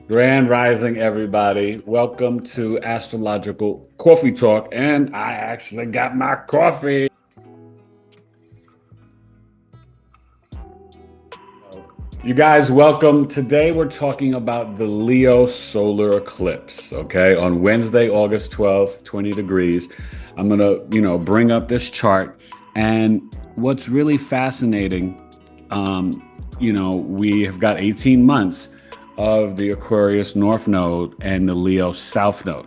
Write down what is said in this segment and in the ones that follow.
Grand Rising, everybody. Welcome to Astrological Coffee Talk. And I actually got my coffee. You guys, welcome. Today we're talking about the Leo Solar Eclipse, okay? On Wednesday, August 12th, 20 degrees. I'm going to, bring up this chart. And what's really fascinating, we have got 18 months of the Aquarius North Node and the Leo South Node.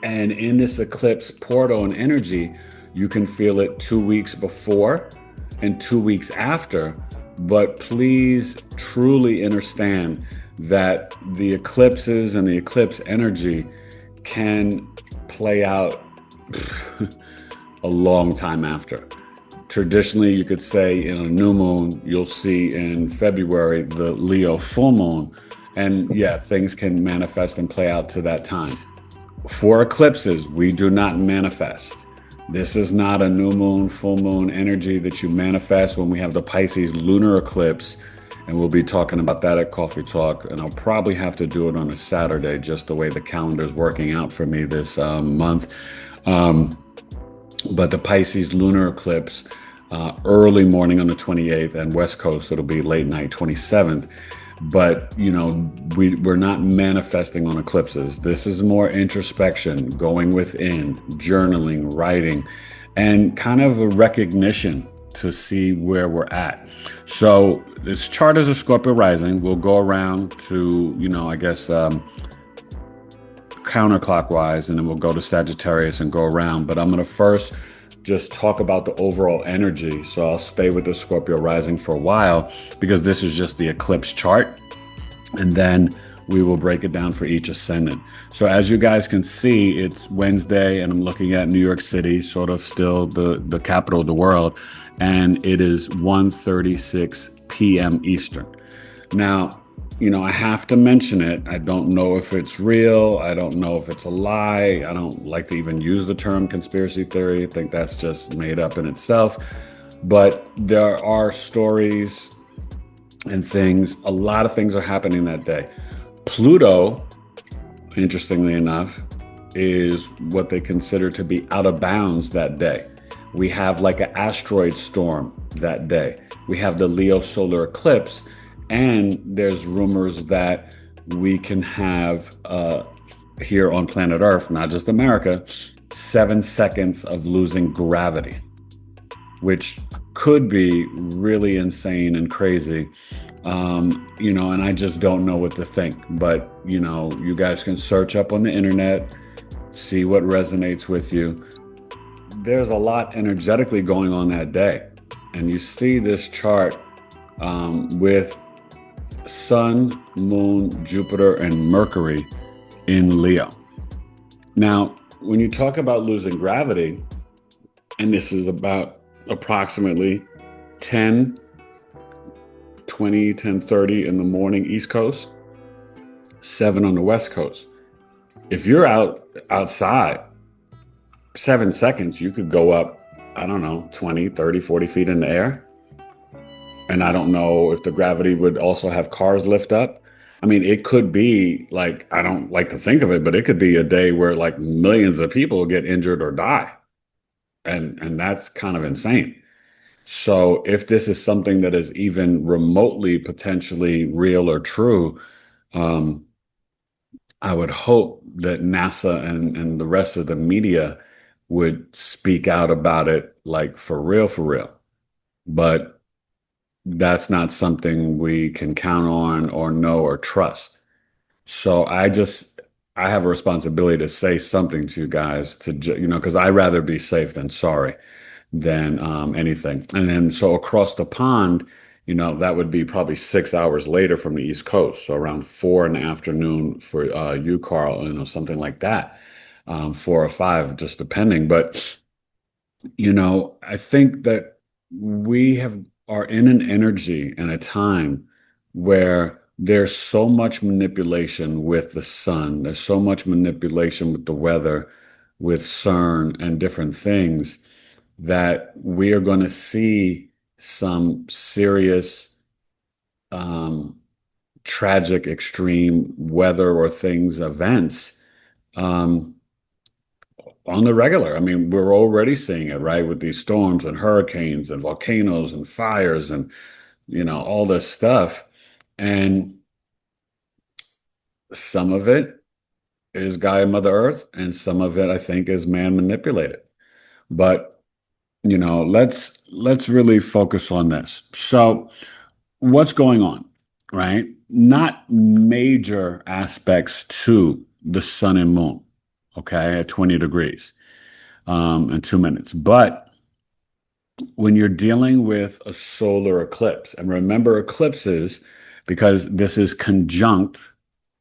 And in this eclipse portal and energy, you can feel it 2 weeks before and 2 weeks after. But please truly understand that the eclipses and the eclipse energy can play out a long time after. Traditionally, you could say in a new moon, you'll see in February the Leo full moon. And yeah, things can manifest and play out to that time. For eclipses, we do not manifest. This is not a new moon, full moon energy that you manifest when we have the Pisces lunar eclipse. And we'll be talking about that at Coffee Talk. And I'll probably have to do it on a Saturday, just the way the calendar is working out for me this month. But the Pisces lunar eclipse, early morning on the 28th, and West Coast, it'll be late night, 27th. But, we're not manifesting on eclipses. This is more introspection, going within, journaling, writing, and kind of a recognition to see where we're at. So this chart is a Scorpio rising. We'll go around to, counterclockwise, and then we'll go to Sagittarius and go around. But I'm going to first just talk about the overall energy. So I'll stay with the Scorpio rising for a while because this is just the eclipse chart. And then we will break it down for each ascendant. So as you guys can see, it's Wednesday and I'm looking at New York City, sort of still the capital of the world. And it is 1:36 p.m. Eastern. Now, I have to mention it. I don't know if it's real. I don't know if it's a lie. I don't like to even use the term conspiracy theory. I think that's just made up in itself. But there are stories and things. A lot of things are happening that day. Pluto, interestingly enough, is what they consider to be out of bounds that day. We have like an asteroid storm that day. We have the Leo solar eclipse. And there's rumors that we can have here on planet Earth, not just America, 7 seconds of losing gravity, which could be really insane and crazy. And I just don't know what to think. But, you guys can search up on the internet, see what resonates with you. There's a lot energetically going on that day. And you see this chart with Sun, Moon, Jupiter, and Mercury in Leo. Now, when you talk about losing gravity, and this is about approximately 10:30 in the morning East Coast, 7 on the West Coast. If you're outside, 7 seconds, you could go up, 20, 30, 40 feet in the air. And I don't know if the gravity would also have cars lift up. I mean, it could be like, I don't like to think of it, but it could be a day where like millions of people get injured or die. And that's kind of insane. So if this is something that is even remotely potentially real or true, I would hope that NASA and the rest of the media would speak out about it like for real, for real. But that's not something we can count on or know or trust. So I have a responsibility to say something to you guys because I'd rather be safe than sorry than anything. And then so across the pond, that would be probably 6 hours later from the East Coast. So around 4 in the afternoon for you, Carl, something like that, 4 or 5, just depending. But, I think that we are in an energy and a time where there's so much manipulation with the sun. There's so much manipulation with the weather, with CERN and different things that we are going to see some serious tragic, extreme weather or things, events, um, on the regular. I mean, we're already seeing it, right? With these storms and hurricanes and volcanoes and fires and, all this stuff. And some of it is Gaia Mother Earth, and some of it I think is man manipulated. But let's really focus on this. So, what's going on, right? Not major aspects to the sun and moon, okay, at 20 degrees in 2 minutes. But when you're dealing with a solar eclipse, and remember eclipses, because this is conjunct,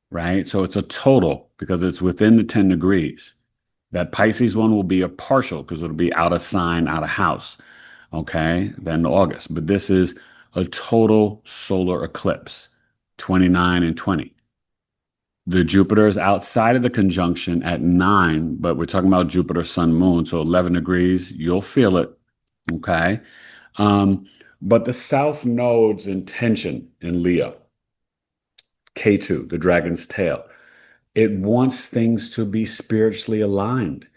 right? So it's a total because it's within the 10 degrees. That Pisces one will be a partial because it'll be out of sign, out of house, okay, then August. But this is a total solar eclipse, 29 and 20. The Jupiter is outside of the conjunction at 9, but we're talking about Jupiter, Sun, Moon. So 11 degrees, you'll feel it, okay? Um, but the South Node's intention in Leo, K2, the dragon's tail, it wants things to be spiritually aligned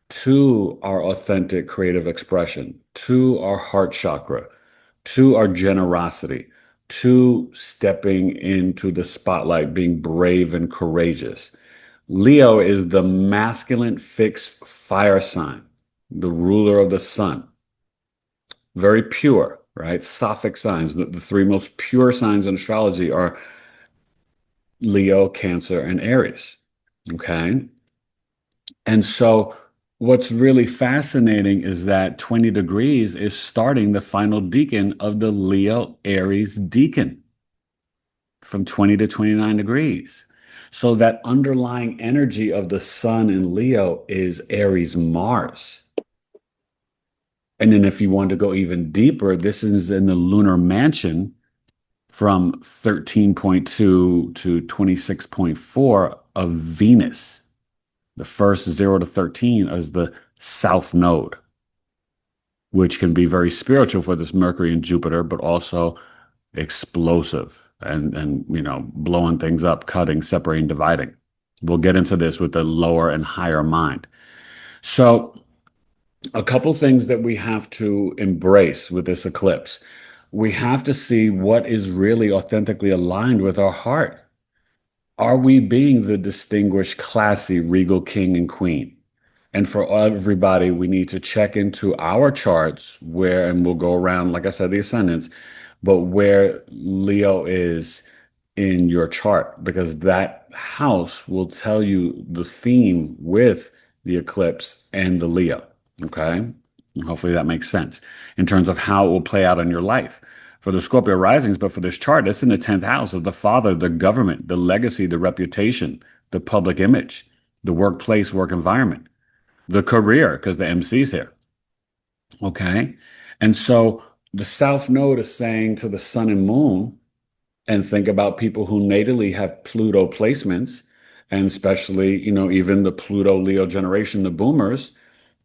to our authentic creative expression, to our heart chakra, to our generosity, to stepping into the spotlight, being brave and courageous. Leo is the masculine fixed fire sign, the ruler of the sun. Very pure, right? Sophic signs. The three most pure signs in astrology are Leo, Cancer, and Aries. Okay. And so what's really fascinating is that 20 degrees is starting the final decan of the Leo Aries decan from 20 to 29 degrees. So that underlying energy of the sun in Leo is Aries Mars. And then if you want to go even deeper, this is in the lunar mansion from 13.2 to 26.4 of Venus. The first 0 to 13 is the South Node, which can be very spiritual for this Mercury and Jupiter, but also explosive and blowing things up, cutting, separating, dividing. We'll get into this with the lower and higher mind. So a couple things that we have to embrace with this eclipse. We have to see what is really authentically aligned with our heart. Are we being the distinguished, classy, regal king and queen? And for everybody, we need to check into our charts where, and we'll go around, like I said, the ascendants, but where Leo is in your chart, because that house will tell you the theme with the eclipse and the Leo. Okay. And hopefully that makes sense in terms of how it will play out in your life. For the Scorpio risings, but for this chart, it's in the 10th house of the father, the government, the legacy, the reputation, the public image, the workplace, work environment, the career, because the MC's here. Okay. And so the South Node is saying to the sun and moon, and think about people who natally have Pluto placements, and especially, even the Pluto Leo generation, the boomers,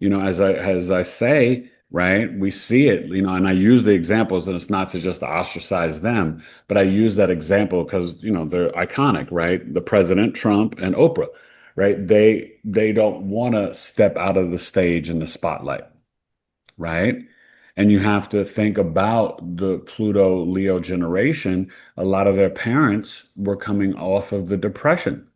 as I say, right, we see it, and I use the examples, and it's not to just ostracize them, but I use that example because, they're iconic, right? The President, Trump, and Oprah, right? They don't want to step out of the stage in the spotlight, right? And you have to think about the Pluto Leo generation. A lot of their parents were coming off of the Depression.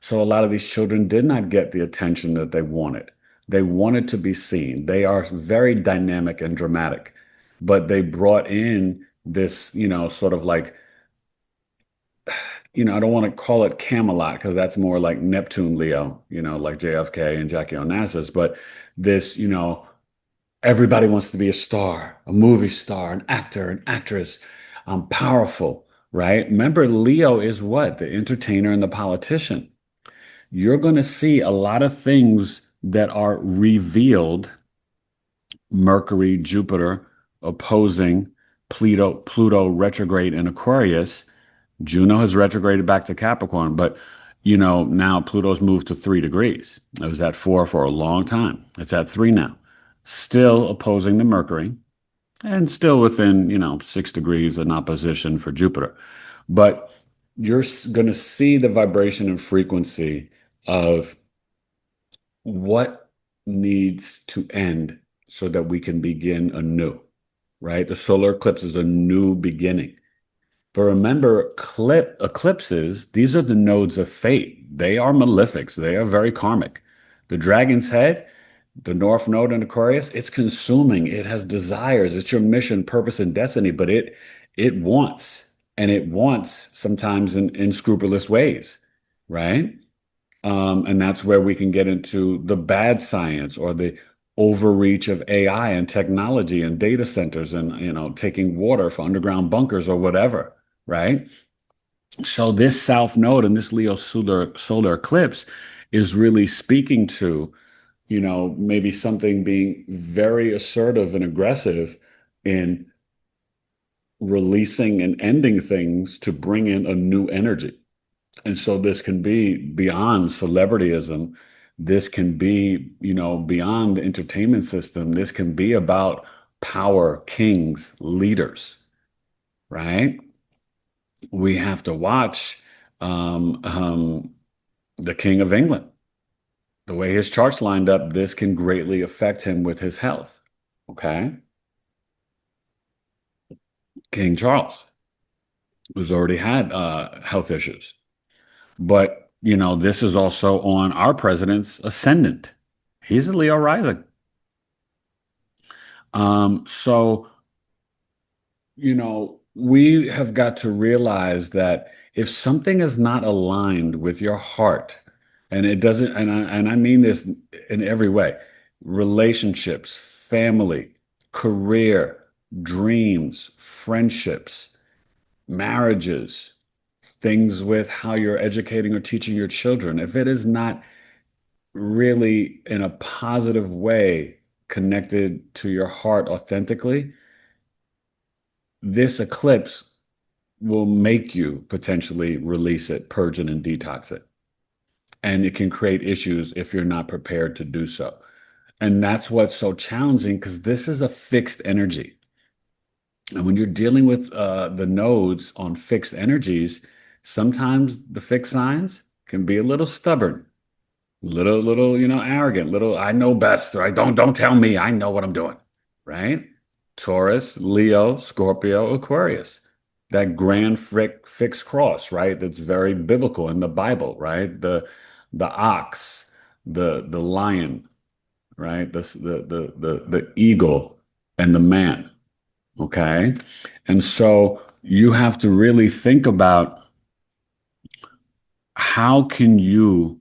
So a lot of these children did not get the attention that they wanted. They wanted to be seen. They are very dynamic and dramatic, but they brought in this, sort of like, I don't want to call it Camelot because that's more like Neptune Leo, like JFK and Jackie Onassis, but this, everybody wants to be a star, a movie star, an actor, an actress, powerful, right? Remember, Leo is what? The entertainer and the politician. You're going to see a lot of things that are revealed. Mercury, Jupiter opposing Pluto retrograde in Aquarius. Juno has retrograded back to Capricorn, but now Pluto's moved to 3 degrees. It was at 4 for a long time. It's at 3 now. Still opposing the Mercury and still within, 6 degrees in opposition for Jupiter. But you're going to see the vibration and frequency of what needs to end so that we can begin anew, right? The solar eclipse is a new beginning. But remember, eclipses, these are the nodes of fate. They are malefics. They are very karmic. The dragon's head, the North Node in Aquarius, it's consuming. It has desires. It's your mission, purpose, and destiny, but it wants, and it wants sometimes in scrupulous ways, right? And that's where we can get into the bad science or the overreach of AI and technology and data centers and taking water for underground bunkers or whatever, right? So this South Node and this Leo solar eclipse is really speaking to, maybe something being very assertive and aggressive in releasing and ending things to bring in a new energy. And so this can be beyond celebrityism. This can be, beyond the entertainment system. This can be about power, kings, leaders, right? We have to watch the King of England. The way his charts lined up, this can greatly affect him with his health. Okay. King Charles, who's already had health issues. But, this is also on our president's ascendant. He's a Leo rising. So, we have got to realize that if something is not aligned with your heart, and it doesn't, and I mean this in every way, relationships, family, career, dreams, friendships, marriages, things with how you're educating or teaching your children, if it is not really in a positive way connected to your heart authentically, this eclipse will make you potentially release it, purge it, and detox it. And it can create issues if you're not prepared to do so. And that's what's so challenging because this is a fixed energy. And when you're dealing with the nodes on fixed energies, sometimes the fixed signs can be a little stubborn, little, arrogant, little, I know best, or I don't tell me, I know what I'm doing, right? Taurus, Leo, Scorpio, Aquarius. That grand fixed cross, right? That's very biblical in the Bible, right? The ox, the lion, right? The eagle and the man. Okay. And so you have to really think about how can you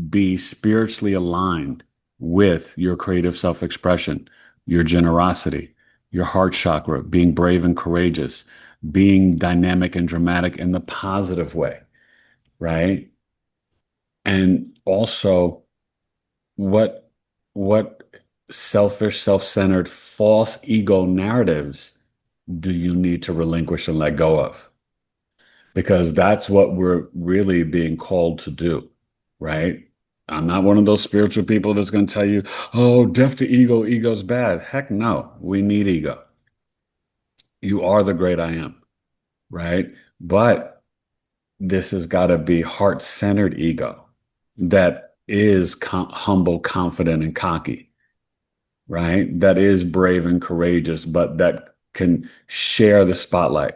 be spiritually aligned with your creative self-expression, your generosity, your heart chakra, being brave and courageous, being dynamic and dramatic in the positive way, right? And also what what selfish, self-centered, false ego narratives do you need to relinquish and let go of? Because that's what we're really being called to do, right? I'm not one of those spiritual people that's going to tell you, oh, death to ego, ego's bad. Heck no, we need ego. You are the great I am, right? But this has got to be heart-centered ego that is humble, confident, and cocky, right? That is brave and courageous, but that can share the spotlight,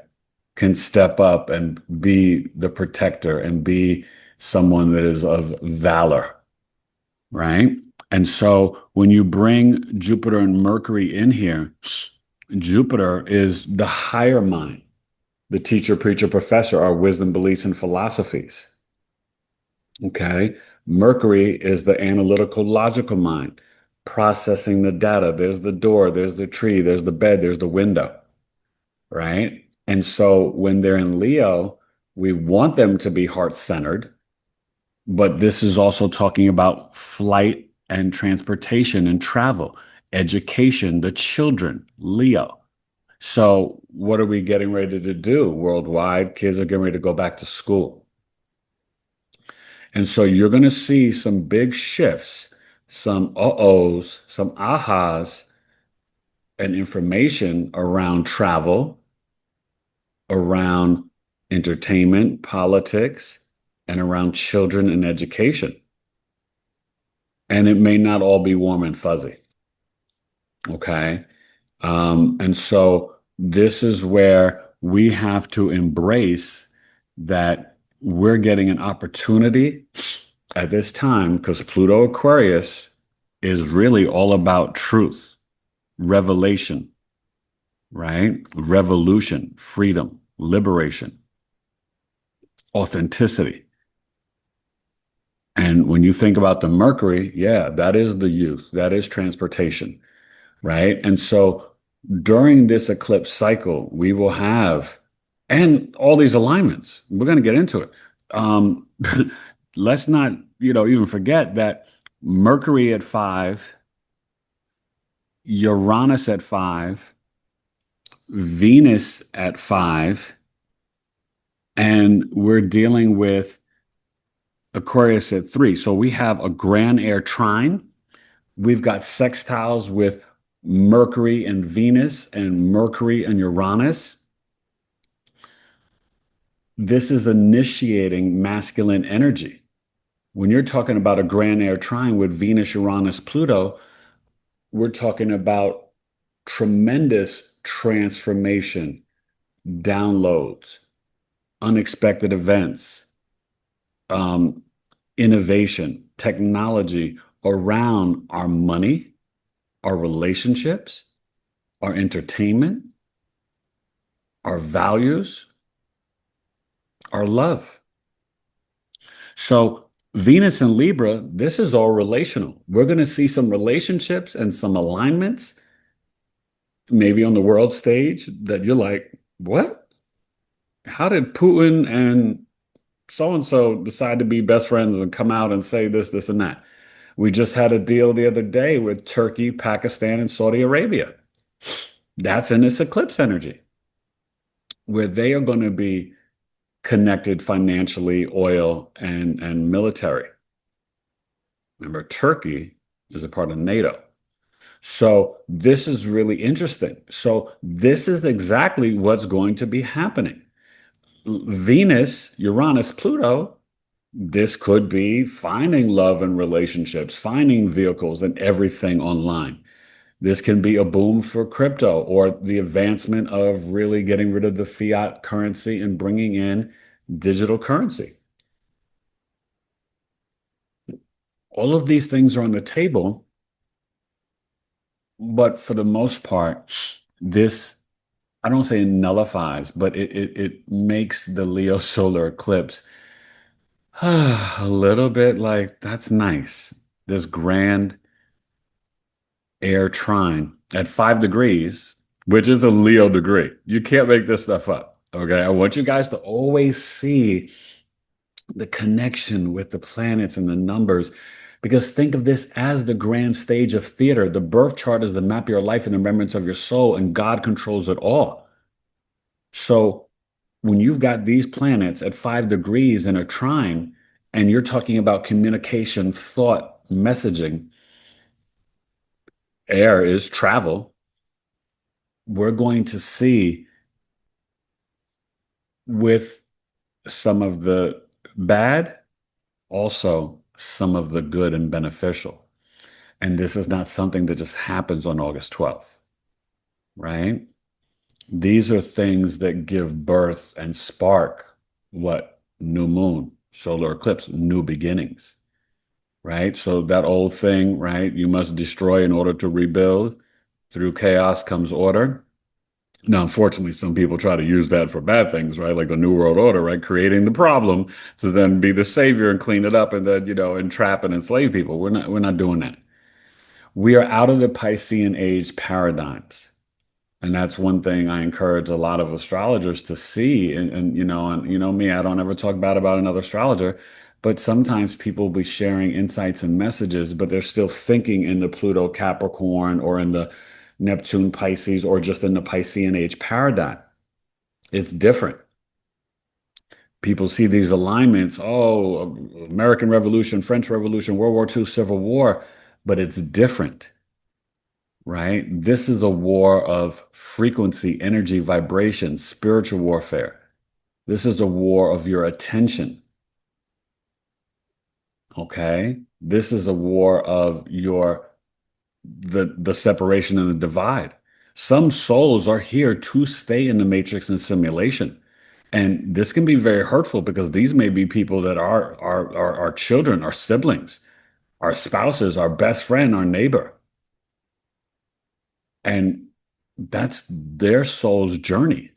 can step up and be the protector and be someone that is of valor, right? And so when you bring Jupiter and Mercury in here, Jupiter is the higher mind, the teacher, preacher, professor, our wisdom, beliefs, and philosophies. Okay. Mercury is the analytical, logical mind, processing the data. There's the door, there's the tree, there's the bed, there's the window, right? And so when they're in Leo, we want them to be heart-centered, but this is also talking about flight and transportation and travel, education, the children, Leo. So what are we getting ready to do worldwide? Kids are getting ready to go back to school. And so you're going to see some big shifts, some uh-ohs, some ahas, and information around travel, around entertainment, politics, and around children and education. And it may not all be warm and fuzzy. Okay. And so this is where we have to embrace that we're getting an opportunity at this time because Pluto Aquarius is really all about truth, revelation, right? Revolution, freedom, liberation, authenticity. And when you think about the Mercury, yeah, that is the youth, that is transportation, right? And so during this eclipse cycle, we will have, and all these alignments, we're going to get into it. Um, let's not, even forget that Mercury at 5, Uranus at 5, Venus at 5, and we're dealing with Aquarius at 3. So we have a grand air trine. We've got sextiles with Mercury and Venus and Mercury and Uranus. This is initiating masculine energy. When you're talking about a grand air trine with Venus, Uranus, Pluto, we're talking about tremendous transformation, downloads, unexpected events, um, innovation, technology around our money, our relationships, our entertainment, our values, our love. So Venus and Libra, this is all relational. We're going to see some relationships and some alignments, maybe on the world stage, that you're like, what? How did Putin and so and so decide to be best friends and come out and say this, this, and that? We just had a deal the other day with Turkey, Pakistan, and Saudi Arabia. That's in this eclipse energy, where they are going to be connected financially, oil, and military. Remember, Turkey is a part of NATO. So this is really interesting. So this is exactly what's going to be happening. Venus, Uranus, Pluto, this could be finding love and relationships, finding vehicles and everything online. This can be a boom for crypto or the advancement of really getting rid of the fiat currency and bringing in digital currency. All of these things are on the table, but for the most part, this, I don't say nullifies, but it makes the Leo solar eclipse a little bit like, that's nice. This grand air trine at 5 degrees, which is a Leo degree. You can't make this stuff up. Okay. I want you guys to always see the connection with the planets and the numbers, because think of this as the grand stage of theater. The birth chart is the map of your life and the remembrance of your soul, and God controls it all. So when you've got these planets at 5 degrees in a trine, and you're talking about communication, thought, messaging, air is travel, we're going to see with some of the bad, also some of the good and beneficial. And this is not something that just happens on August 12th, right? These are things that give birth and spark what? New moon, solar eclipse, new beginnings, right? So that old thing, right? You must destroy in order to rebuild. Through chaos comes order. Now, unfortunately, some people try to use that for bad things, right? Like the New World Order, right? Creating the problem to then be the savior and clean it up and then, entrap and enslave people. We're not doing that. We are out of the Piscean age paradigms. And that's one thing I encourage a lot of astrologers to see. And me, I don't ever talk bad about another astrologer, but sometimes people will be sharing insights and messages, but they're still thinking in the Pluto Capricorn or in the Neptune Pisces or just in the Piscean age paradigm. It's different. People see these alignments, oh, American Revolution, French Revolution, World War II, Civil War, but it's different, right? This is a war of frequency, energy, vibration, spiritual warfare. This is a war of your attention. Okay. This is a war of the separation and the divide. Some souls are here to stay in the matrix and simulation. And this can be very hurtful because these may be people that are our children, our siblings, our spouses, our best friend, our neighbor. And that's their soul's journey.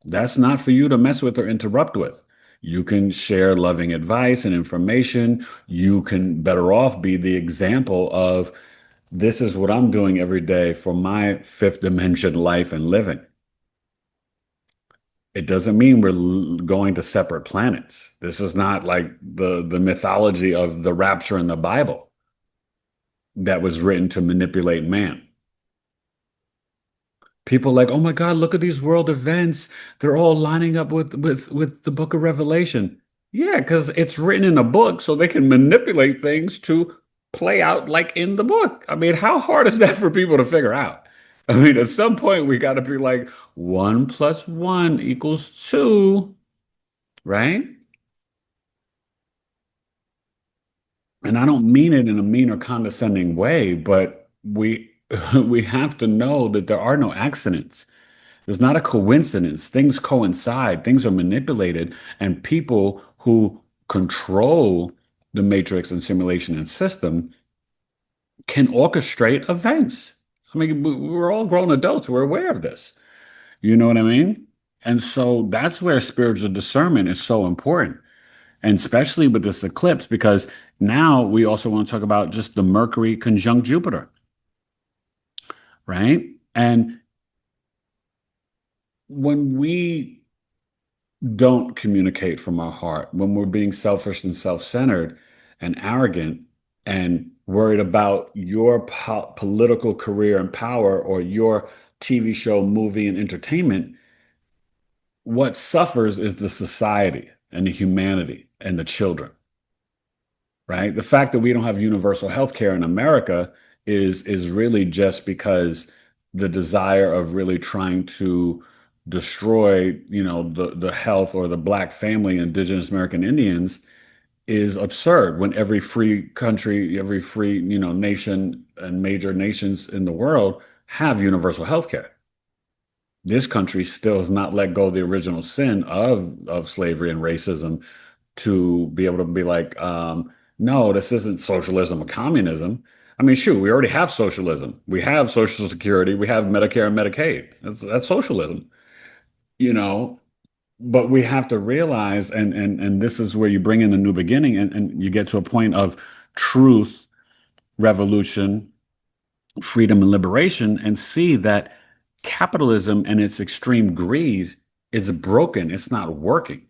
That's not for you to mess with or interrupt with. You can share loving advice and information. You can better off be the example of this is what I'm doing every day for my fifth dimension life and living. It doesn't mean we're going to separate planets. This is not like the mythology of the rapture in the Bible that was written to manipulate man. People like, oh my God, look at these world events. They're all lining up with the book of Revelation. Yeah, because it's written in a book so they can manipulate things to play out like in the book. I mean, how hard is that for people to figure out? I mean, at some point we got to be like, one plus one equals two, right? And I don't mean it in a mean or condescending way, but we we have to know that there are no accidents. It's not a coincidence. Things coincide, things are manipulated, and people who control the matrix and simulation and system can orchestrate events. I mean, we're all grown adults, we're aware of this. You know what I mean? And so that's where spiritual discernment is so important. And especially with this eclipse, because now we also want to talk about just the Mercury conjunct Jupiter, right? And when we don't communicate from our heart, when we're being selfish and self-centered and arrogant and worried about your political career and power or your TV show, movie, and entertainment, what suffers is the society and the humanity and the children, right? The fact that we don't have universal health care in America is really just because the desire of really trying to destroy, the health or the Black family, Indigenous American Indians is absurd when every free country, every free, nation and major nations in the world have universal health care. This country still has not let go of the original sin of slavery and racism to be able to be like, no, this isn't socialism or communism. I mean, shoot, we already have socialism. We have Social Security. We have Medicare and Medicaid. That's socialism, you know. But we have to realize, and this is where you bring in a new beginning, and you get to a point of truth, revolution, freedom, and liberation, and see that capitalism and its extreme greed is broken. It's not working.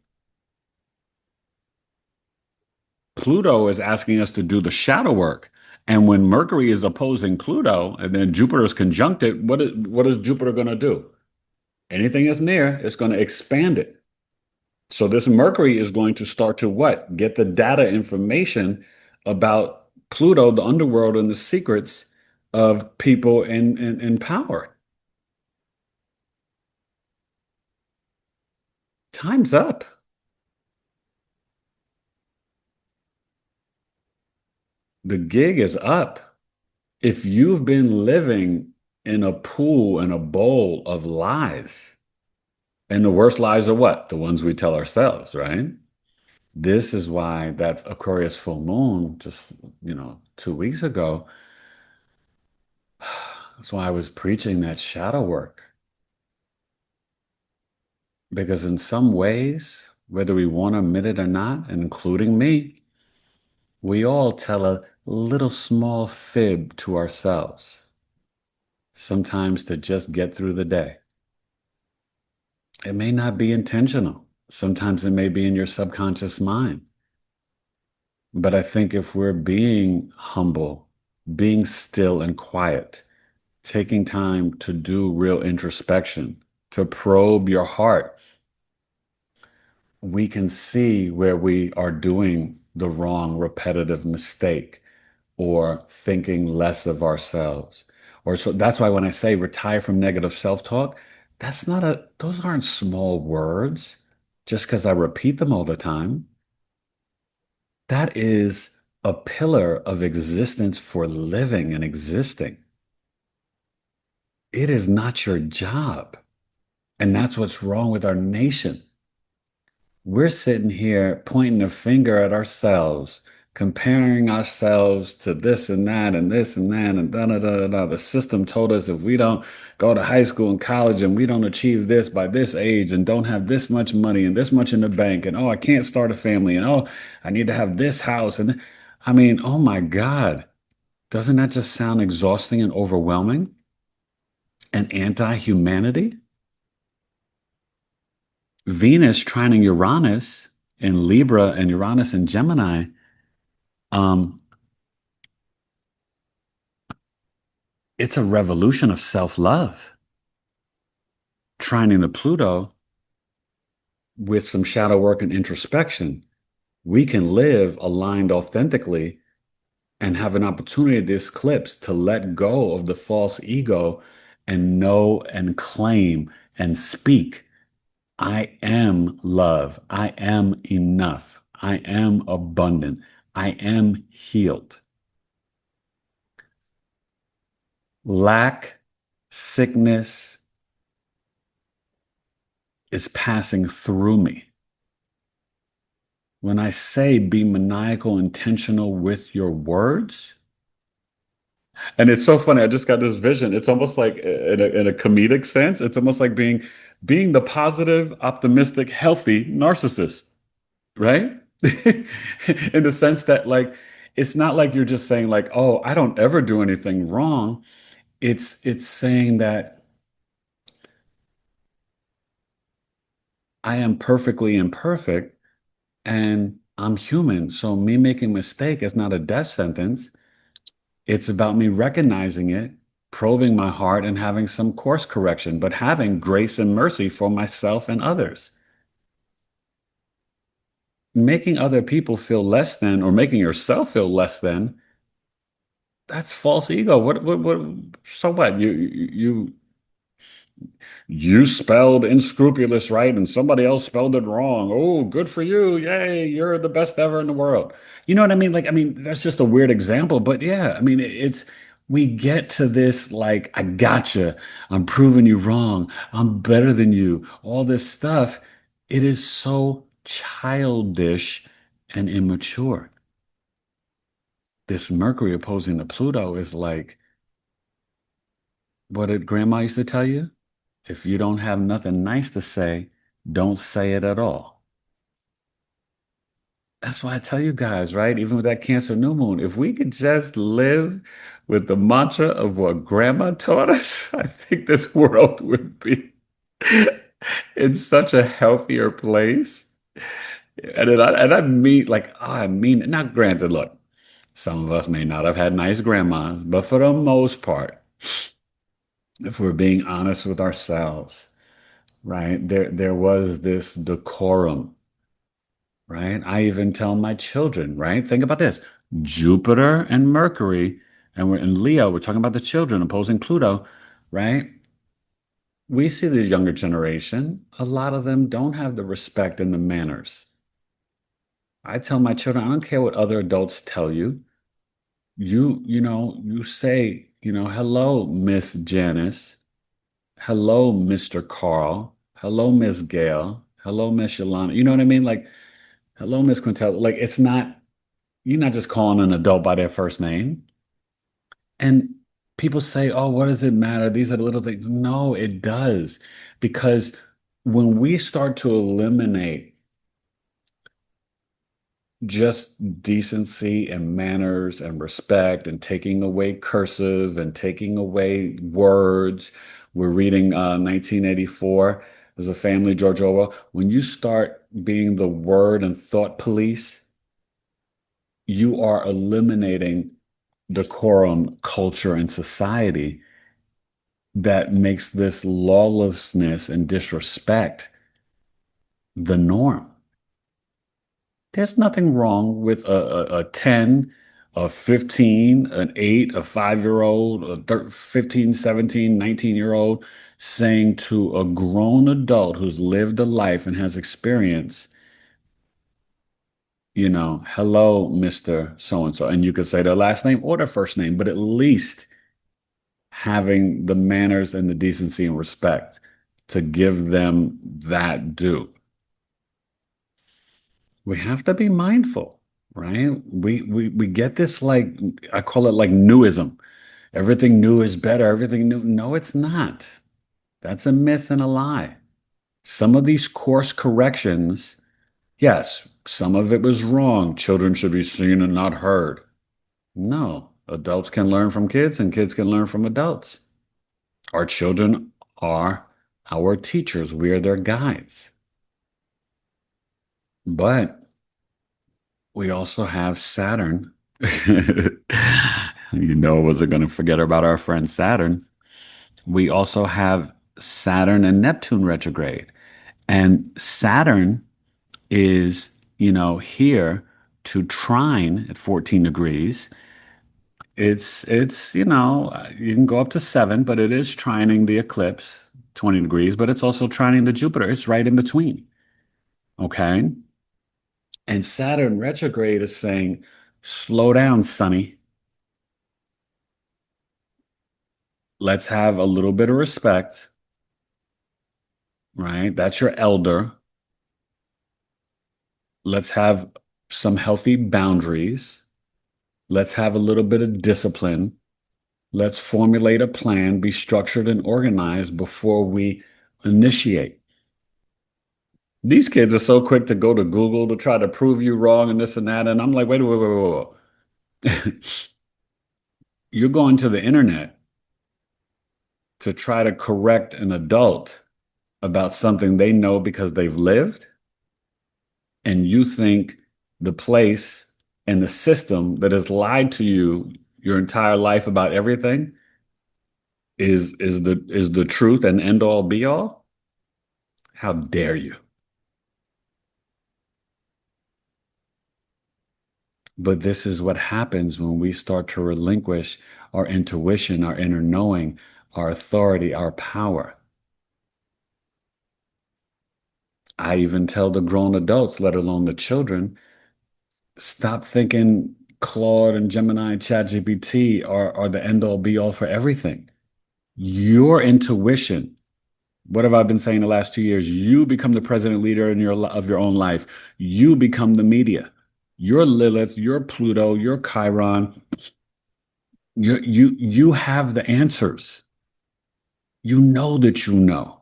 Pluto is asking us to do the shadow work. And when Mercury is opposing Pluto and then Jupiter is conjunct it, what is Jupiter going to do? Anything that's near, it's going to expand it. So this Mercury is going to start to what? Get the data information about Pluto, the underworld, and the secrets of people in power. Time's up. The gig is up. If you've been living in a pool, in a bowl of lies, and the worst lies are what? The ones we tell ourselves, right? This is why that Aquarius full moon just, 2 weeks ago, that's why I was preaching that shadow work. Because in some ways, whether we want to admit it or not, and including me, we all tell a little small fib to ourselves, sometimes to just get through the day. It may not be intentional. Sometimes it may be in your subconscious mind. But I think if we're being humble, being still and quiet, taking time to do real introspection, to probe your heart, we can see where we are doing the wrong repetitive mistake or thinking less of ourselves. Or so that's why when I say retire from negative self-talk, those aren't small words. just because I repeat them all the time. That is a pillar of existence for living and existing. It is not your job. And that's what's wrong with our nation. We're sitting here pointing a finger at ourselves, comparing ourselves to this and that and this and that and da da da da da. The system told us if we don't go to high school and college and we don't achieve this by this age and don't have this much money and this much in the bank and oh, I can't start a family and oh, I need to have this house and I mean, oh my God, doesn't that just sound exhausting and overwhelming and anti-humanity? Venus trining Uranus in Libra and Uranus in Gemini, um, it's a revolution of self-love. Trining the Pluto with some shadow work and introspection, we can live aligned authentically and have an opportunity at this eclipse to let go of the false ego and know and claim and speak. I am love. I am enough. I am abundant. I am healed. Lack, sickness is passing through me. When I say be maniacal, intentional with your words, and it's so funny. I just got this vision. It's almost like in a comedic sense, it's almost like being the positive, optimistic, healthy narcissist, right? In the sense that like it's not like you're just saying like, "Oh, I don't ever do anything wrong." It's saying that I am perfectly imperfect and I'm human. So me making a mistake is not a death sentence. It's about me recognizing it, probing my heart, and having some course correction, but having grace and mercy for myself and others. Making other people feel less than or making yourself feel less than, that's false ego. So what? You spelled unscrupulous right and somebody else spelled it wrong. Oh, good for you. Yay, you're the best ever in the world. You know what I mean? Like, I mean, that's just a weird example, but yeah, I mean, it's we get to this like, I gotcha. I'm proving you wrong. I'm better than you. All this stuff. It is so childish and immature. This Mercury opposing the Pluto is like, what did grandma used to tell you? If you don't have nothing nice to say, don't say it at all. That's why I tell you guys, right? Even with that Cancer new moon, if we could just live with the mantra of what grandma taught us, I think this world would be in such a healthier place. And I mean, like, I mean, now granted, look, some of us may not have had nice grandmas, but for the most part, if we're being honest with ourselves, right? There was this decorum, right? I even tell my children, right? Think about this. Jupiter and Mercury, and we're in Leo, we're talking about the children opposing Pluto, right? We see the younger generation, a lot of them don't have the respect and the manners. I tell my children, I don't care what other adults tell you. You say, hello, Miss Janice. Hello, Mr. Carl. Hello, Miss Gail. Hello, Miss Yolanda. You know what I mean? Like, hello, Miss Quintel. Like, it's not, you're not just calling an adult by their first name. And people say, oh, what does it matter? These are the little things. No, it does. Because when we start to eliminate just decency and manners and respect and taking away cursive and taking away words. We're reading 1984 as a family, George Orwell. When you start being the word and thought police, you are eliminating decorum, culture, and society that makes this lawlessness and disrespect the norm. There's nothing wrong with a 10 A 15, an 8, a 5-year old, a 15, 17, 19-year-old saying to a grown adult who's lived a life and has experience, hello, Mr. So and so. And you could say their last name or their first name, but at least having the manners and the decency and respect to give them that due. We have to be mindful, right? We get this, like, I call it like newism. Everything new is better. Everything new. No, it's not. That's a myth and a lie. Some of these course corrections, yes, some of it was wrong. Children should be seen and not heard. No, adults can learn from kids and kids can learn from adults. Our children are our teachers. We are their guides. But we also have Saturn. I wasn't going to forget about our friend Saturn. We also have Saturn and Neptune retrograde. And Saturn is, here to trine at 14 degrees. You can go up to 7, but it is trining the eclipse, 20 degrees, but it's also trining the Jupiter. It's right in between. Okay. And Saturn retrograde is saying, slow down, Sonny. Let's have a little bit of respect, right? That's your elder. Let's have some healthy boundaries. Let's have a little bit of discipline. Let's formulate a plan, be structured and organized before we initiate. These kids are so quick to go to Google to try to prove you wrong and this and that. And I'm like, wait. You're going to the internet to try to correct an adult about something they know because they've lived. And you think the place and the system that has lied to you your entire life about everything is the truth and end all be all? How dare you? But this is what happens when we start to relinquish our intuition, our inner knowing, our authority, our power. I even tell the grown adults, let alone the children, stop thinking Claude and Gemini and ChatGPT are the end all be all for everything. Your intuition, what have I been saying the last 2 years? You become the president leader of your own life. You become the media. You're Lilith, you're Pluto, you're Chiron. You have the answers. You know that you know.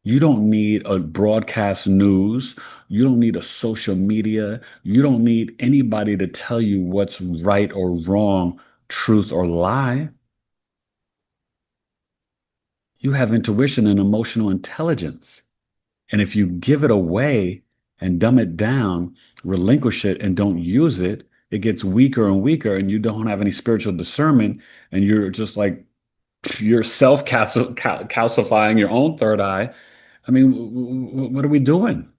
You don't need a broadcast news. You don't need a social media. You don't need anybody to tell you what's right or wrong, truth or lie. You have intuition and emotional intelligence. And if you give it away and dumb it down, relinquish it and don't use it, it gets weaker and weaker, and you don't have any spiritual discernment. And you're just like, you're calcifying your own third eye. I mean, what are we doing?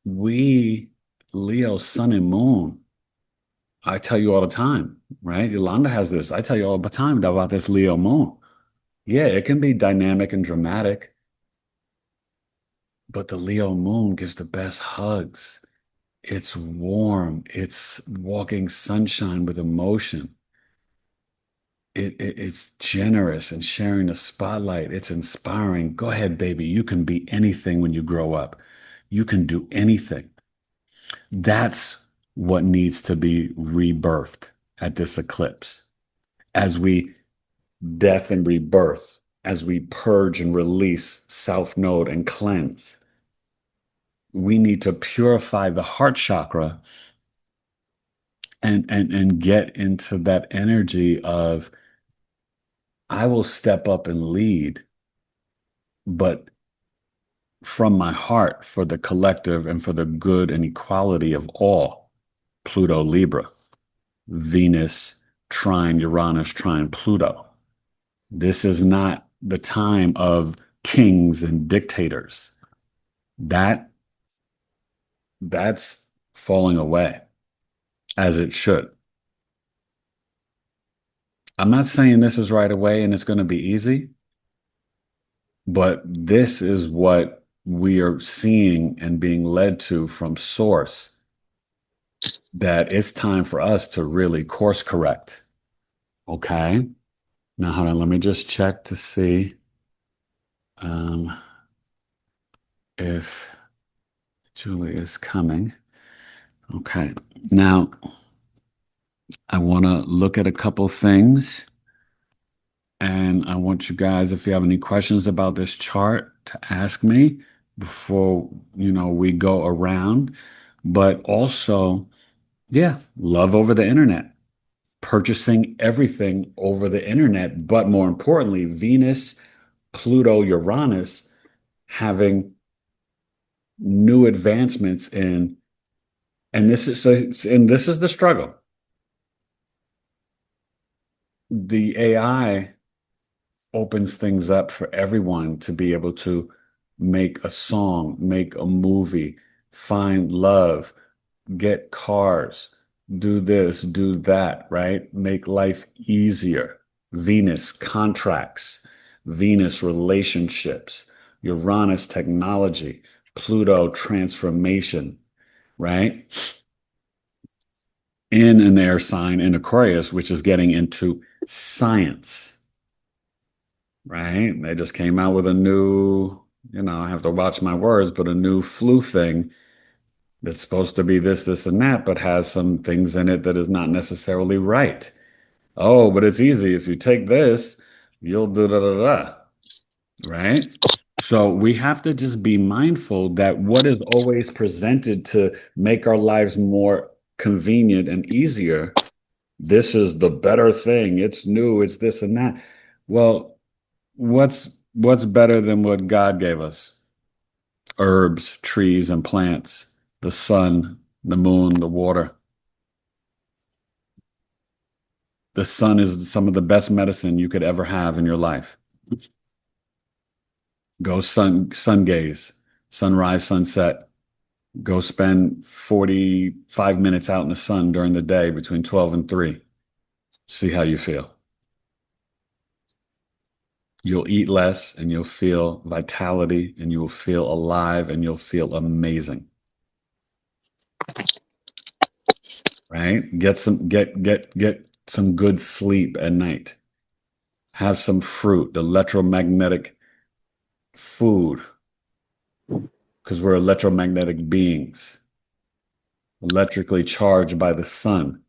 We, Leo, sun and moon, I tell you all the time, right? Yolanda has this. I tell you all the time about this Leo moon. Yeah, it can be dynamic and dramatic, but the Leo moon gives the best hugs. It's warm. It's walking sunshine with emotion. It's generous and sharing the spotlight. It's inspiring. Go ahead, baby. You can be anything when you grow up. You can do anything. That's what needs to be rebirthed at this eclipse. As we death and rebirth, as we purge and release, self node and cleanse, we need to purify the heart chakra and get into that energy of I will step up and lead, but from my heart for the collective and for the good and equality of all. Pluto Libra, Venus trine Uranus trine Pluto. This is not the time of kings and dictators. That That's falling away as it should. I'm not saying this is right away and it's going to be easy, but this is what we are seeing and being led to from source, that it's time for us to really course correct. Okay. Now, hold on. Let me just check to see um, if Julie is coming. Okay. Now, I want to look at a couple things, and I want you guys, if you have any questions about this chart, to ask me before, we go around. But also, yeah, love over the internet, purchasing everything over the internet, but more importantly, Venus, Pluto, Uranus having new advancements in, and this is the struggle. The AI opens things up for everyone to be able to make a song, make a movie, find love, get cars, do this, do that, right? Make life easier. Venus contracts, Venus relationships, Uranus technology, Pluto transformation, right? In an air sign in Aquarius, which is getting into science, right? They just came out with a new, I have to watch my words, but a new flu thing that's supposed to be this, this, and that, but has some things in it that is not necessarily right. Oh, but it's easy. If you take this, you'll do da da da, right? So we have to just be mindful that what is always presented to make our lives more convenient and easier, this is the better thing. It's new, it's this and that. Well, what's better than what God gave us? Herbs, trees, and plants, the sun, the moon, the water. The sun is some of the best medicine you could ever have in your life. Go sun gaze, sunrise, sunset. Go spend 45 minutes out in the sun during the day between 12 and 3. See how you feel. You'll eat less and you'll feel vitality and you will feel alive and you'll feel amazing. Right? Get some good sleep at night. Have some fruit, electromagnetic food, because we're electromagnetic beings, electrically charged by the sun.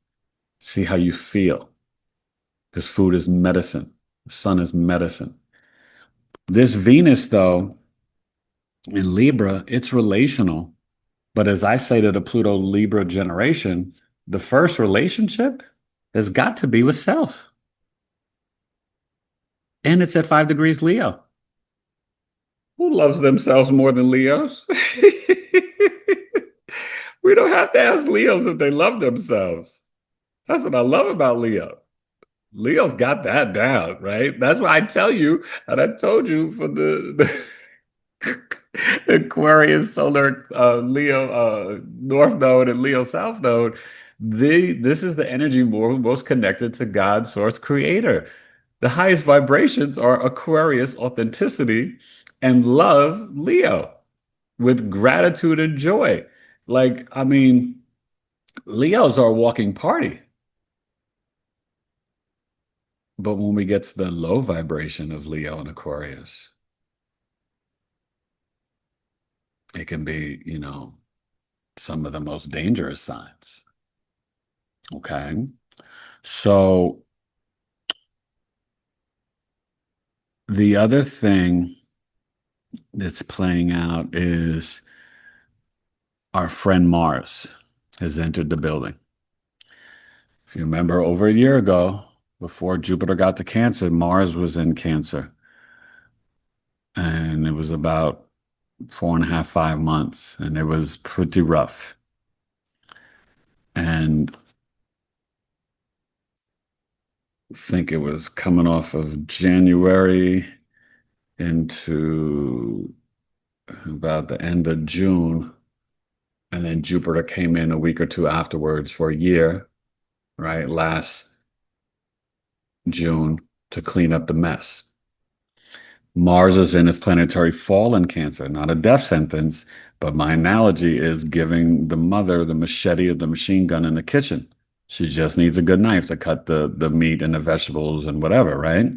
See how you feel, because food is medicine. The sun is medicine. This Venus, though, in Libra, it's relational. But as I say to the Pluto Libra generation, the first relationship has got to be with self. And it's at 5 degrees Leo. Who loves themselves more than Leos? We don't have to ask Leos if they love themselves. That's what I love about Leo. Leo's got that down, right? That's what I tell you. And I told you for the Aquarius Solar Leo North Node and Leo South Node. This is the energy most connected to God, source, creator. The highest vibrations are Aquarius authenticity and love, Leo, with gratitude and joy. Like, I mean, Leo's our walking party. But when we get to the low vibration of Leo and Aquarius, it can be, some of the most dangerous signs. Okay. So the other thing that's playing out is our friend Mars has entered the building. If you remember, over a year ago, before Jupiter got to Cancer, Mars was in Cancer. And it was about 4.5, 5 months, and it was pretty rough. And I think it was coming off of January into about the end of June. And then Jupiter came in a week or two afterwards for a year, right? Last June to clean up the mess. Mars is in its planetary fall in Cancer, not a death sentence, but my analogy is giving the mother the machete or the machine gun in the kitchen. She just needs a good knife to cut the meat and the vegetables and whatever, right?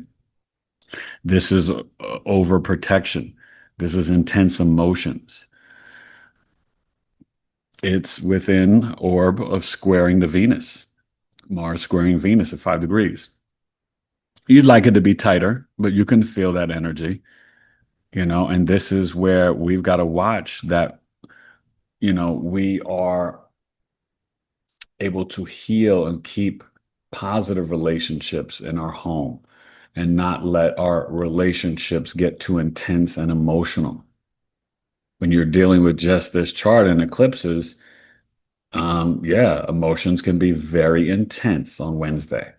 This is overprotection. This is intense emotions. It's within orb of squaring the Venus. Mars squaring Venus at 5 degrees. You'd like it to be tighter, but you can feel that energy, and this is where we've got to watch that, we are able to heal and keep positive relationships in our home and not let our relationships get too intense and emotional. When you're dealing with just this chart and eclipses, yeah, emotions can be very intense on Wednesday.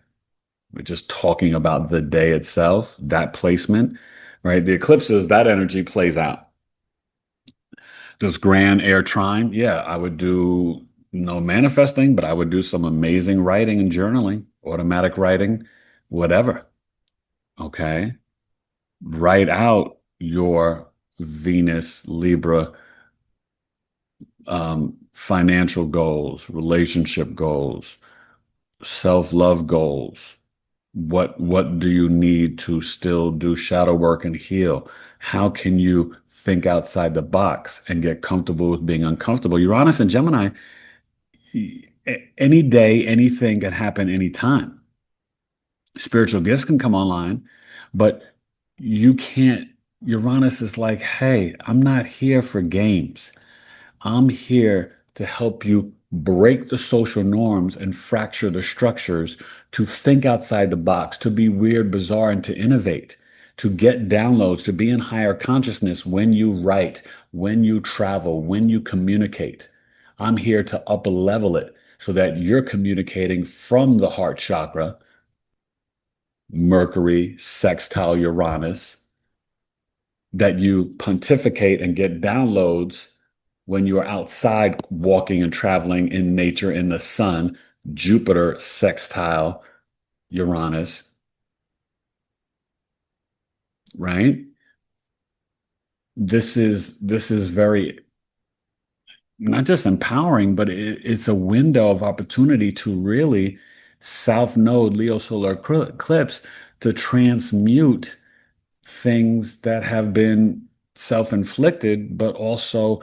We're just talking about the day itself, that placement, right? The eclipses, that energy plays out. This grand air trine, yeah, I would do no manifesting, but I would do some amazing writing and journaling, automatic writing, whatever. Okay. Write out your Venus, Libra, financial goals, relationship goals, self-love goals. What do you need to still do shadow work and heal? How can you think outside the box and get comfortable with being uncomfortable? Uranus and Gemini, any day, anything can happen anytime. Spiritual gifts can come online, but you can't. Uranus is like, hey, I'm not here for games. I'm here to help you break the social norms and fracture the structures, to think outside the box, to be weird, bizarre, and to innovate, to get downloads, to be in higher consciousness when you write, when you travel, when you communicate. I'm here to up level it so that you're communicating from the heart chakra, Mercury, sextile Uranus, that you pontificate and get downloads when you're outside walking and traveling in nature in the sun, Jupiter sextile Uranus, right? This is very not just empowering, but it's a window of opportunity to really South Node Leo Solar Eclipse to transmute things that have been self-inflicted, but also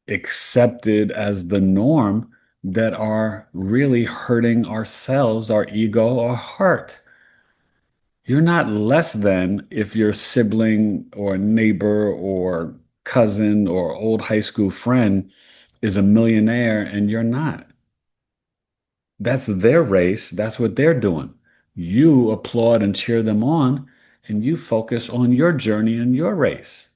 accepted as the norm that are really hurting ourselves, our ego, our heart. You're not less than if your sibling or neighbor or cousin or old high school friend is a millionaire and you're not. That's their race. That's what they're doing. You applaud and cheer them on, and you focus on your journey and your race.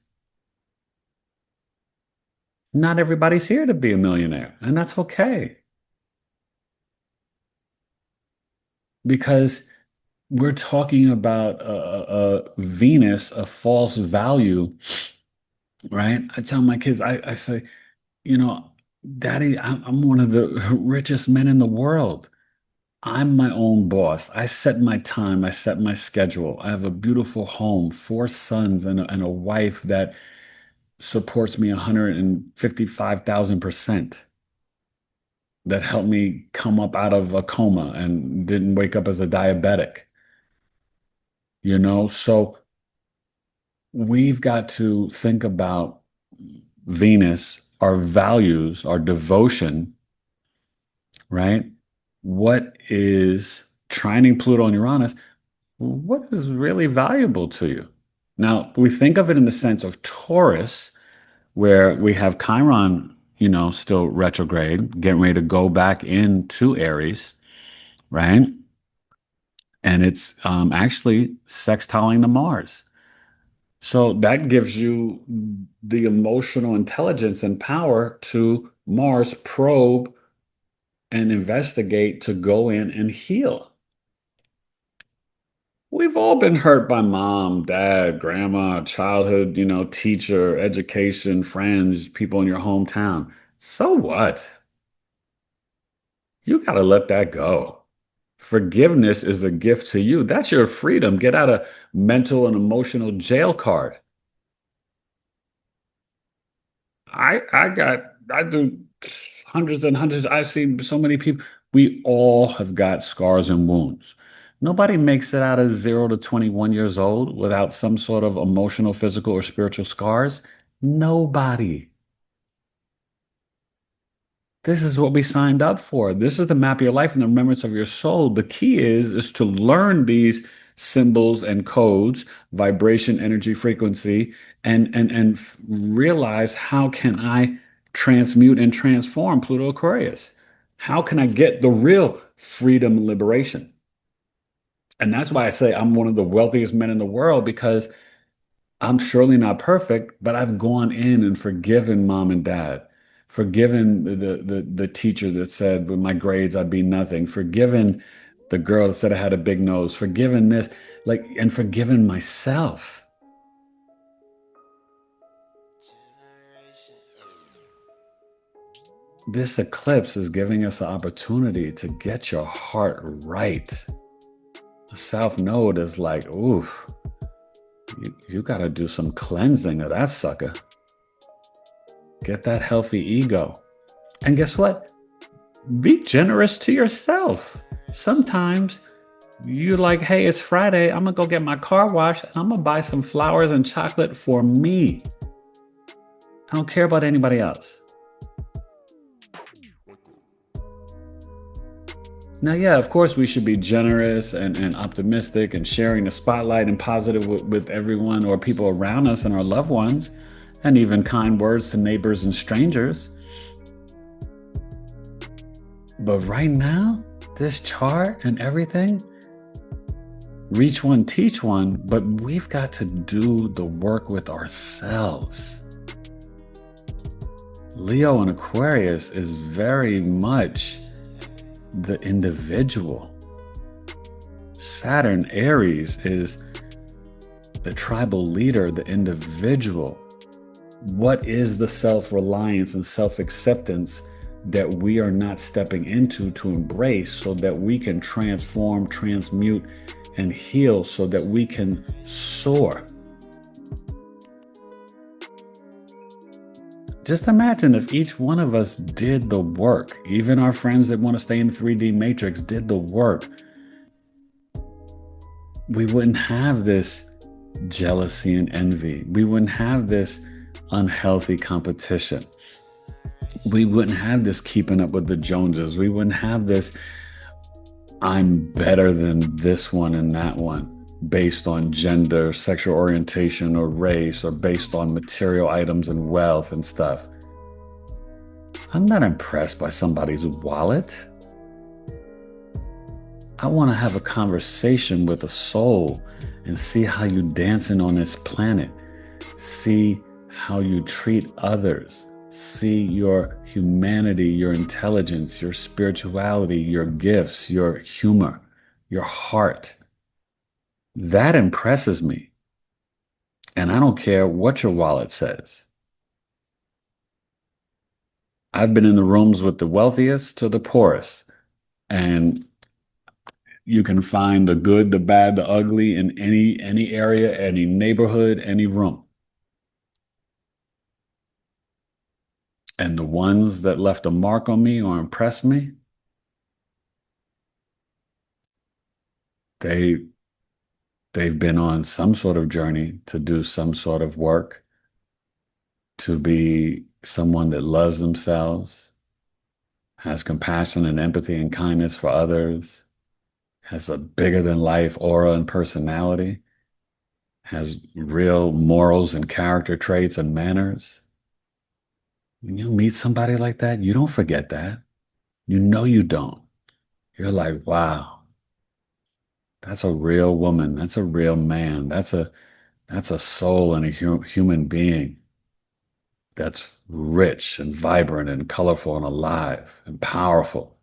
Not everybody's here to be a millionaire, and that's okay because we're talking about a Venus, a false value, right? I tell my kids, I say, you know, Daddy, I'm one of the richest men in the world. I'm my own boss. I set my time, I set my schedule. I have a beautiful home, 4 sons, and a wife that supports me 155,000%, that helped me come up out of a coma and didn't wake up as a diabetic, So we've got to think about Venus, our values, our devotion, right? What is trining Pluto and Uranus? What is really valuable to you? Now, we think of it in the sense of Taurus, where we have Chiron, still retrograde, getting ready to go back into Aries, right? And it's actually sextiling to Mars. So that gives you the emotional intelligence and power to Mars probe and investigate to go in and heal. We've all been hurt by mom, dad, grandma, childhood, teacher, education, friends, people in your hometown. So what? You got to let that go. Forgiveness is a gift to you. That's your freedom. Get out of mental and emotional jail card. I do hundreds and hundreds. I've seen so many people. We all have got scars and wounds. Nobody makes it out of 0 to 21 years old without some sort of emotional, physical, or spiritual scars. Nobody. This is what we signed up for. This is the map of your life and the remembrance of your soul. The key is to learn these symbols and codes, vibration, energy, frequency, and realize how can I transmute and transform Pluto Aquarius? How can I get the real freedom and liberation? And that's why I say I'm one of the wealthiest men in the world because I'm surely not perfect, but I've gone in and forgiven mom and dad, forgiven the teacher that said with my grades I'd be nothing, forgiven the girl that said I had a big nose, forgiven this, like, and forgiven myself. This eclipse is giving us the opportunity to get your heart right. The South Node is like, ooh, you got to do some cleansing of that sucker. Get that healthy ego. And guess what? Be generous to yourself. Sometimes you're like, hey, it's Friday. I'm going to go get my car washed and I'm going to buy some flowers and chocolate for me. I don't care about anybody else. Now, yeah, of course, we should be generous and optimistic and sharing the spotlight and positive with everyone or people around us and our loved ones, and even kind words to neighbors and strangers. But right now, this chart and everything, reach one, teach one, but we've got to do the work with ourselves. Leo and Aquarius is very much the individual. Saturn, Aries is the tribal leader, the individual. What is the self-reliance and self-acceptance that we are not stepping into to embrace so that we can transform, transmute, and heal so that we can soar? Just imagine if each one of us did the work, even our friends that want to stay in the 3D matrix did the work. We wouldn't have this jealousy and envy. We wouldn't have this unhealthy competition. We wouldn't have this keeping up with the Joneses. We wouldn't have this, I'm better than this one and that one, based on gender, sexual orientation, or race, or based on material items and wealth and stuff. I'm not impressed by somebody's wallet. I want to have a conversation with a soul and see how you dancing on this planet. See how you treat others. See your humanity, your intelligence, your spirituality, your gifts, your humor, your heart. That impresses me. And I don't care what your wallet says. I've been in the rooms with the wealthiest to the poorest, and you can find the good, the bad, the ugly in any area, any neighborhood, any room. And the ones that left a mark on me or impressed me, they've been on some sort of journey to do some sort of work, to be someone that loves themselves, has compassion and empathy and kindness for others, has a bigger than life aura and personality, has real morals and character traits and manners. When you meet somebody like that, you don't forget that. You know you don't. You're like, wow, that's a real woman. That's a real man. That's a soul and a human being that's rich and vibrant and colorful and alive and powerful.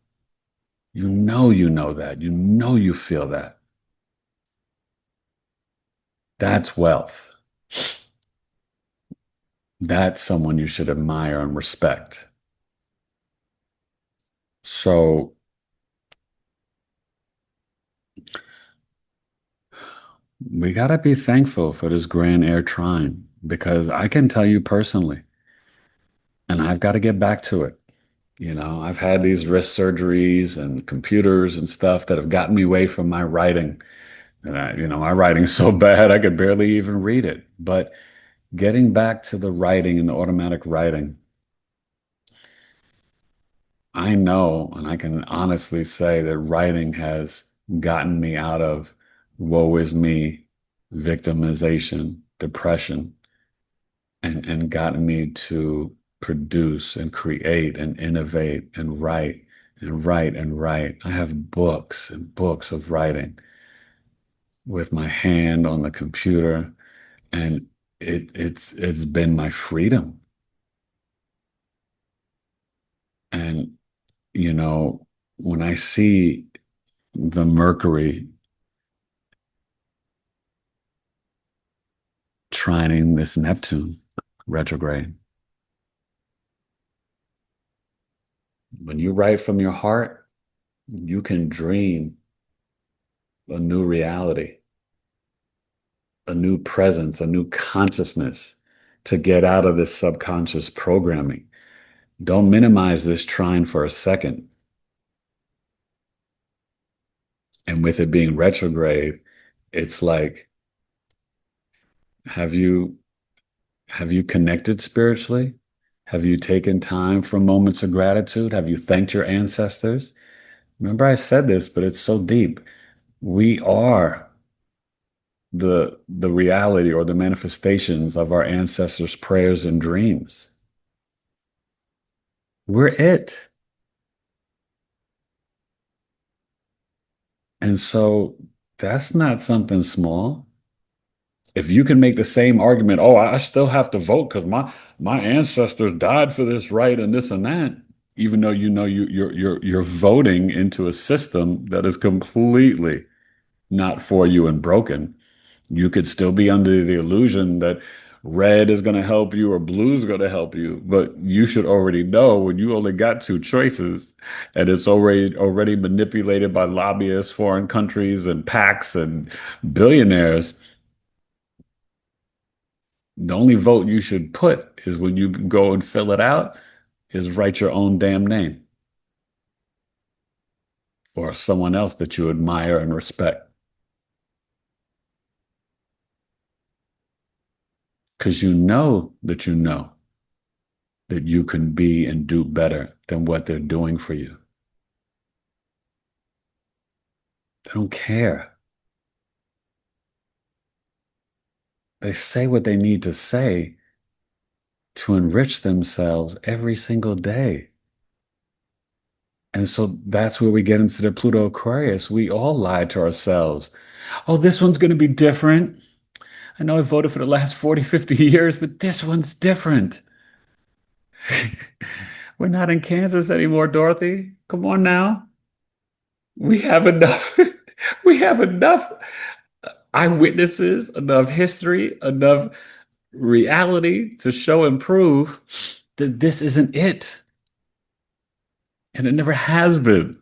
You know that. You know you feel that. That's wealth. That's someone you should admire and respect. So we got to be thankful for this grand air trine because I can tell you personally, and I've got to get back to it. I've had these wrist surgeries and computers and stuff that have gotten me away from my writing. And my writing's so bad I could barely even read it. But getting back to the writing and the automatic writing, I know, and I can honestly say that writing has gotten me out of woe is me, victimization, depression, and gotten me to produce and create and innovate and write and write and write. I have books and books of writing with my hand on the computer, and it's been my freedom. And when I see the Mercury trining this Neptune retrograde, when you write from your heart, you can dream a new reality, a new presence, a new consciousness to get out of this subconscious programming. Don't minimize this trine for a second. And with it being retrograde, it's like, have you have you connected spiritually? Have you taken time for moments of gratitude? Have you thanked your ancestors? Remember I said this, but it's so deep. We are the reality or the manifestations of our ancestors' prayers and dreams. We're it. And so that's not something small. If you can make the same argument, oh, I still have to vote because my ancestors died for this right and this and that, even though you're voting into a system that is completely not for you and broken. You could still be under the illusion that red is going to help you or blue is going to help you, but you should already know when you only got two choices and it's already manipulated by lobbyists, foreign countries, and PACs and billionaires. The only vote you should put is when you go and fill it out is write your own damn name or someone else that you admire and respect because you know that you can be and do better than what they're doing for you. They don't care. They say what they need to say to enrich themselves every single day. And so that's where we get into the Pluto Aquarius. We all lie to ourselves. Oh, this one's going to be different. I know I voted for the last 40, 50 years, but this one's different. We're not in Kansas anymore, Dorothy. Come on now. We have enough. We have enough eyewitnesses, enough history, enough reality to show and prove that this isn't it. And it never has been.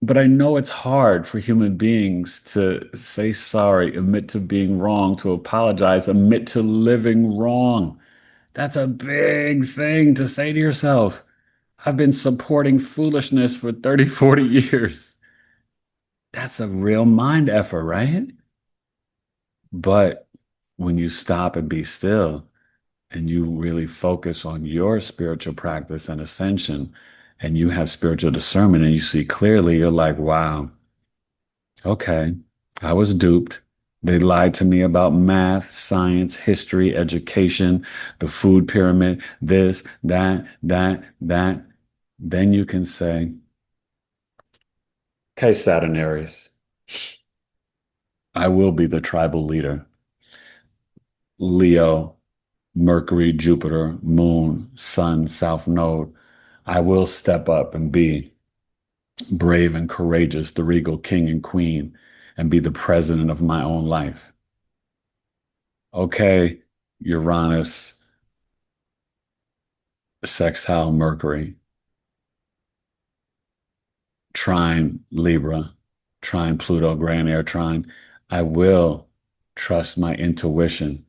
But I know it's hard for human beings to say sorry, admit to being wrong, to apologize, admit to living wrong. That's a big thing to say to yourself. I've been supporting foolishness for 30, 40 years. That's a real mind effort, right? But when you stop and be still and you really focus on your spiritual practice and ascension, and you have spiritual discernment and you see clearly, you're like, wow, okay, I was duped. They lied to me about math, science, history, education, the food pyramid, this, that. Then you can say, okay, Saturn Aries, I will be the tribal leader. Leo, Mercury, Jupiter, Moon, Sun, South Node. I will step up and be brave and courageous, the regal king and queen, and be the president of my own life. Okay, Uranus, sextile Mercury. trine Libra, trine Pluto, Grand Air trine. I will trust my intuition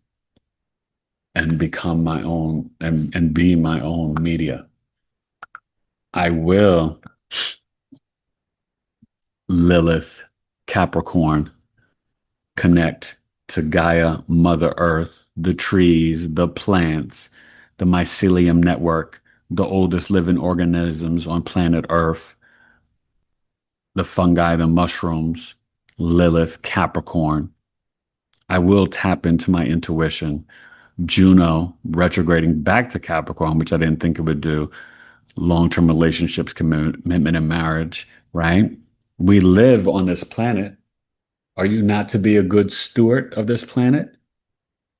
and become my own and be my own media. I will Lilith, Capricorn, connect to Gaia, Mother Earth, the trees, the plants, the mycelium network, the oldest living organisms on planet Earth, the fungi, the mushrooms, Lilith, Capricorn. I will tap into my intuition. Juno retrograding back to Capricorn, which I didn't think it would do. Long-term relationships, commitment, and marriage, right? We live on this planet. Are you not to be a good steward of this planet?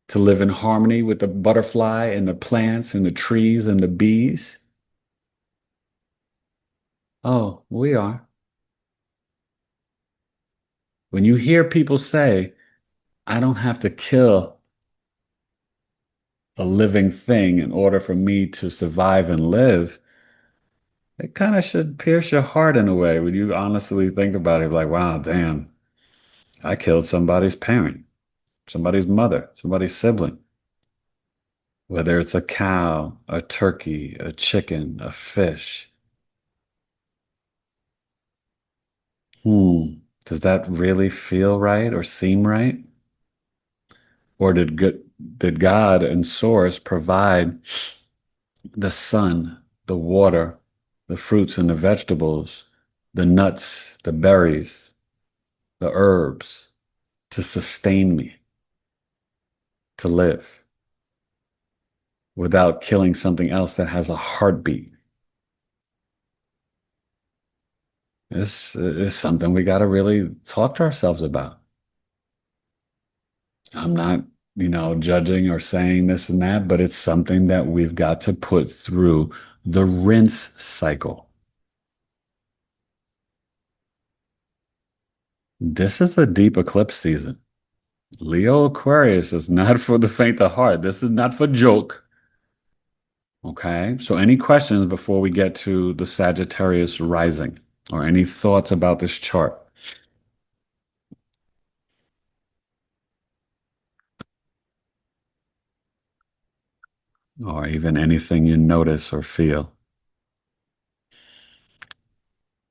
To live in harmony with the butterfly and the plants and the trees and the bees? Oh, we are. When you hear people say, I don't have to kill a living thing in order for me to survive and live, it kind of should pierce your heart in a way when you honestly think about it. Like, wow, damn, I killed somebody's parent, somebody's mother, somebody's sibling. Whether it's a cow, a turkey, a chicken, a fish. Does that really feel right or seem right? Or did God and Source provide the sun, the water, the fruits and the vegetables, the nuts, the berries, the herbs to sustain me, to live without killing something else that has a heartbeat? This is something we got to really talk to ourselves about. I'm not, judging or saying this and that, but it's something that we've got to put through the rinse cycle. This is a deep eclipse season. Leo Aquarius is not for the faint of heart. This is not for joke. Okay. So, any questions before we get to the Sagittarius rising or any thoughts about this chart or even anything you notice or feel?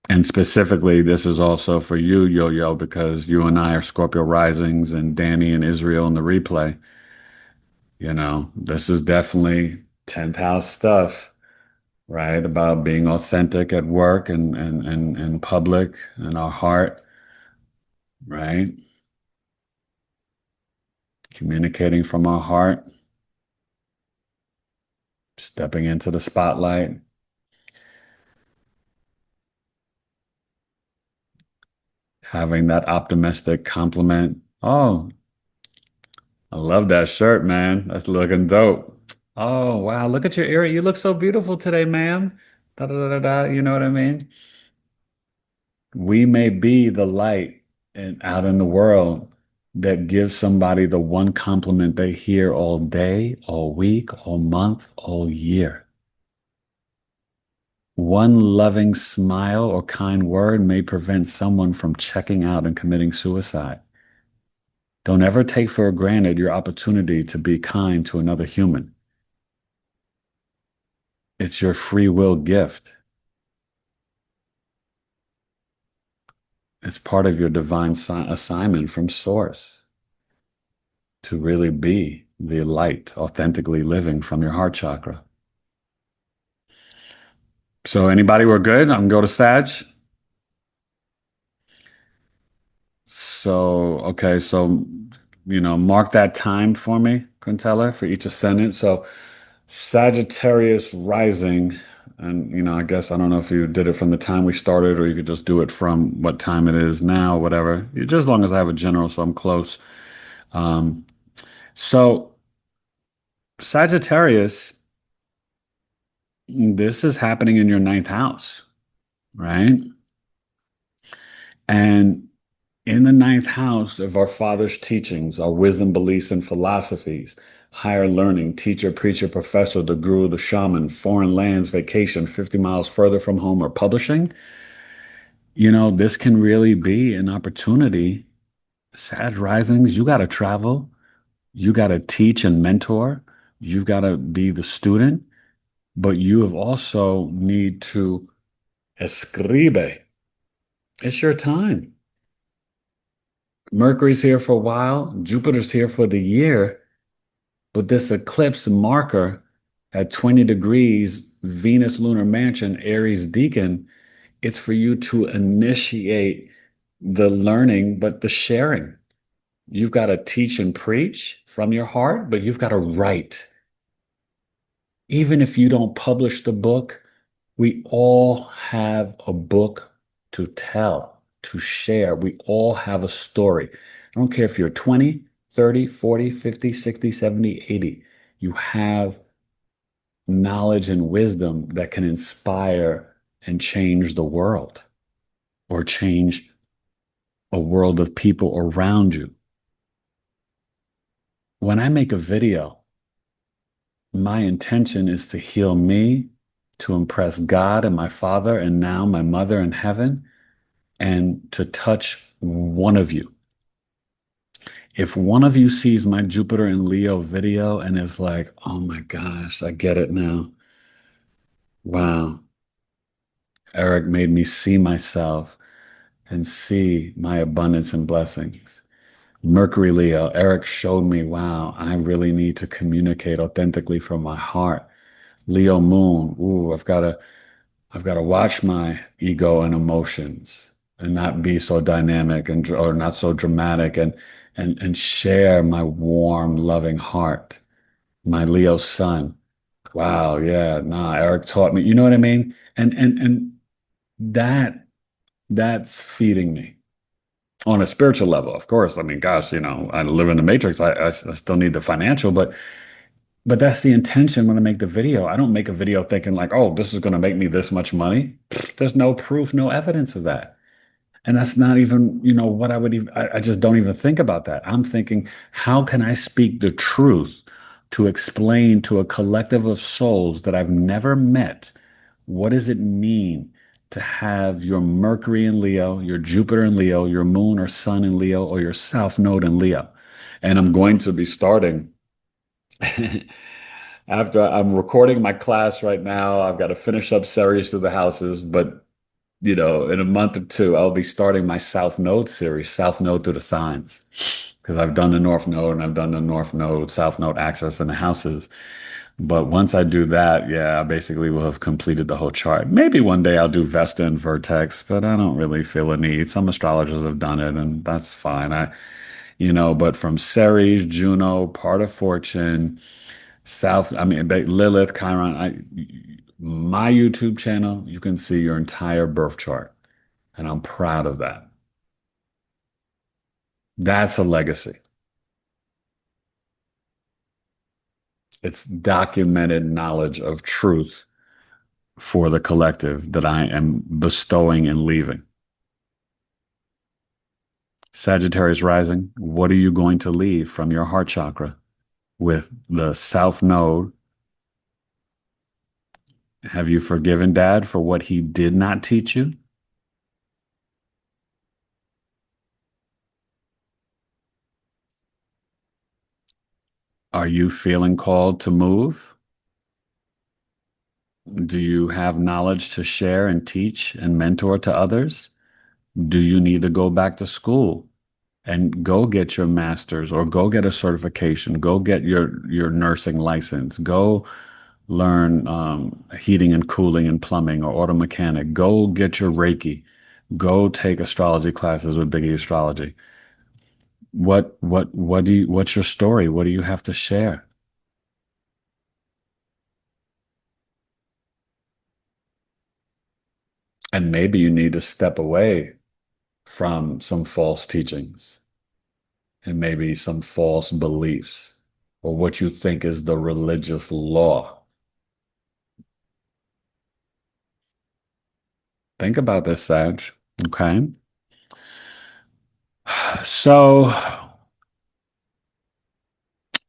And specifically, this is also for you, Yo Yo, because you and I are Scorpio risings and Danny and Israel in the replay. This is definitely 10th house stuff, right? About being authentic at work and public and our heart, right? Communicating from our heart, stepping into the spotlight, having that optimistic compliment. Oh, I love that shirt, man. That's looking dope. Oh, wow. Look at your ear. You look so beautiful today, ma'am. Da, da, da, da, da. You know what I mean? We may be the light and out in the world that gives somebody the one compliment they hear all day, all week, all month, all year. One loving smile or kind word may prevent someone from checking out and committing suicide. Don't ever take for granted your opportunity to be kind to another human. It's your free will gift. It's part of your divine assignment from Source to really be the light, authentically living from your heart chakra. So, anybody, we're good? I can go to Sag. So, okay, so, mark that time for me, Quintella, for each ascendant. So, Sagittarius rising, and, I guess I don't know if you did it from the time we started or you could just do it from what time it is now, whatever. Just as long as I have a general, so I'm close. Um, so, Sagittarius, this is happening in your ninth house, right? And in the ninth house of our father's teachings, our wisdom, beliefs, and philosophies, higher learning, teacher, preacher, professor, the guru, the shaman, foreign lands, vacation, 50 miles further from home, or publishing, This can really be an opportunity. Sag risings, you got to travel, you got to teach and mentor, you've got to be the student, but you have also need to escribe. It's your time. Mercury's here for a while, Jupiter's here for the year, but this eclipse marker at 20 degrees, Venus lunar mansion, Aries deacon, it's for you to initiate the learning, but the sharing. You've got to teach and preach from your heart, but you've got to write. Even if you don't publish the book, we all have a book to tell, to share. We all have a story. I don't care if you're 20, 30, 40, 50, 60, 70, 80. You have knowledge and wisdom that can inspire and change the world or change a world of people around you. When I make a video, my intention is to heal me, to impress God and my Father, and now my mother in heaven, and to touch one of you. If one of you sees my Jupiter and Leo video and is like, oh my gosh, I get it now. Wow, Eric made me see myself and see my abundance and blessings. Mercury Leo, Eric showed me, wow, I really need to communicate authentically from my heart. Leo Moon, ooh, I've got to watch my ego and emotions and not be so dynamic and or not so dramatic and share my warm, loving heart. My Leo sun. Wow, yeah, nah, Eric taught me. You know what I mean? And that that's feeding me on a spiritual level. Of course, I mean, gosh, I live in the matrix. I still need the financial, but that's the intention when I make the video. I don't make a video thinking like, oh, this is going to make me this much money. There's no proof, no evidence of that. And that's not even, what I would even, I just don't even think about that. I'm thinking, how can I speak the truth to explain to a collective of souls that I've never met? What does it mean to have your Mercury in Leo, your Jupiter in Leo, your moon or sun in Leo, or your South Node in Leo? And I'm going to be starting after I'm recording my class right now. I've got to finish up series through the houses, but in a month or two, I'll be starting my South Node series, South Node through the signs, because I've done the North Node and I've done the North Node, South Node access in the houses. But once I do that, yeah, I basically will have completed the whole chart. Maybe one day I'll do Vesta and Vertex, but I don't really feel a need. Some astrologers have done it, and that's fine. But from Ceres, Juno, part of Fortune, I mean, Lilith, Chiron, my YouTube channel, you can see your entire birth chart. And I'm proud of that. That's a legacy. It's documented knowledge of truth for the collective that I am bestowing and leaving. Sagittarius Rising, what are you going to leave from your heart chakra with the South Node? Have you forgiven Dad for what he did not teach you? Are you feeling called to move? Do you have knowledge to share and teach and mentor to others? Do you need to go back to school and go get your master's or go get a certification? Go get your nursing license. Go learn heating and cooling and plumbing or auto mechanic. Go get your Reiki. Go take astrology classes with BigEAstro. What's your story? What do you have to share? And maybe you need to step away from some false teachings and maybe some false beliefs or what you think is the religious law. Think about this, Sag. Okay. So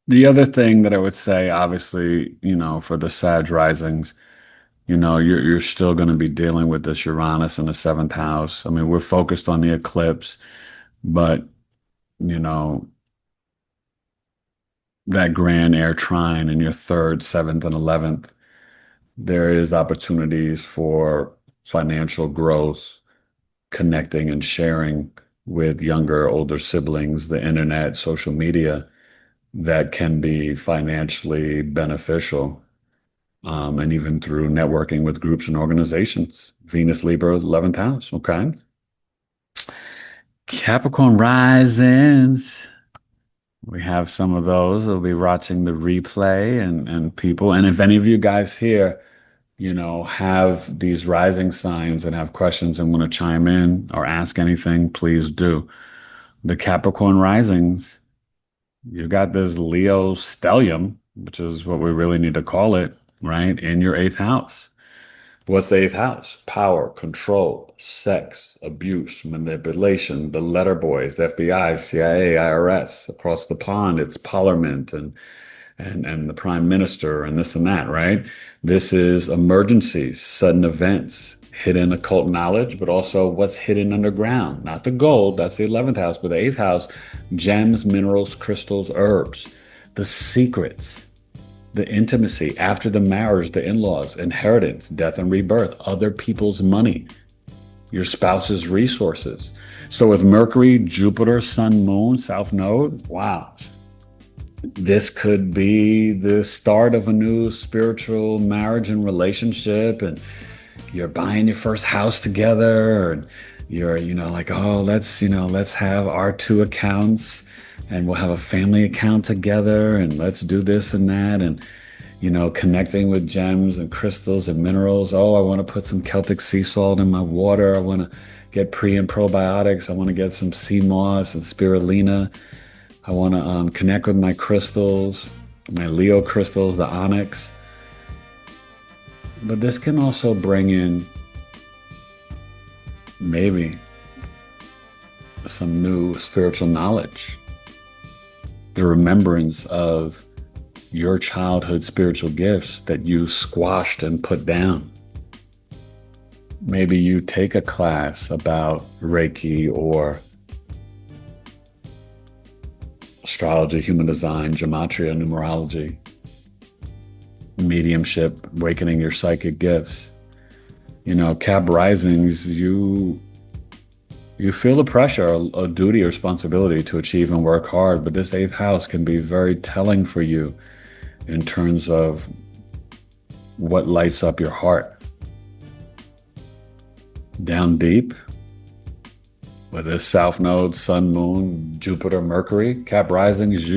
the other thing that I would say, obviously, for the Sag risings, you're still going to be dealing with this Uranus in the seventh house. I mean, we're focused on the eclipse, but you know, that grand air trine in your third, seventh, and 11th, there is opportunities for financial growth, connecting and sharing with younger, older siblings, the internet, social media that can be financially beneficial. And even through networking with groups and organizations. Venus, Libra, 11th house. Okay. Capricorn risings. We have some of those. We'll be watching the replay and people. And if any of you guys here, have these rising signs and have questions and want to chime in or ask anything, please do. The Capricorn risings, you got this Leo stellium, which is what we really need to call it, right? In your eighth house. What's the eighth house? Power, control, sex, abuse, manipulation, the letter boys, the FBI, CIA, IRS, across the pond, it's Parliament and the Prime Minister and this and that, right? This is emergencies, sudden events, hidden occult knowledge, but also what's hidden underground. Not the gold, that's the 11th house, but the eighth house, gems, minerals, crystals, herbs, the secrets, the intimacy after the marriage, the in-laws, inheritance, death and rebirth, other people's money, your spouse's resources. So with Mercury, Jupiter, Sun, Moon, South Node, wow. This could be the start of a new spiritual marriage and relationship, and you're buying your first house together, and you're, like, oh, let's have our two accounts and we'll have a family account together and let's do this and that. And, connecting with gems and crystals and minerals. Oh, I want to put some Celtic sea salt in my water. I want to get pre and probiotics. I want to get some sea moss and spirulina. I want to connect with my crystals, my Leo crystals, the onyx. But this can also bring in maybe some new spiritual knowledge, the remembrance of your childhood spiritual gifts that you squashed and put down. Maybe you take a class about Reiki or astrology, human design, gematria, numerology, mediumship, awakening your psychic gifts. Cap risings, you feel the pressure, a duty, or responsibility to achieve and work hard, but this eighth house can be very telling for you in terms of what lights up your heart. Down deep, with this South Node, Sun, Moon, Jupiter, Mercury, Cap risings,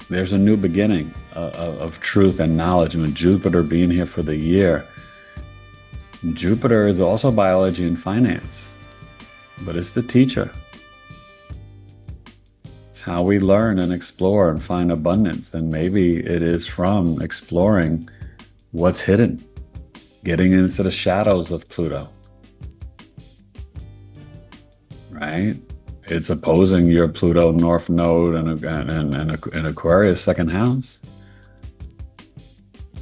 there's a new beginning of truth and knowledge. And with Jupiter being here for the year, Jupiter is also biology and finance, but it's the teacher. It's how we learn and explore and find abundance. And maybe it is from exploring what's hidden, getting into the shadows of Pluto, right? It's opposing your Pluto North Node and Aquarius second house.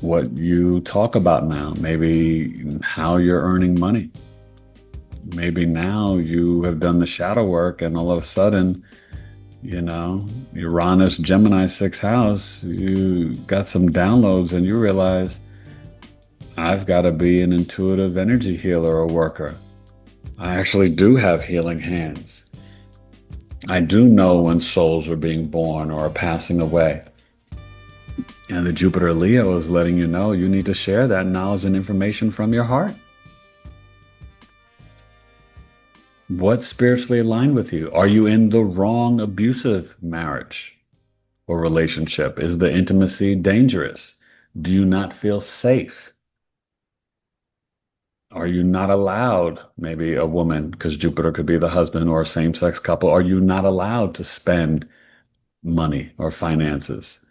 What you talk about now, maybe how you're earning money. Maybe now you have done the shadow work and all of a sudden, Uranus, Gemini, sixth house, you got some downloads and you realize, I've got to be an intuitive energy healer or worker. I actually do have healing hands. I do know when souls are being born or are passing away. And the Jupiter Leo is letting you know you need to share that knowledge and information from your heart. What's spiritually aligned with you? Are you in the wrong abusive marriage or relationship? Is the intimacy dangerous? Do you not feel safe? Are you not allowed, maybe a woman, because Jupiter could be the husband, or a same-sex couple, are you not allowed to spend money or finances?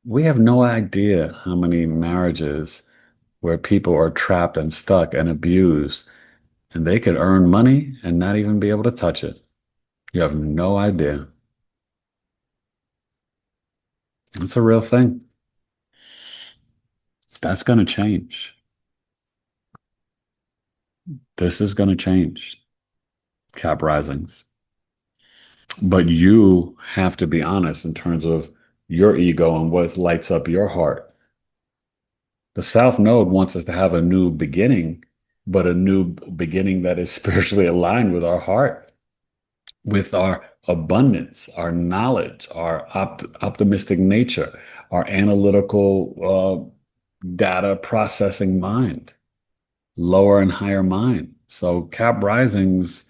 We have no idea how many marriages where people are trapped and stuck and abused, and they could earn money and not even be able to touch it. You have no idea. It's a real thing. That's going to change. This is going to change, Cap Risings. But you have to be honest in terms of your ego and what lights up your heart. The South Node wants us to have a new beginning, but a new beginning that is spiritually aligned with our heart, with our abundance, our knowledge, our optimistic nature, our analytical data processing mind, lower and higher mind. So, Cap Risings,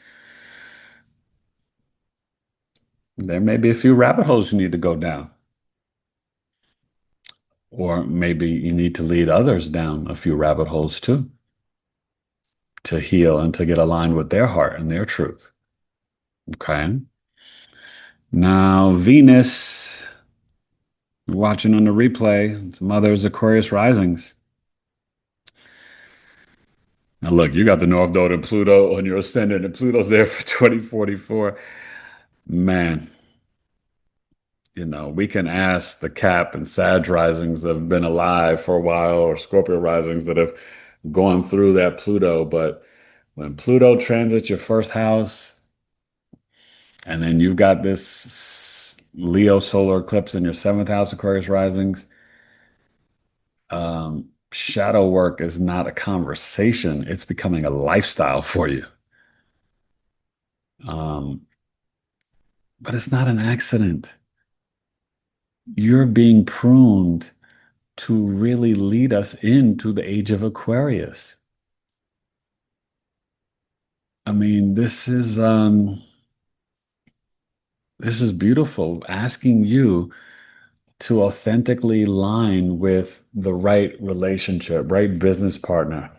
there may be a few rabbit holes you need to go down. Or maybe you need to lead others down a few rabbit holes too to heal and to get aligned with their heart and their truth. Okay. Now, Venus, watching on the replay, it's Mother's Aquarius Risings. Now, look, you got the North Node and Pluto on your ascendant, and Pluto's there for 2044. Man, we can ask the Cap and Sag risings that have been alive for a while, or Scorpio risings that have gone through that Pluto. But when Pluto transits your first house, and then you've got this Leo solar eclipse in your seventh house, Aquarius risings, shadow work is not a conversation. It's becoming a lifestyle for you. Um, but it's not an accident. You're being pruned to really lead us into the age of Aquarius. I mean, this is beautiful, asking you to authentically align with the right relationship, right business partner,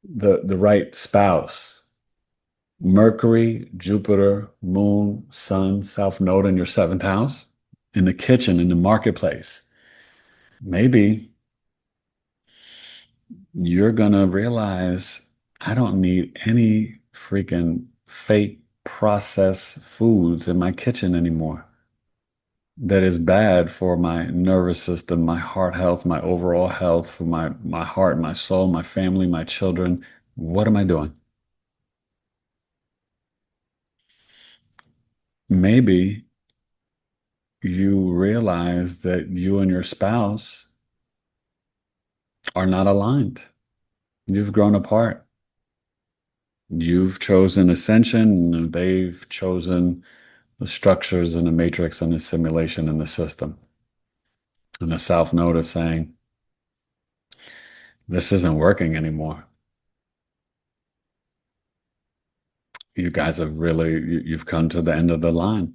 the right spouse. Mercury, Jupiter, Moon, Sun, South Node in your seventh house, in the kitchen, in the marketplace. Maybe you're gonna realize I don't need any freaking fake processed foods in my kitchen anymore. That is bad for my nervous system, my heart health, my overall health, for my heart, my soul, my family, my children. What am I doing? Maybe you realize that you and your spouse are not aligned. You've grown apart. You've chosen ascension, and they've chosen the structures and the matrix and the simulation in the system. And the South Node is saying, this isn't working anymore. You guys have really, you've come to the end of the line.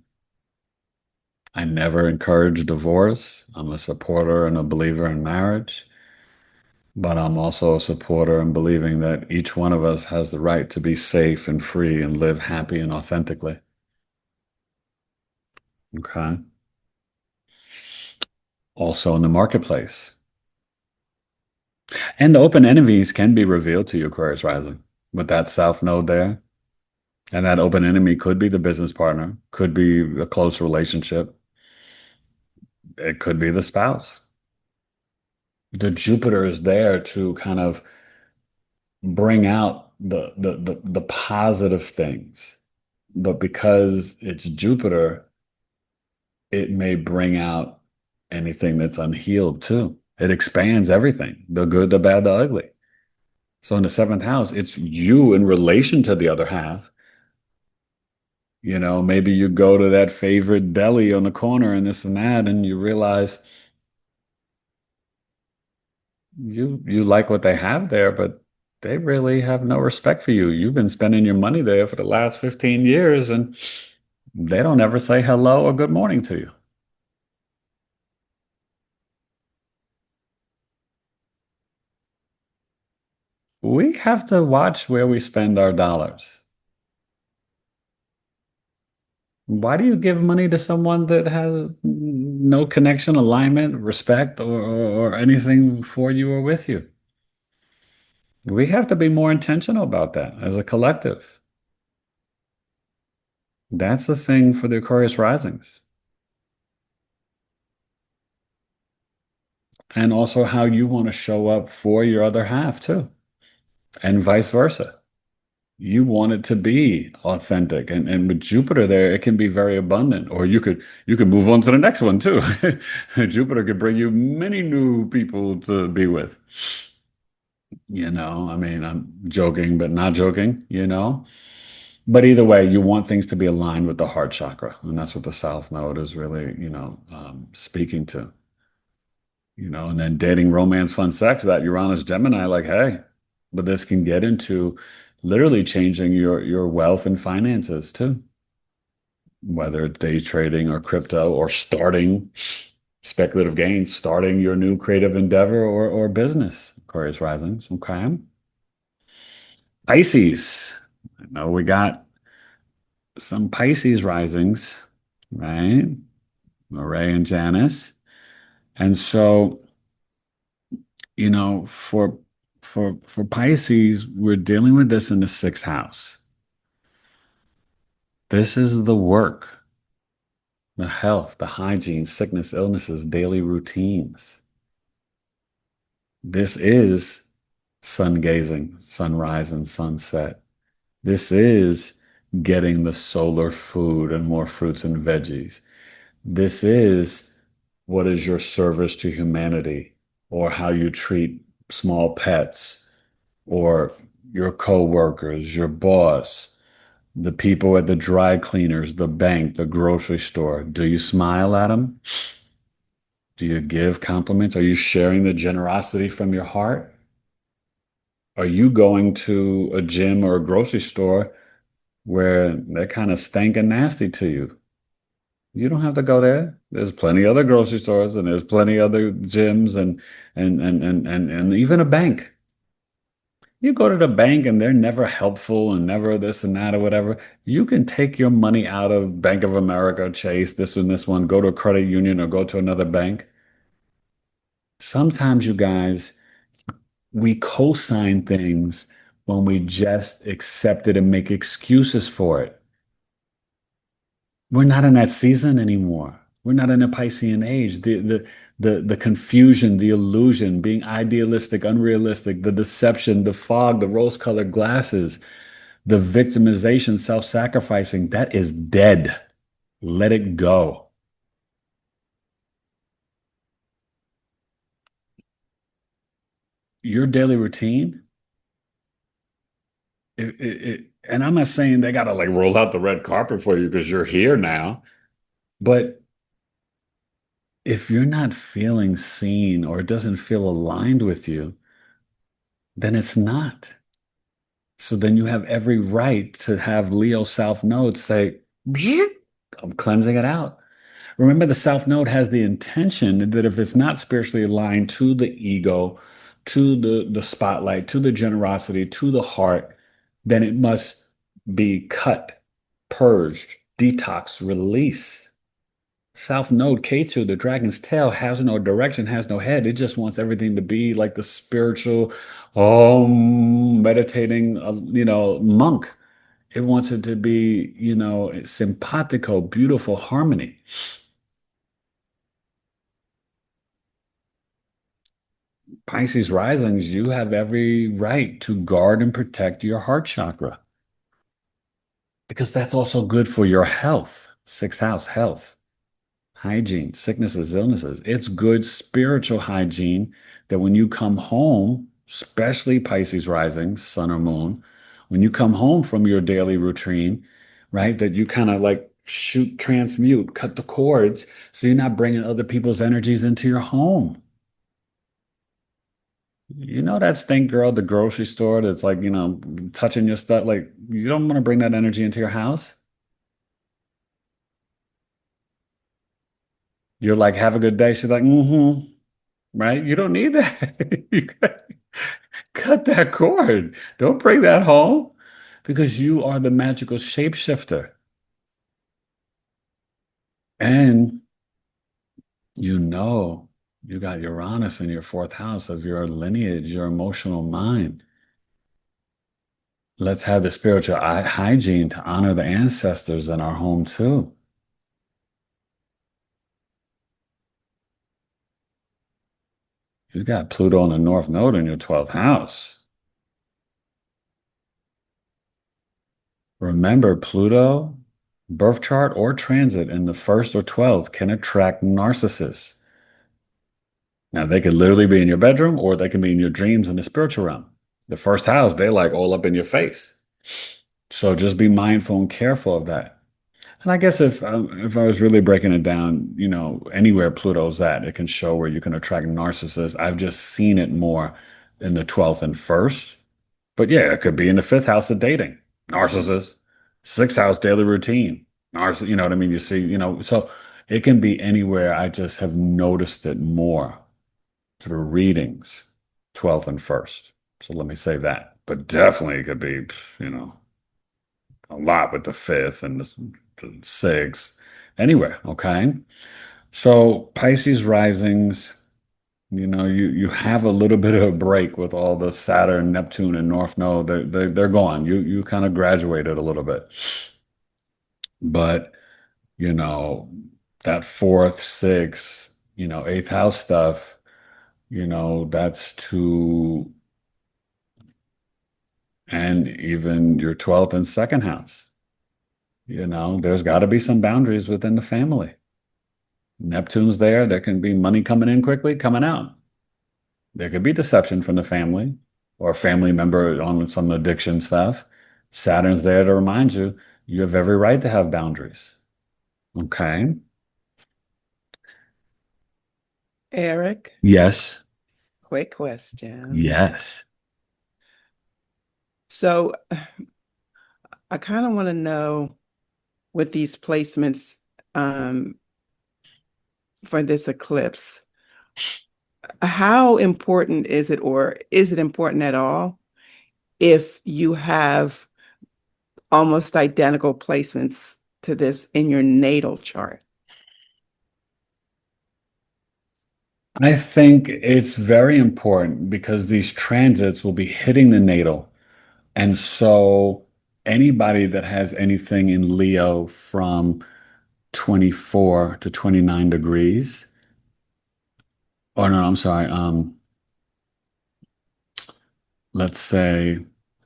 I never encourage divorce. I'm a supporter and a believer in marriage, but I'm also a supporter in believing that each one of us has the right to be safe and free and live happy and authentically. Okay. Also in the marketplace. And open enemies can be revealed to you, Aquarius rising, with that South Node there. And that open enemy could be the business partner, could be a close relationship, it could be the spouse. The Jupiter is there to kind of bring out the positive things. But because it's Jupiter, it may bring out anything that's unhealed too. It expands everything, the good, the bad, the ugly. So in the seventh house, it's you in relation to the other half. Maybe you go to that favorite deli on the corner and this and that, and you realize you like what they have there, but they really have no respect for you. You've been spending your money there for the last 15 years, and they don't ever say hello or good morning to you. We have to watch where we spend our dollars. Why do you give money to someone that has no connection, alignment, respect, or anything for you or with you? We have to be more intentional about that as a collective. That's the thing for the Aquarius risings. and also how you want to show up for your other half too, and vice versa. You want it to be authentic, and with Jupiter there, it can be very abundant, or you could move on to the next one too. Jupiter could bring you many new people to be with. I mean, I'm joking, but not joking. But either way, you want things to be aligned with the heart chakra, and that's what the South Node is really, speaking to. And then dating, romance, fun, sex, that Uranus Gemini, like, hey, but this can get into literally changing your wealth and finances too, whether it's day trading or crypto or starting speculative gains, starting your new creative endeavor or business. Aquarius Risings, okay. Pisces. I know we got some Pisces risings, right? Ray and Janice. And so, for Pisces, we're dealing with this in the sixth house. This is the work, the health, the hygiene, sickness, illnesses, daily routines. This is sun gazing, sunrise and sunset. This is getting the solar food and more fruits and veggies. This is what is your service to humanity, or how you treat small pets, or your coworkers, your boss, the people at the dry cleaners, the bank, the grocery store. Do you smile at them? Do you give compliments? Are you sharing the generosity from your heart? Are you going to a gym or a grocery store where they're kind of stank and nasty to you? You don't have to go there. There's plenty other grocery stores, and there's plenty other gyms, and even a bank. You go to the bank and they're never helpful and never this and that or whatever. You can take your money out of Bank of America, Chase, this one, go to a credit union or go to another bank. Sometimes, you guys, we co-sign things when we just accept it and make excuses for it. We're not in that season anymore. We're not in a Piscean age. The confusion, the illusion, being idealistic, unrealistic, the deception, the fog, the rose-colored glasses, the victimization, self-sacrificing, that is dead. Let it go. Your daily routine, and I'm not saying they got to like roll out the red carpet for you because you're here now, but if you're not feeling seen or it doesn't feel aligned with you, then it's not. So then you have every right to have Leo South Node say, I'm cleansing it out. Remember, the South Node has the intention that if it's not spiritually aligned to the ego, to the spotlight, to the generosity, to the heart, then it must be cut, purged, detox, released. South Node K2, the dragon's tail, has no direction, has no head. It just wants everything to be like the spiritual, meditating, monk. It wants it to be, simpatico, beautiful harmony. Pisces risings, you have every right to guard and protect your heart chakra because that's also good for your health. Sixth house, health, hygiene, sicknesses, illnesses. It's good spiritual hygiene that when you come home, especially Pisces rising, sun or moon, when you come home from your daily routine, right, that you kind of like shoot, transmute, cut the cords so you're not bringing other people's energies into your home. You know that stink girl at the grocery store that's like, touching your stuff. Like, you don't want to bring that energy into your house. You're like, have a good day. She's like, mm-hmm. Right? You don't need that. You cut that cord. Don't bring that home because you are the magical shapeshifter. And you know you got Uranus in your fourth house of your lineage, your emotional mind. Let's have the spiritual hygiene to honor the ancestors in our home too. You got Pluto in the North Node in your 12th house. Remember, Pluto, birth chart or transit in the first or 12th can attract narcissists. Now, they could literally be in your bedroom or they can be in your dreams in the spiritual realm. The first house, they like all up in your face. So just be mindful and careful of that. And I guess if I was really breaking it down, anywhere Pluto's at, it can show where you can attract narcissists. I've just seen it more in the 12th and first. But yeah, it could be in the fifth house of dating, narcissist, sixth house daily routine, narcissist, you know what I mean? You see, so it can be anywhere. I just have noticed it more through readings, 12th and first. So let me say that. But definitely it could be, you know, a lot with the fifth and the sixth. Anywhere, okay? So Pisces risings, you have a little bit of a break with all the Saturn, Neptune, and North Node. They're gone. You kind of graduated a little bit, but you know that fourth, sixth, eighth house stuff. That's to and even your 12th and second house. There's got to be some boundaries within the family. Neptune's there. There can be money coming in quickly, coming out. There could be deception from the family or a family member on some addiction stuff. Saturn's there to remind you you have every right to have boundaries. Okay. Eric, Yes. quick question. Yes. So I kind of want to know with these placements um, for this eclipse, how important is it, or is it important at all if you have almost identical placements to this in your natal chart? I think it's very important because these transits will be hitting the natal. And so anybody that has anything in Leo from 24 to 29 degrees, oh no, I'm sorry. Let's say,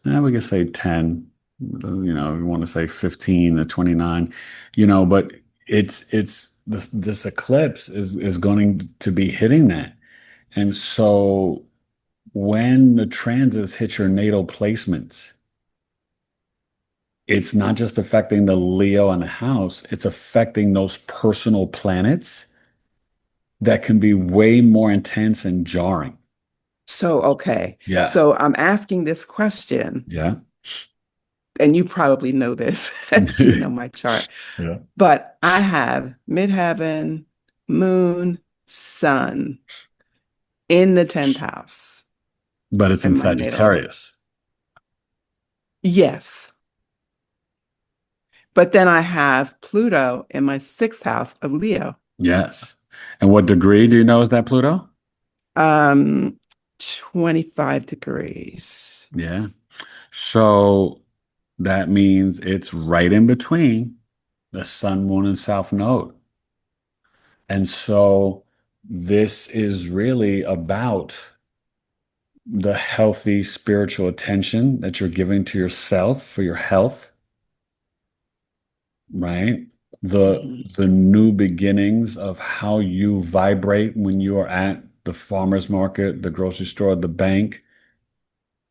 we could say 10, we want to say 15 to 29, but it's this eclipse is going to be hitting that. And so when the transits hit your natal placements, it's not just affecting the Leo and the house, it's affecting those personal planets that can be way more intense and jarring. So, okay. Yeah. So I'm asking this question, Yeah. and you probably know this as you know my chart. Yeah. But I have midheaven, moon, sun in the 10th house But it's in in my natal. Sagittarius. Yes. But then I have Pluto in my 6th house of Leo. Yes. And what degree do you know is that Pluto? Um, 25 degrees. Yeah. So that means it's right in between the sun, moon, and south node. And so this is really about the healthy spiritual attention that you're giving to yourself for your health, right? The Mhm. the new beginnings of how you vibrate when you are at the farmer's market, the grocery store, the bank,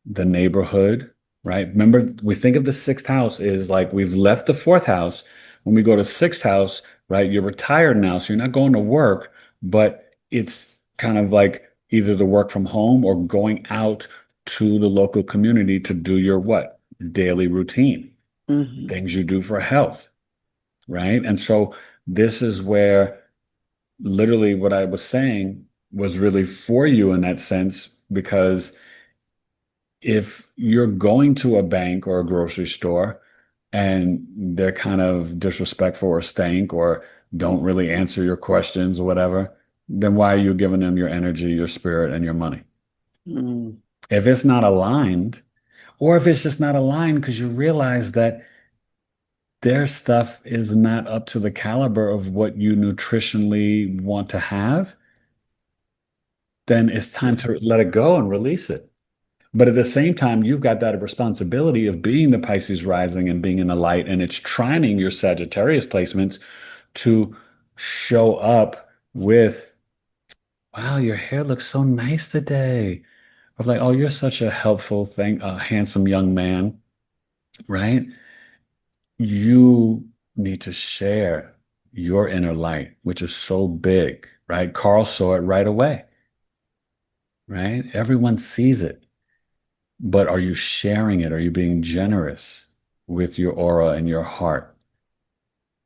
the neighborhood, right? Remember, we think of the sixth house is like we've left the fourth house. When we go to sixth house, right? You're retired now, so you're not going to work, but it's kind of like either the work from home or going out to the local community to do your what? Daily routine, Mhm. things you do for health, right? And so this is where literally what I was saying was really for you in that sense, because if you're going to a bank or a grocery store and they're kind of disrespectful or stank or don't really answer your questions or whatever, then why are you giving them your energy, your spirit, and your money? Mm. If it's not aligned, or if it's just not aligned because you realize that their stuff is not up to the caliber of what you nutritionally want to have, then it's time Yeah. to let it go and release it. But at the same time, you've got that responsibility of being the Pisces rising and being in the light, and it's trining your Sagittarius placements to show up with, wow, your hair looks so nice today. Or like, oh, you're such a helpful thing, a handsome young man, right? You need to share your inner light, which is so big, right? Carl saw it right away, right? Everyone sees it. But are you sharing it? Are you being generous with your aura and your heart?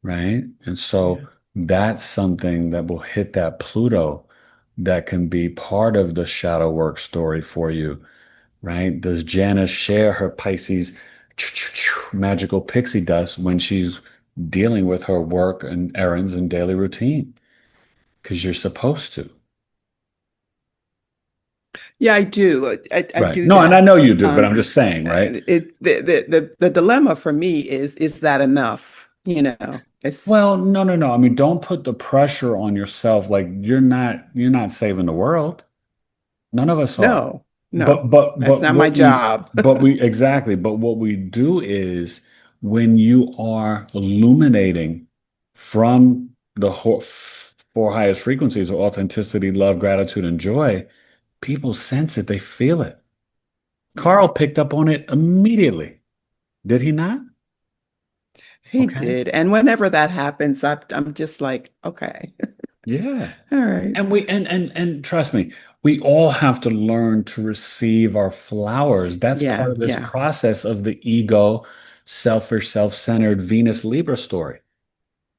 Right. And so Yeah. that's something that will hit that Pluto that can be part of the shadow work story for you. Right. Does Janice share her Pisces magical pixie dust when she's dealing with her work and errands and daily routine? Because you're supposed to. Yeah, I do. I Right. do No, and I that. know you do, but I'm Um, just saying, right? the dilemma for me is that enough? You know, it's Well, no, no, no. I mean, don't put the pressure on yourself. Like you're not saving the world. None of us are. no, But no, but that's but not my what we job. but we exactly, but what we do is when you are illuminating from the four highest frequencies of authenticity, love, gratitude, and joy, people sense it, they feel it. Yeah, Carl picked up on it immediately. Did he not? he Okay. did. And whenever that happens, I'm just like, okay, Yeah. all right. And we and trust me, we all have to learn to receive our flowers. That's part Yeah, of this yeah. process of the ego, selfish, self-centered Venus Libra story,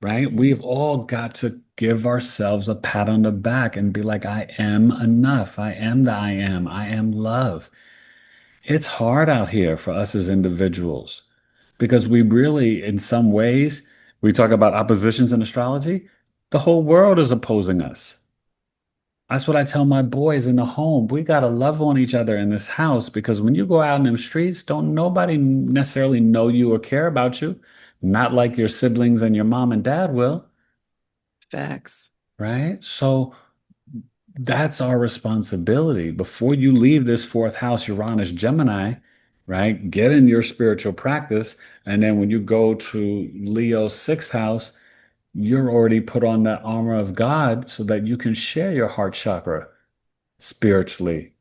right? We've all got to give ourselves a pat on the back and be like, I am enough. I am the I am. I am love. It's hard out here for us as individuals because we really, in some ways, we talk about oppositions in astrology. The whole world is opposing us. That's what I tell my boys in the home. We got to love on each other in this house because when you go out in them streets, don't nobody necessarily know you or care about you. Not like your siblings and your mom and dad will, Facts. right? So that's our responsibility. Before you leave this fourth house, Uranus, Gemini, right? Get in your spiritual practice. And then when you go to Leo's sixth house, you're already put on that armor of God so that you can share your heart chakra spiritually,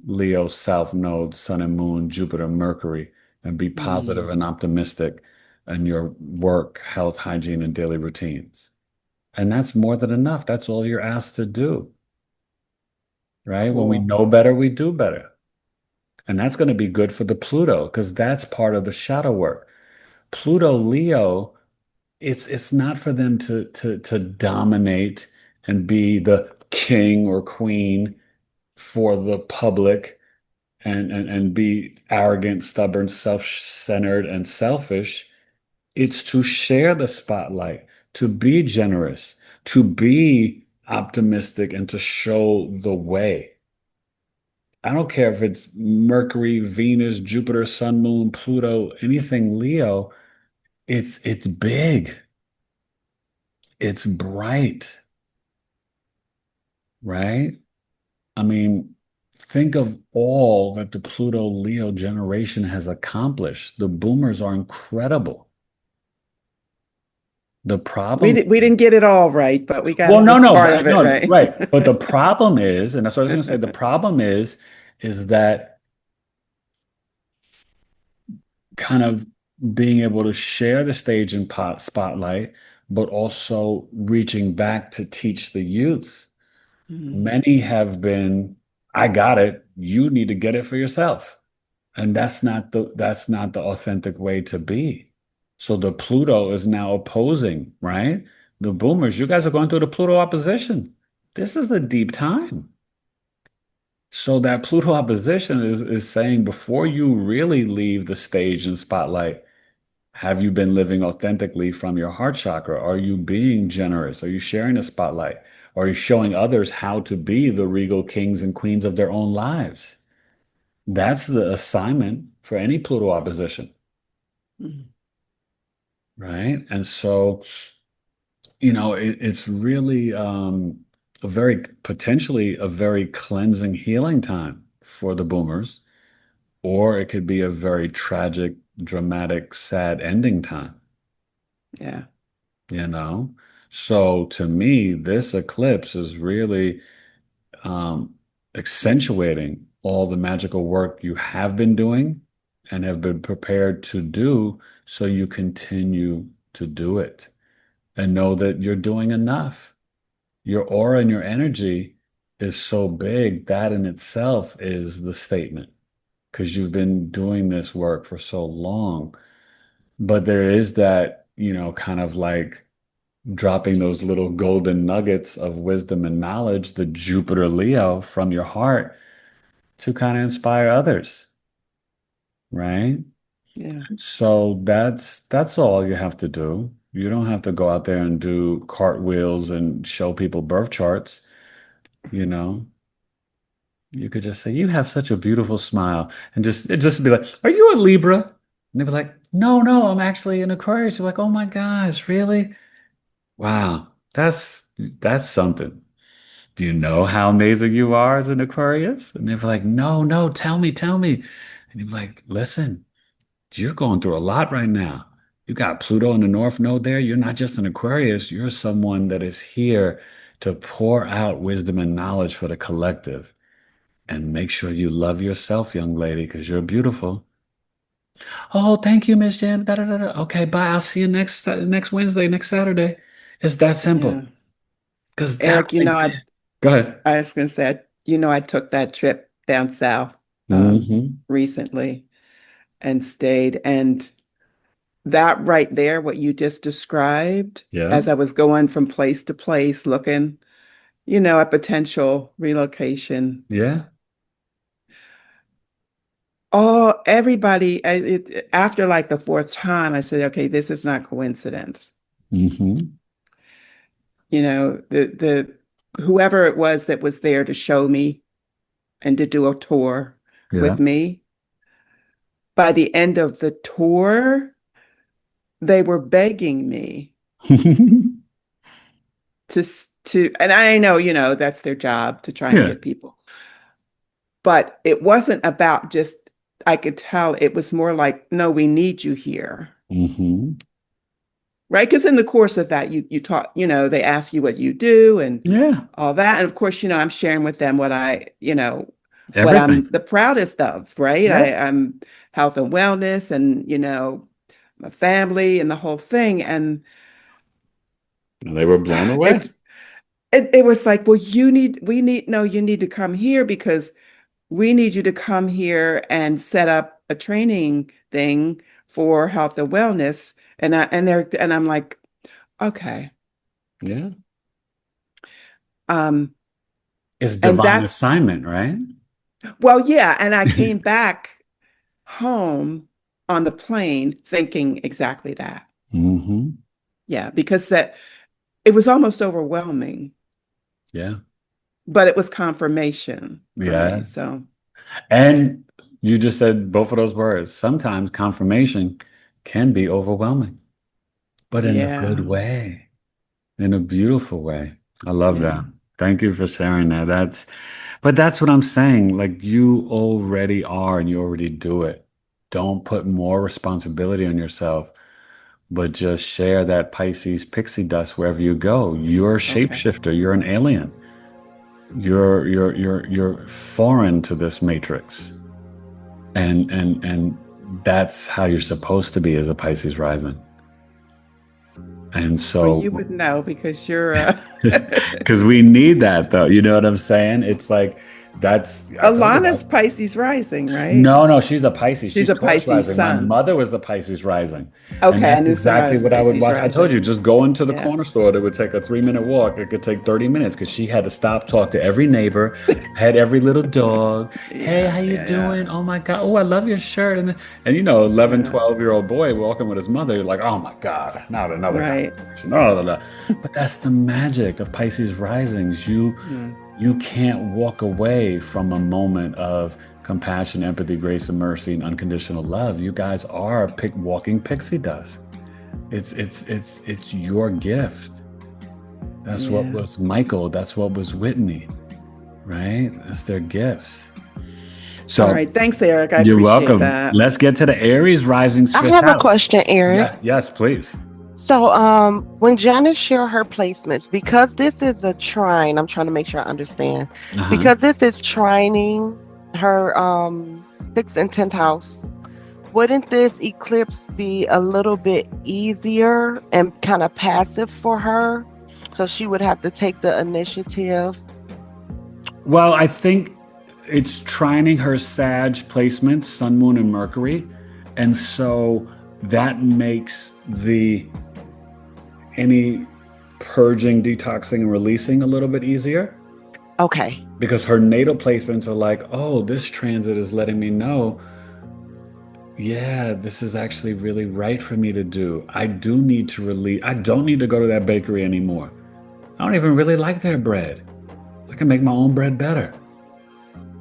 Leo, South Node, Sun and Moon, Jupiter, Mercury, and be positive Mm, and optimistic in your work, health, hygiene, and daily routines. And that's more than enough. That's all you're asked to do, right? When we cool. know better, we do better. And that's going to be good for the Pluto because that's part of the shadow work. Pluto, Leo, it's not for them to dominate and be the king or queen for the public and be arrogant, stubborn, self-centered, and selfish. It's to share the spotlight, to be generous, to be optimistic, and to show the way. I don't care if it's Mercury, Venus, Jupiter, Sun, Moon, Pluto, anything Leo, it's big. It's bright, right? I mean, think of all that the Pluto Leo generation has accomplished. The boomers are incredible. The problem, We didn't get it all right, but we got a well, no, good no, part of it no, right. right. But the problem is, and that's what I was going to say, the problem is that kind of being able to share the stage and spotlight, but also reaching back to teach the youth. Mm, Many have been, I got it. You need to get it for yourself. And that's not the authentic way to be. So the Pluto is now opposing, right? The boomers, you guys are going through the Pluto opposition. This is a deep time. So that Pluto opposition is saying before you really leave the stage and spotlight, have you been living authentically from your heart chakra? Are you being generous? Are you sharing the spotlight? Are you showing others how to be the regal kings and queens of their own lives? That's the assignment for any Pluto opposition, mm. right? And so, it's really, a very potentially a very cleansing healing time for the boomers, or it could be a very tragic, dramatic, sad ending time, Yeah. you know? So to me, this eclipse is really um, accentuating all the magical work you have been doing and have been prepared to do, so you continue to do it and know that you're doing enough. Your aura and your energy is so big that in itself is the statement, because you've been doing this work for so long. But there is that, kind of like dropping those little golden nuggets of wisdom and knowledge, the Jupiter Leo from your heart to kind of inspire others, right? Yeah. So that's all you have to do. You don't have to go out there and do cartwheels and show people birth charts, you know. You could just say, "You have such a beautiful smile," and just be like, "Are you a Libra?" And they'd be like, "No, no, I'm actually an Aquarius." You're like, "Oh my gosh, really? Wow, that's something. Do you know how amazing you are as an Aquarius?" And they're like, "No, no, tell me, tell me." And you're like, "Listen, you're going through a lot right now. You got Pluto in the North Node there. You're not just an Aquarius, you're someone that is here to pour out wisdom and knowledge for the collective. And make sure you love yourself, young lady, because you're beautiful." "Oh, thank you, Miss Jan. Da, da, da, da. Okay, bye. I'll see you next Wednesday, next Saturday." It's that simple. Yeah. Because that Eric, right there. Go ahead. I was going to say, I took that trip down south Hmm. recently and stayed. And that right there, what you just described, Yeah. as I was going from place to place looking, at potential relocation, Yeah. everybody, after like the fourth time, I said, okay, this is not coincidence. Hmm. The whoever it was that was there to show me and to do a tour Yeah. with me, by the end of the tour, they were begging me and I know, that's their job to try and Yeah. get people. But it wasn't about just, I could tell it was more like, no, we need you here. Hmm. Right? Because in the course of that, you talk, they ask you what you do and Yeah. all that. And of course, I'm sharing with them what Everything. I'm the proudest of, right? Yep. I'm health and wellness and, my family and the whole thing. And And they were blown away. it's it was like, well, you need to come here because we need you to come here and set up a training thing for health and wellness. And I'm like, okay. Yeah. Um, It's and divine that's assignment, right? well, yeah. And I came back home on the plane thinking exactly that. Hmm. Yeah, because that it was almost overwhelming, Yeah. but it was confirmation for me. Yes. So And you just said both of those words. Sometimes confirmation can be overwhelming, but in a good yeah, way, in a beautiful way. I love yeah. that. Thank you for sharing that. But that's what I'm saying. Like, you already are and you already do it. Don't put more responsibility on yourself, but just share that Pisces pixie dust wherever you go. You're a Okay. shapeshifter. You're an alien. You're foreign to this matrix. And that's how you're supposed to be as a Pisces rising. And Well, so you would know because you're because we need that, though, you know what I'm saying? It's like, that's, I told you Alana's about. Pisces rising, right? No, no, she's a Pisces. She's She's a Taurus Pisces rising. My sun. mother was the Pisces rising. And Okay, I that's knew somebody exactly was what I would Pisces watch. I told you, rising. just go into the Yeah. corner store. It would take a 3-minute walk. It could take 30 minutes because she had to stop, talk to every neighbor, pet every little dog. "Hey, Yeah, how you yeah, yeah, doing? Oh my God. Oh, I love your shirt." And 11, yeah. 12-year-old boy walking with his mother, you're like, "Oh my God, not another Right. conversation." No, no, no. But that's the magic of Pisces risings. Mm. You can't walk away from a moment of compassion, empathy, grace, and mercy, and unconditional love. You guys are walking pixie dust. It's your gift. That's what Yeah. was Michael. That's what was Whitney, right? That's their gifts. All So right. Thanks, Eric. I you're appreciate welcome. that. Let's get to the Aries Rising's I fifth have a house. question, Eric. Yeah, yes, please. So, when Janice share her placements, because this is a trine, I'm trying to make sure I understand. Uh-huh. Because this is trining her sixth and tenth house, wouldn't this eclipse be a little bit easier and kind of passive for her? So she would have to take the initiative. Well, I think it's trining her Sag placements, Sun, Moon, and Mercury. And so that makes the any purging, detoxing, and releasing a little bit easier Okay. because her natal placements are like, oh, this transit is letting me know, yeah, this is actually really right for me to do. I do need to release, I don't need to go to that bakery anymore. I don't even really like their bread. I can make my own bread better.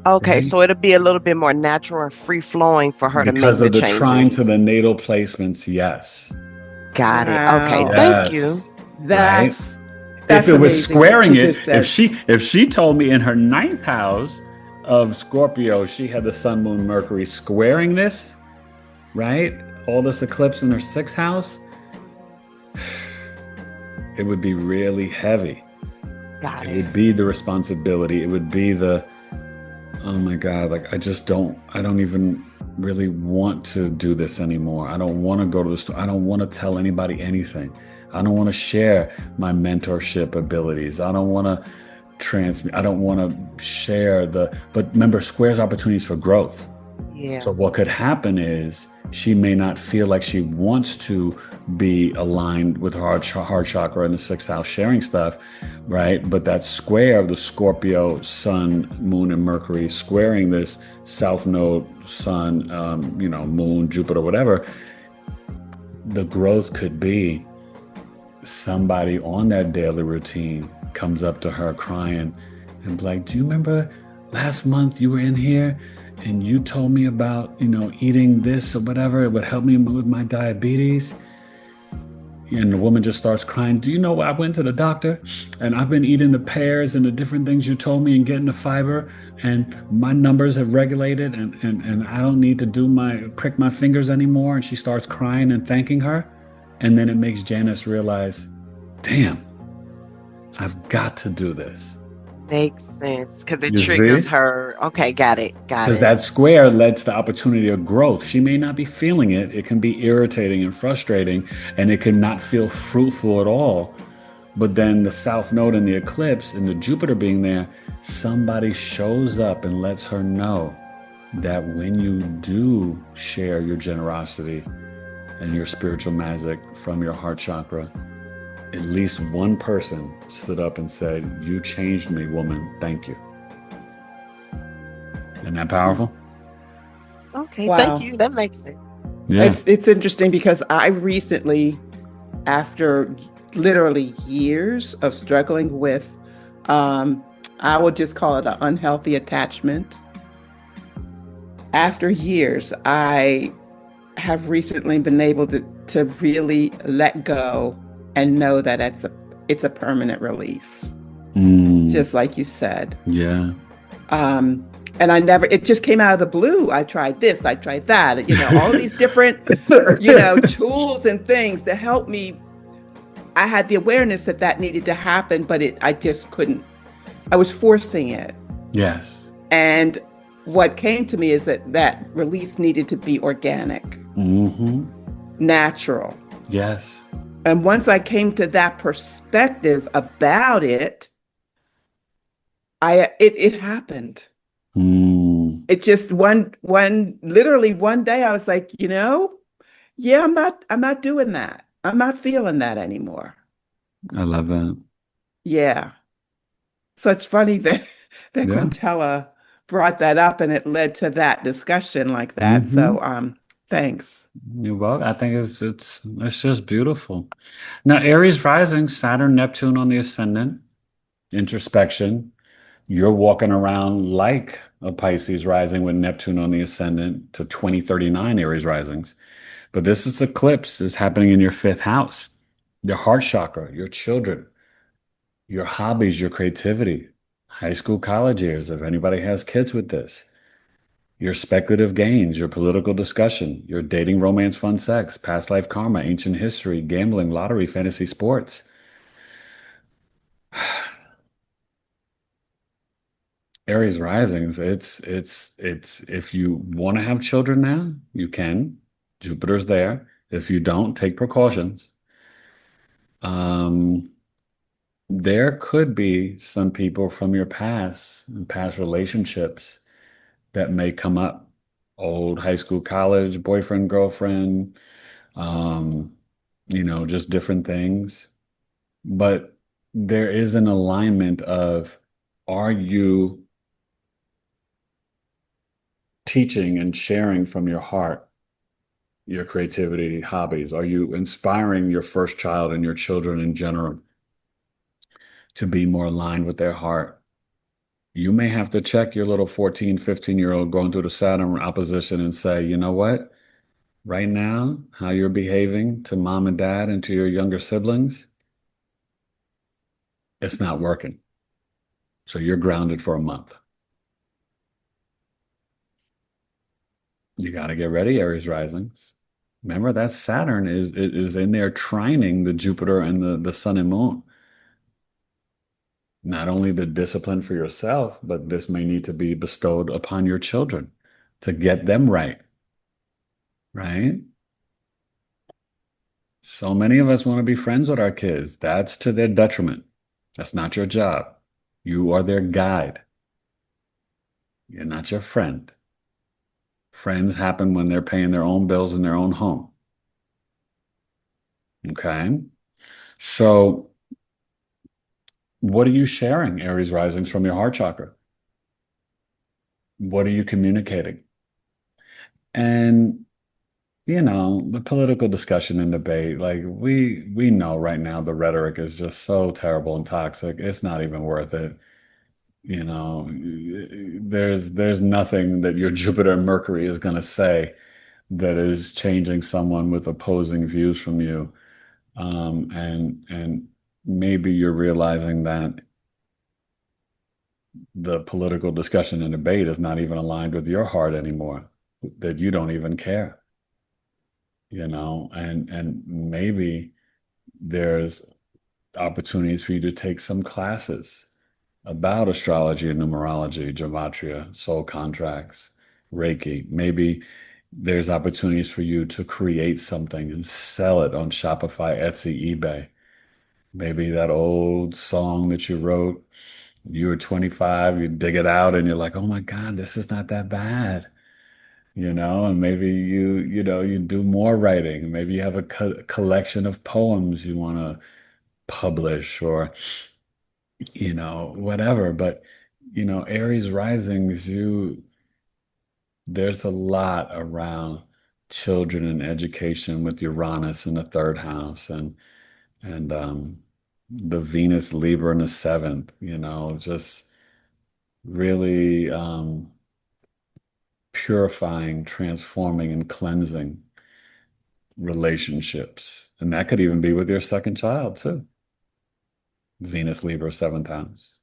Okay, Right? so it'll be a little bit more natural and free flowing for her to Because make the of the trine to the changes. natal placements, yes. Got it. Okay, Wow. thank you. Yes. Right? That's If that's it was amazing what squaring you it, just if said. she told me in her ninth house of Scorpio, she had the Sun, Moon, Mercury squaring this, right? All this eclipse in her sixth house, it would be really heavy. Got It would it. be the responsibility. It would be the, oh my God, like I don't even really want to do this anymore. I don't want to go to the store. I don't want to tell anybody anything. I don't want to share my mentorship abilities. I don't want to transmit. I don't want to share but remember, squares opportunities for growth. Yeah. So what could happen is she may not feel like she wants to be aligned with her heart chakra in the sixth house sharing stuff, right? But that square of the Scorpio, Sun, Moon, and Mercury squaring this South Node, Sun, Moon, Jupiter, whatever, the growth could be somebody on that daily routine comes up to her crying and be like, do you remember last month you were in here and you told me about, eating this or whatever, it would help me with my diabetes? And the woman just starts crying. Do you know, I went to the doctor and I've been eating the pears and the different things you told me and getting the fiber, and my numbers have regulated, and I don't need to prick my fingers anymore. And she starts crying and thanking her. And then it makes Janice realize, damn, I've got to do this. Makes sense because it You triggers see? her. Okay, got it. Got Because it. that square led to the opportunity of growth. She may not be feeling it. It can be irritating and frustrating, and it can not feel fruitful at all. But then the South Node and the eclipse and the Jupiter being there, somebody shows up and lets her know that when you do share your generosity and your spiritual magic from your heart chakra, at least one person stood up and said, you changed me, woman. Thank you. Isn't that powerful? Okay, thank Wow. you. That makes sense. Yeah. It's interesting because I recently, after literally years of struggling with, I would just call it an unhealthy attachment. After years, I have recently been able to really let go and know that it's a permanent release, just like you said. Yeah. And it just came out of the blue. I tried this, I tried that, all of these different, tools and things to help me. I had the awareness that needed to happen, but I just couldn't. I was forcing it. Yes. And what came to me is that release needed to be organic, natural. Yes. And once I came to that perspective about it, it happened. It just literally one day I was like, yeah, I'm not doing that. I'm not feeling that anymore. I love that. Yeah. So it's funny that Yeah. Quintella brought that up and it led to that discussion like that. So thanks. You're welcome. I think it's just beautiful. Now, Aries rising, Saturn, Neptune on the ascendant, introspection. You're walking around like a Pisces rising with Neptune on the ascendant to 2039 Aries risings. But this eclipse is happening in your fifth house, your heart chakra, your children. your hobbies, your creativity, high school, college years, if anybody has kids with this, your speculative gains, your political discussion, your dating, romance, fun, sex, past life karma, ancient history, gambling, lottery, fantasy sports. Aries risings, it's if you want to have children now, you can. Jupiter's there. If you don't, take precautions. Um, there could be some people from your past and past relationships that may come up. Old high school, college, boyfriend, girlfriend, um, just different things. But there is an alignment of, are you teaching and sharing from your heart your creativity, hobbies? Are you inspiring your first child and your children in general to be more aligned with their heart? You may have to check your little 14, 15-year-old going through the Saturn opposition and say, you know what? Right now, how you're behaving to mom and dad and to your younger siblings, it's not working. So you're grounded for a month. You got to get ready, Aries risings. Remember that Saturn is in there trining the Jupiter and the sun and moon. Not only the discipline for yourself, but this may need to be bestowed upon your children to get them right, right? So many of us want to be friends with our kids. That's to their detriment. That's not your job. You are their guide. You're not your friend. Friends happen when they're paying their own bills in their own home. Okay. So, what are you sharing, Aries risings, from your heart chakra? What are you communicating? And, the political discussion and debate, like we know right now the rhetoric is just so terrible and toxic. It's not even worth it. You know, there's nothing that your Jupiter and Mercury is going to say that is changing someone with opposing views from you. And maybe you're realizing that the political discussion and debate is not even aligned with your heart anymore, that you don't even care, and maybe there's opportunities for you to take some classes about astrology and numerology, gematria, soul contracts, Reiki. Maybe there's opportunities for you to create something and sell it on Shopify, Etsy, eBay. Maybe that old song that you wrote, you were 25, you dig it out and you're like, oh my God, this is not that bad. And maybe you do more writing. Maybe you have a collection of poems you want to publish or, whatever. But, Aries risings, there's a lot around children and education with Uranus in the third house and the Venus Libra in the seventh, just really purifying, transforming, and cleansing relationships. And that could even be with your second child too. Venus Libra seventh house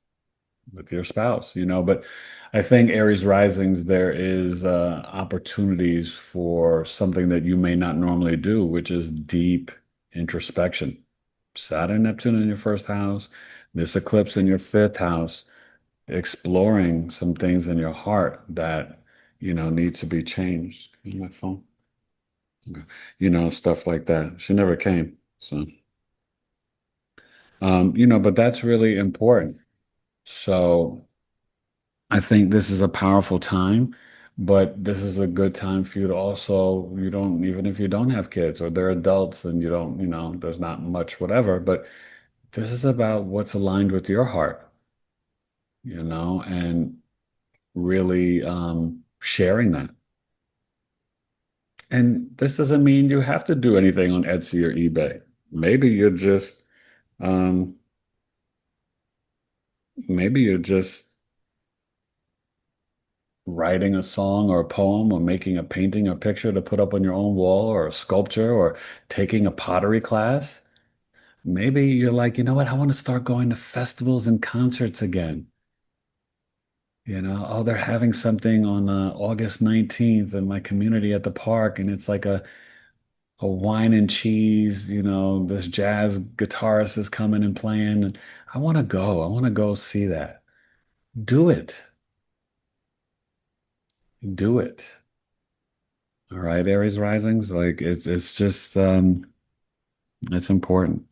with your spouse, but I think Aries risings, there is opportunities for something that you may not normally do, which is deep introspection. Saturn, Neptune in your first house, this eclipse in your fifth house, exploring some things in your heart that, need to be changed. Is my phone? Okay. Stuff like that. She never came. So, but that's really important. So I think this is a powerful time, but this is a good time for you to also, even if you don't have kids or they're adults and you don't, there's not much whatever, but this is about what's aligned with your heart, and really sharing that. And this doesn't mean you have to do anything on Etsy or eBay. Maybe you're just, um, maybe you're just writing a song or a poem or making a painting or picture to put up on your own wall or a sculpture or taking a pottery class. Maybe you're like, you know what? I want to start going to festivals and concerts again. Oh, they're having something on August 19th in my community at the park, and it's like a wine and cheese, this jazz guitarist is coming and playing, and I want to go. I want to go see that. Do it. Do it. All right, Aries risings, like it's just it's important.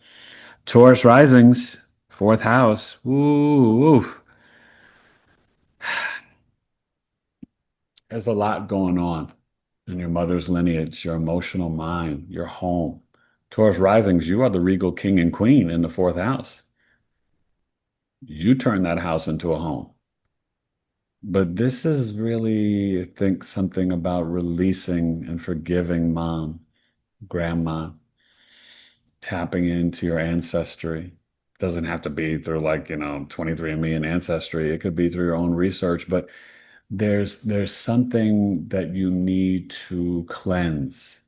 Taurus risings, fourth house. Ooh, there's a lot going on in your mother's lineage, your emotional mind, your home. Taurus risings, you are the regal king and queen in the fourth house. You turn that house into a home. But this is really, I think, something about releasing and forgiving mom, grandma, tapping into your ancestry. Doesn't have to be through 23andMe and Ancestry. It could be through your own research, but there's something that you need to cleanse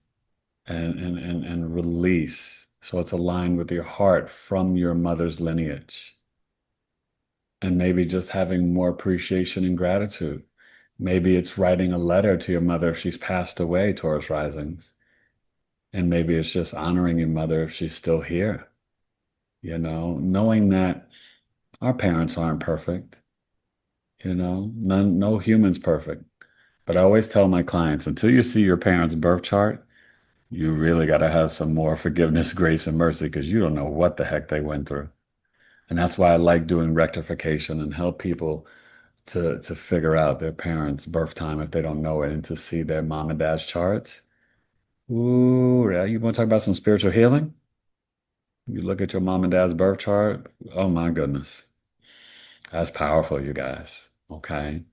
and release. So it's aligned with your heart from your mother's lineage. And maybe just having more appreciation and gratitude. Maybe it's writing a letter to your mother if she's passed away, Taurus risings. And maybe it's just honoring your mother if she's still here. Knowing that our parents aren't perfect, no human's perfect. But I always tell my clients, until you see your parents' birth chart, you really got to have some more forgiveness, grace, and mercy because you don't know what the heck they went through. And that's why I like doing rectification and help people to figure out their parents' birth time if they don't know it and to see their mom and dad's charts. Ooh, yeah, you want to talk about some spiritual healing? You look at your mom and dad's birth chart. Oh my goodness. That's powerful, you guys. Okay.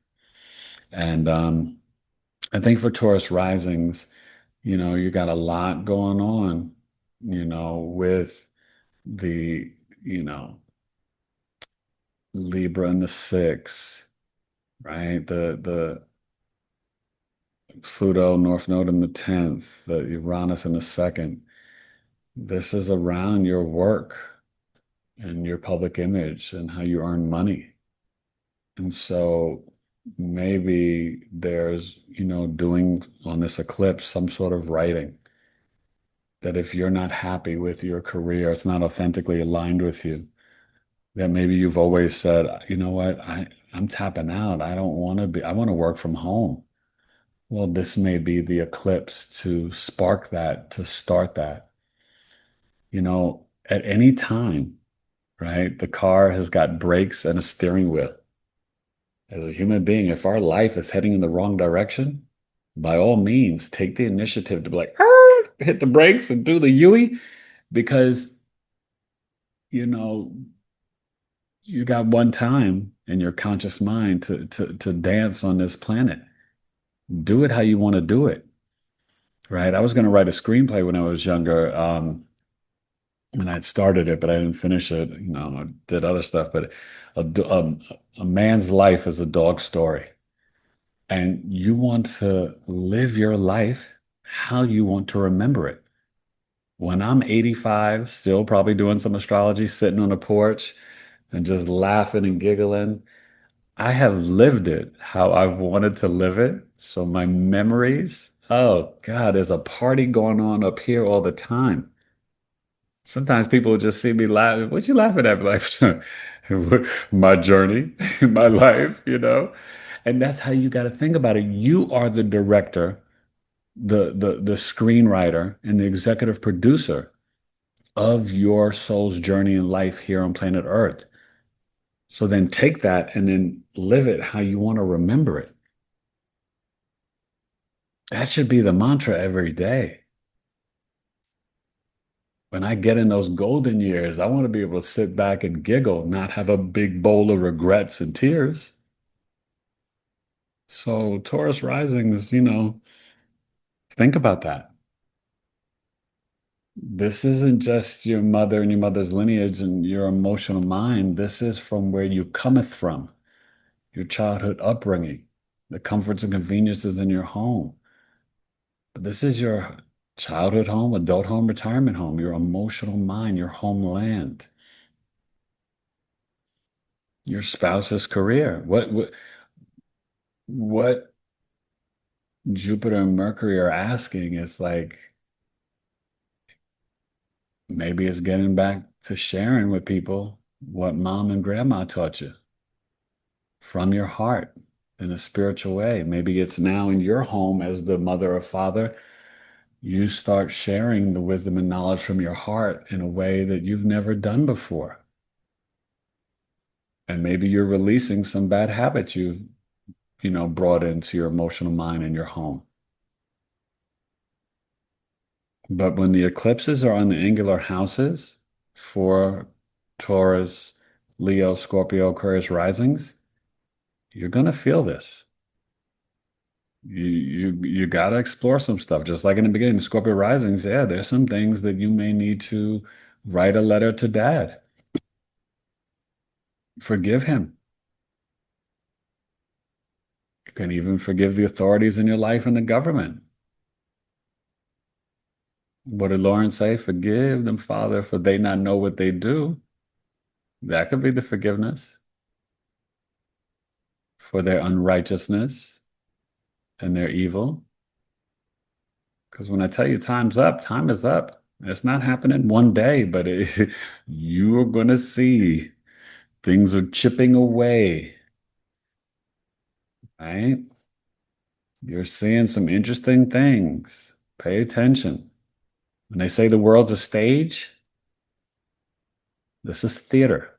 And I think for Taurus risings, you got a lot going on, with the, you know, Libra in the sixth, right? The Pluto North Node in the 10th, the Uranus in the second. This is around your work and your public image and how you earn money. And so maybe there's, doing on this eclipse some sort of writing that if you're not happy with your career, it's not authentically aligned with you, that maybe you've always said, you know what, I'm tapping out. I don't want to be, I want to work from home. Well, this may be the eclipse to spark that, to start that. At any time, right? The car has got brakes and a steering wheel. As a human being, if our life is heading in the wrong direction, by all means, take the initiative to be like, hit the brakes and do the Yui, because, you know, you got one time in your conscious mind to dance on this planet. Do it how you want to do it, right? I was going to write a screenplay when I was younger, and I'd started it, but I didn't finish it. I did other stuff, but a man's life is a dog story. And you want to live your life how you want to remember it. When I'm 85, still probably doing some astrology, sitting on a porch and just laughing and giggling, I have lived it how I've wanted to live it. So my memories, oh God, there's a party going on up here all the time. Sometimes people will just see me laughing. What you laughing at? Like, my journey, my life. And that's how you got to think about it. You are the director, the screenwriter, and the executive producer of your soul's journey in life here on planet Earth. So then take that and then live it how you want to remember it. That should be the mantra every day. When I get in those golden years, I want to be able to sit back and giggle, not have a big bowl of regrets and tears. So Taurus risings, think about that. This isn't just your mother and your mother's lineage and your emotional mind. This is from where you cometh from, your childhood upbringing, the comforts and conveniences in your home. But this is your childhood home, adult home, retirement home, your emotional mind, your homeland, your spouse's career. What Jupiter and Mercury are asking is like, maybe it's getting back to sharing with people what mom and grandma taught you from your heart in a spiritual way. Maybe it's now in your home as the mother or father, you start sharing the wisdom and knowledge from your heart in a way that you've never done before. And maybe you're releasing some bad habits you've, brought into your emotional mind in your home. But when the eclipses are on the angular houses for Taurus, Leo, Scorpio, Aquarius risings, you're going to feel this. You got to explore some stuff. Just like in the beginning, Scorpio risings, yeah, there's some things that you may need to write a letter to dad. Forgive him. You can even forgive the authorities in your life and the government. What did Lauren say? Forgive them, Father, for they not know what they do. That could be the forgiveness for their unrighteousness and their evil. Because when I tell you time's up, time is up. It's not happening one day, but you are going to see things are chipping away, right? You're seeing some interesting things. Pay attention. When they say the world's a stage, this is theater.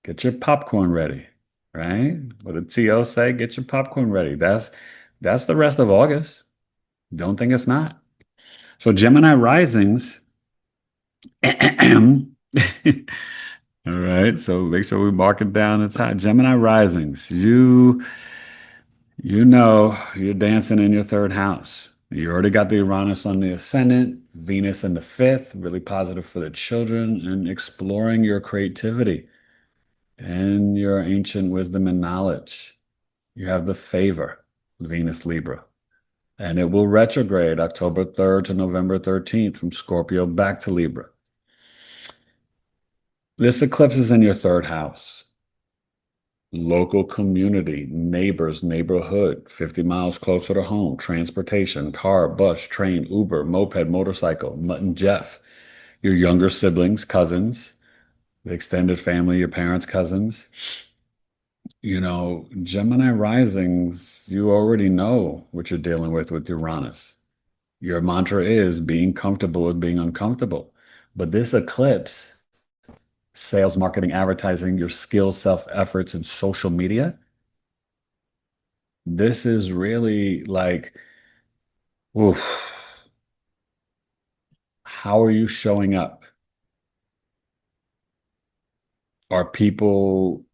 Get your popcorn ready, right? What did T.O. say? Get your popcorn ready. That's the rest of August. Don't think it's not. So Gemini risings. All right. So make sure we mark it down. It's high. Gemini risings. You're dancing in your third house. You already got the Uranus on the ascendant, Venus in the fifth, really positive for the children, and exploring your creativity and your ancient wisdom and knowledge. You have the favor, Venus Libra, and it will retrograde October 3rd to November 13th from Scorpio back to Libra. This eclipse is in your third house. Local community, neighbors, neighborhood, 50 miles closer to home, transportation, car, bus, train, Uber, moped, motorcycle, Mutt and Jeff, your younger siblings, cousins, the extended family, your parents' cousins. Gemini risings, you already know what you're dealing with Uranus. Your mantra is being comfortable with being uncomfortable. But this eclipse, sales, marketing, advertising, your skill, self-efforts, and social media, this is really like, oof, how are you showing up? Are people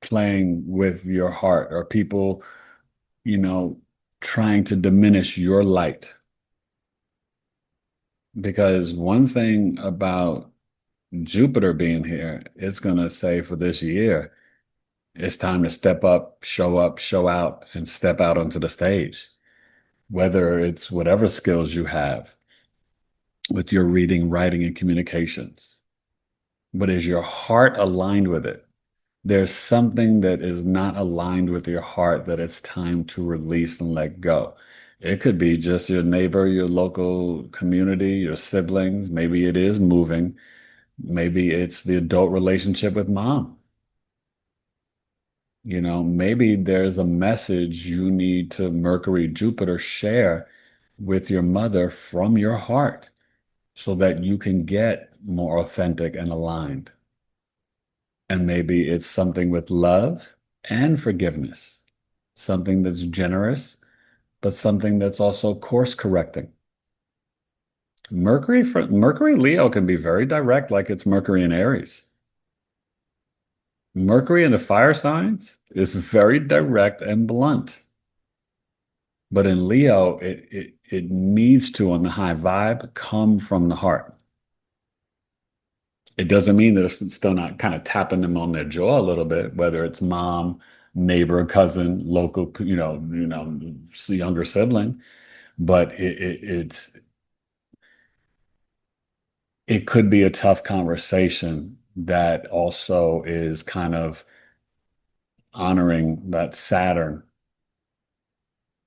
playing with your heart? Are people, trying to diminish your light? Because one thing about Jupiter being here, it's going to say for this year, it's time to step, show out, and step out onto the stage. Whether it's whatever skills you have with your reading, writing, and communications. But is your heart aligned with it? There's something that is not aligned with your heart that it's time to release and let go. It could be just your neighbor, your local community, your siblings. Maybe it is moving. Maybe it's the adult relationship with mom. Maybe there's a message you need to Mercury, Jupiter share with your mother from your heart so that you can get more authentic and aligned. And maybe it's something with love and forgiveness, something that's generous, but something that's also course correcting. Mercury Leo can be very direct, like it's Mercury in Aries. Mercury in the fire signs is very direct and blunt. But in Leo, it needs to, on the high vibe, come from the heart. It doesn't mean that it's still not kind of tapping them on their jaw a little bit, whether it's mom, neighbor, cousin, local, younger sibling. but it could be a tough conversation that also is kind of honoring that Saturn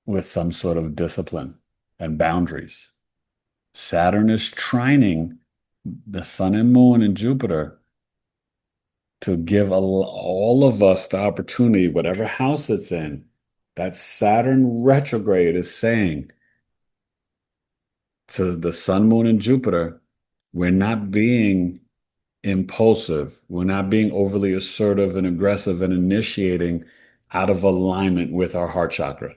with some sort of discipline and boundaries. Saturn is trining the sun and moon and Jupiter to give all of us the opportunity, whatever house it's in, that Saturn retrograde is saying to the sun, moon, and Jupiter, we're not being impulsive. We're not being overly assertive and aggressive and initiating out of alignment with our heart chakra.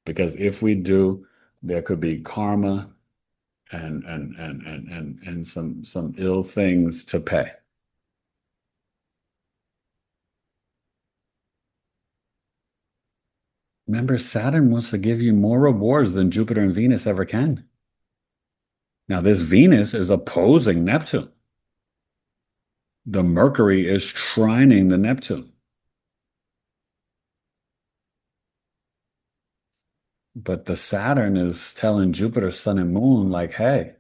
Because if we do, there could be karma and some ill things to pay. Remember, Saturn wants to give you more rewards than Jupiter and Venus ever can. Now, this Venus is opposing Neptune. The Mercury is trining the Neptune. But the Saturn is telling Jupiter, Sun, and Moon, like, hey,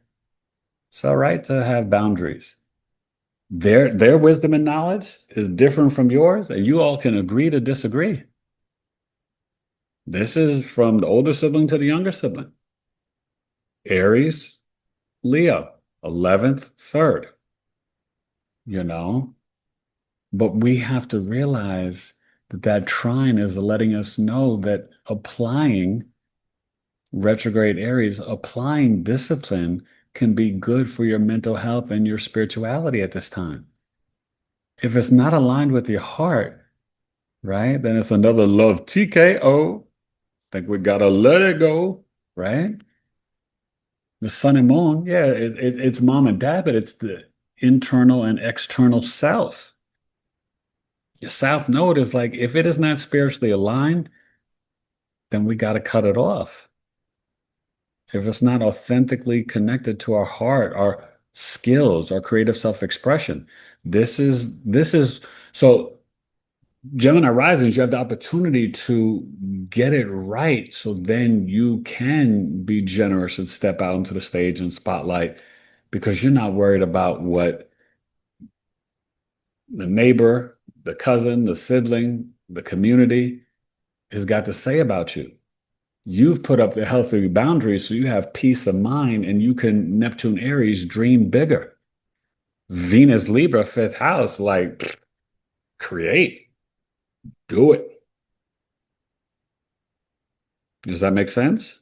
it's all right to have boundaries. Their wisdom and knowledge is different from yours, and you all can agree to disagree. This is from the older sibling to the younger sibling. Aries, Leo, 11th, 3rd, you know? But we have to realize that that trine is letting us know that applying retrograde Aries, applying discipline can be good for your mental health and your spirituality at this time. If it's not aligned with your heart, right, then it's another love TKO. Like we gotta let it go, right? The sun and moon, yeah, it's mom and dad, but it's the internal and external self. Your south node is like, if it is not spiritually aligned, then we got to cut it off. If it's not authentically connected to our heart, our skills, our creative self-expression, this is so Gemini risings, you have the opportunity to get it right so then you can be generous and step out into the stage and spotlight because you're not worried about what the neighbor, the cousin, the sibling, the community has got to say about you. You've put up the healthy boundaries so you have peace of mind and you can Neptune Aries dream bigger. Venus Libra, fifth house, like create, do it. Does that make sense?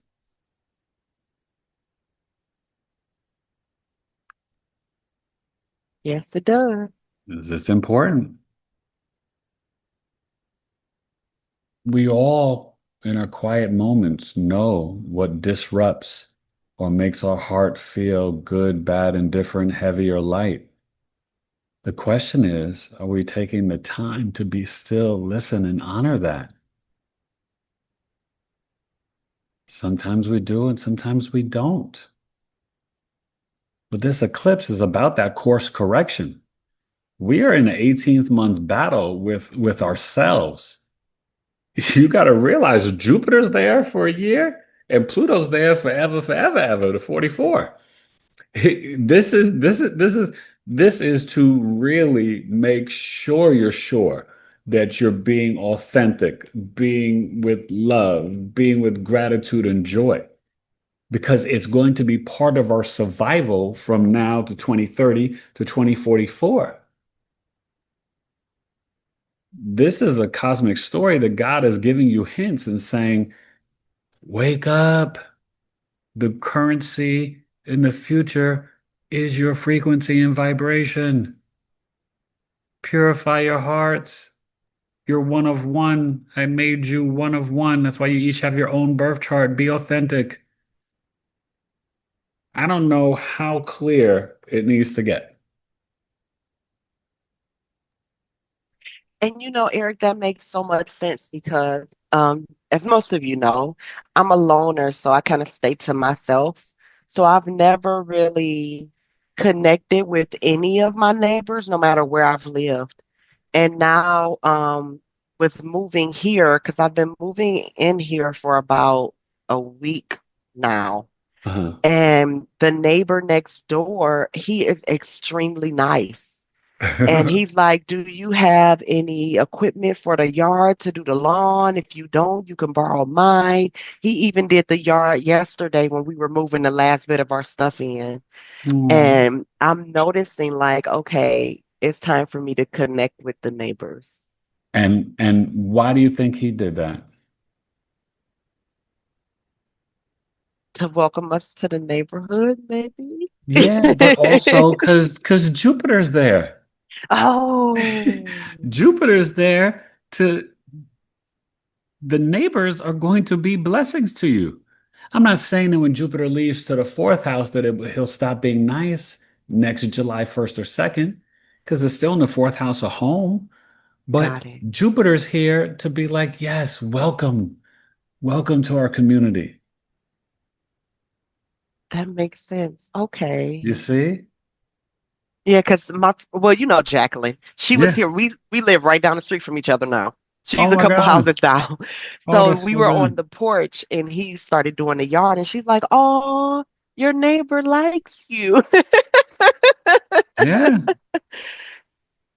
Yes, it does. It's important. We all, in our quiet moments, know what disrupts or makes our heart feel good, bad, indifferent, heavy, or light. The question is, are we taking the time to be still, listen, and honor that? Sometimes we do, and sometimes we don't. But this eclipse is about that course correction. We are in an 18th month battle with ourselves. You got to realize Jupiter's there for a year and Pluto's there forever, forever, ever to 44. This is to really make sure you're sure that you're being authentic, being with love, being with gratitude and joy, because it's going to be part of our survival from now to 2030 to 2044. This is a cosmic story that God is giving you hints and saying, wake up. The currency in the future is your frequency and vibration. Purify your hearts. You're one of one. I made you one of one. That's why you each have your own birth chart. Be authentic. I don't know how clear it needs to get. And Eric, that makes so much sense because, as most of you know, I'm a loner, so I kind of stay to myself. So I've never really connected with any of my neighbors, no matter where I've lived. And now, with moving here, because I've been moving in here for about a week now. Uh-huh. And the neighbor next door, he is extremely nice. And he's like, "Do you have any equipment for the yard to do the lawn? If you don't, you can borrow mine." He even did the yard yesterday when we were moving the last bit of our stuff in. Mm. And I'm noticing, like, okay, it's time for me to connect with the neighbors And why do you think he did that? to welcome us to the neighborhood, maybe. Yeah, but also because Jupiter's there. Oh, Jupiter's there to the neighbors are going to be blessings to you. I'm not saying that when Jupiter leaves to the fourth house that he'll stop being nice next July 1st or 2nd, because it's still in the fourth house of home. But got it. Jupiter's here to be like, yes, welcome, welcome to our community. That makes sense. Okay. You see? Yeah, because well, Jacqueline. She was Yeah. here. We live right down the street from each other now. Oh She's a my couple God. houses down. Oh, So that's we so were on good. the porch and he started doing the yard and she's like, "Oh, your neighbor likes you." Yeah.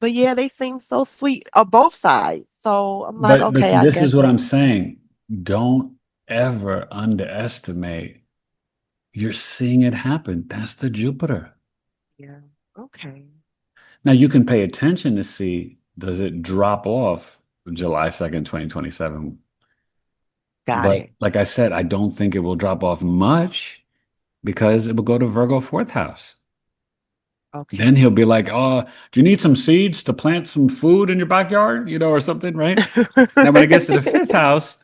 But yeah, they seem so sweet on both sides. So I'm like, But okay, I this guess is what I'm saying. Don't ever underestimate. You're seeing it happen. That's the Jupiter. yeah. Okay. Now you can pay attention to see, does it drop off July 2nd, 2027? Got But it. like I said, I don't think it will drop off much because it will go to Virgo fourth house. Then Okay. he'll be like, "Oh, do you need some seeds to plant some food in your backyard? Or something, right?" Now, when it gets to the fifth house,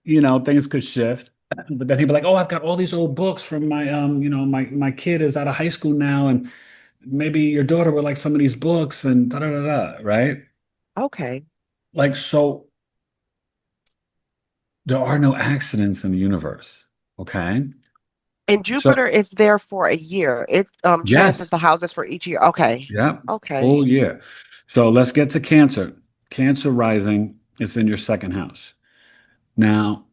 things could shift. But then he'd be like, "Oh, I've got all these old books from my my kid is out of high school now, and maybe your daughter would like some of these books and da da da da, right?" Okay. Like, so there are no accidents in the universe. Okay. And So Jupiter is there for a year. It transits yes, the houses for each year. Okay. yeah, Okay. full year. So let's get to Cancer. Cancer rising, it's in your second house. Now,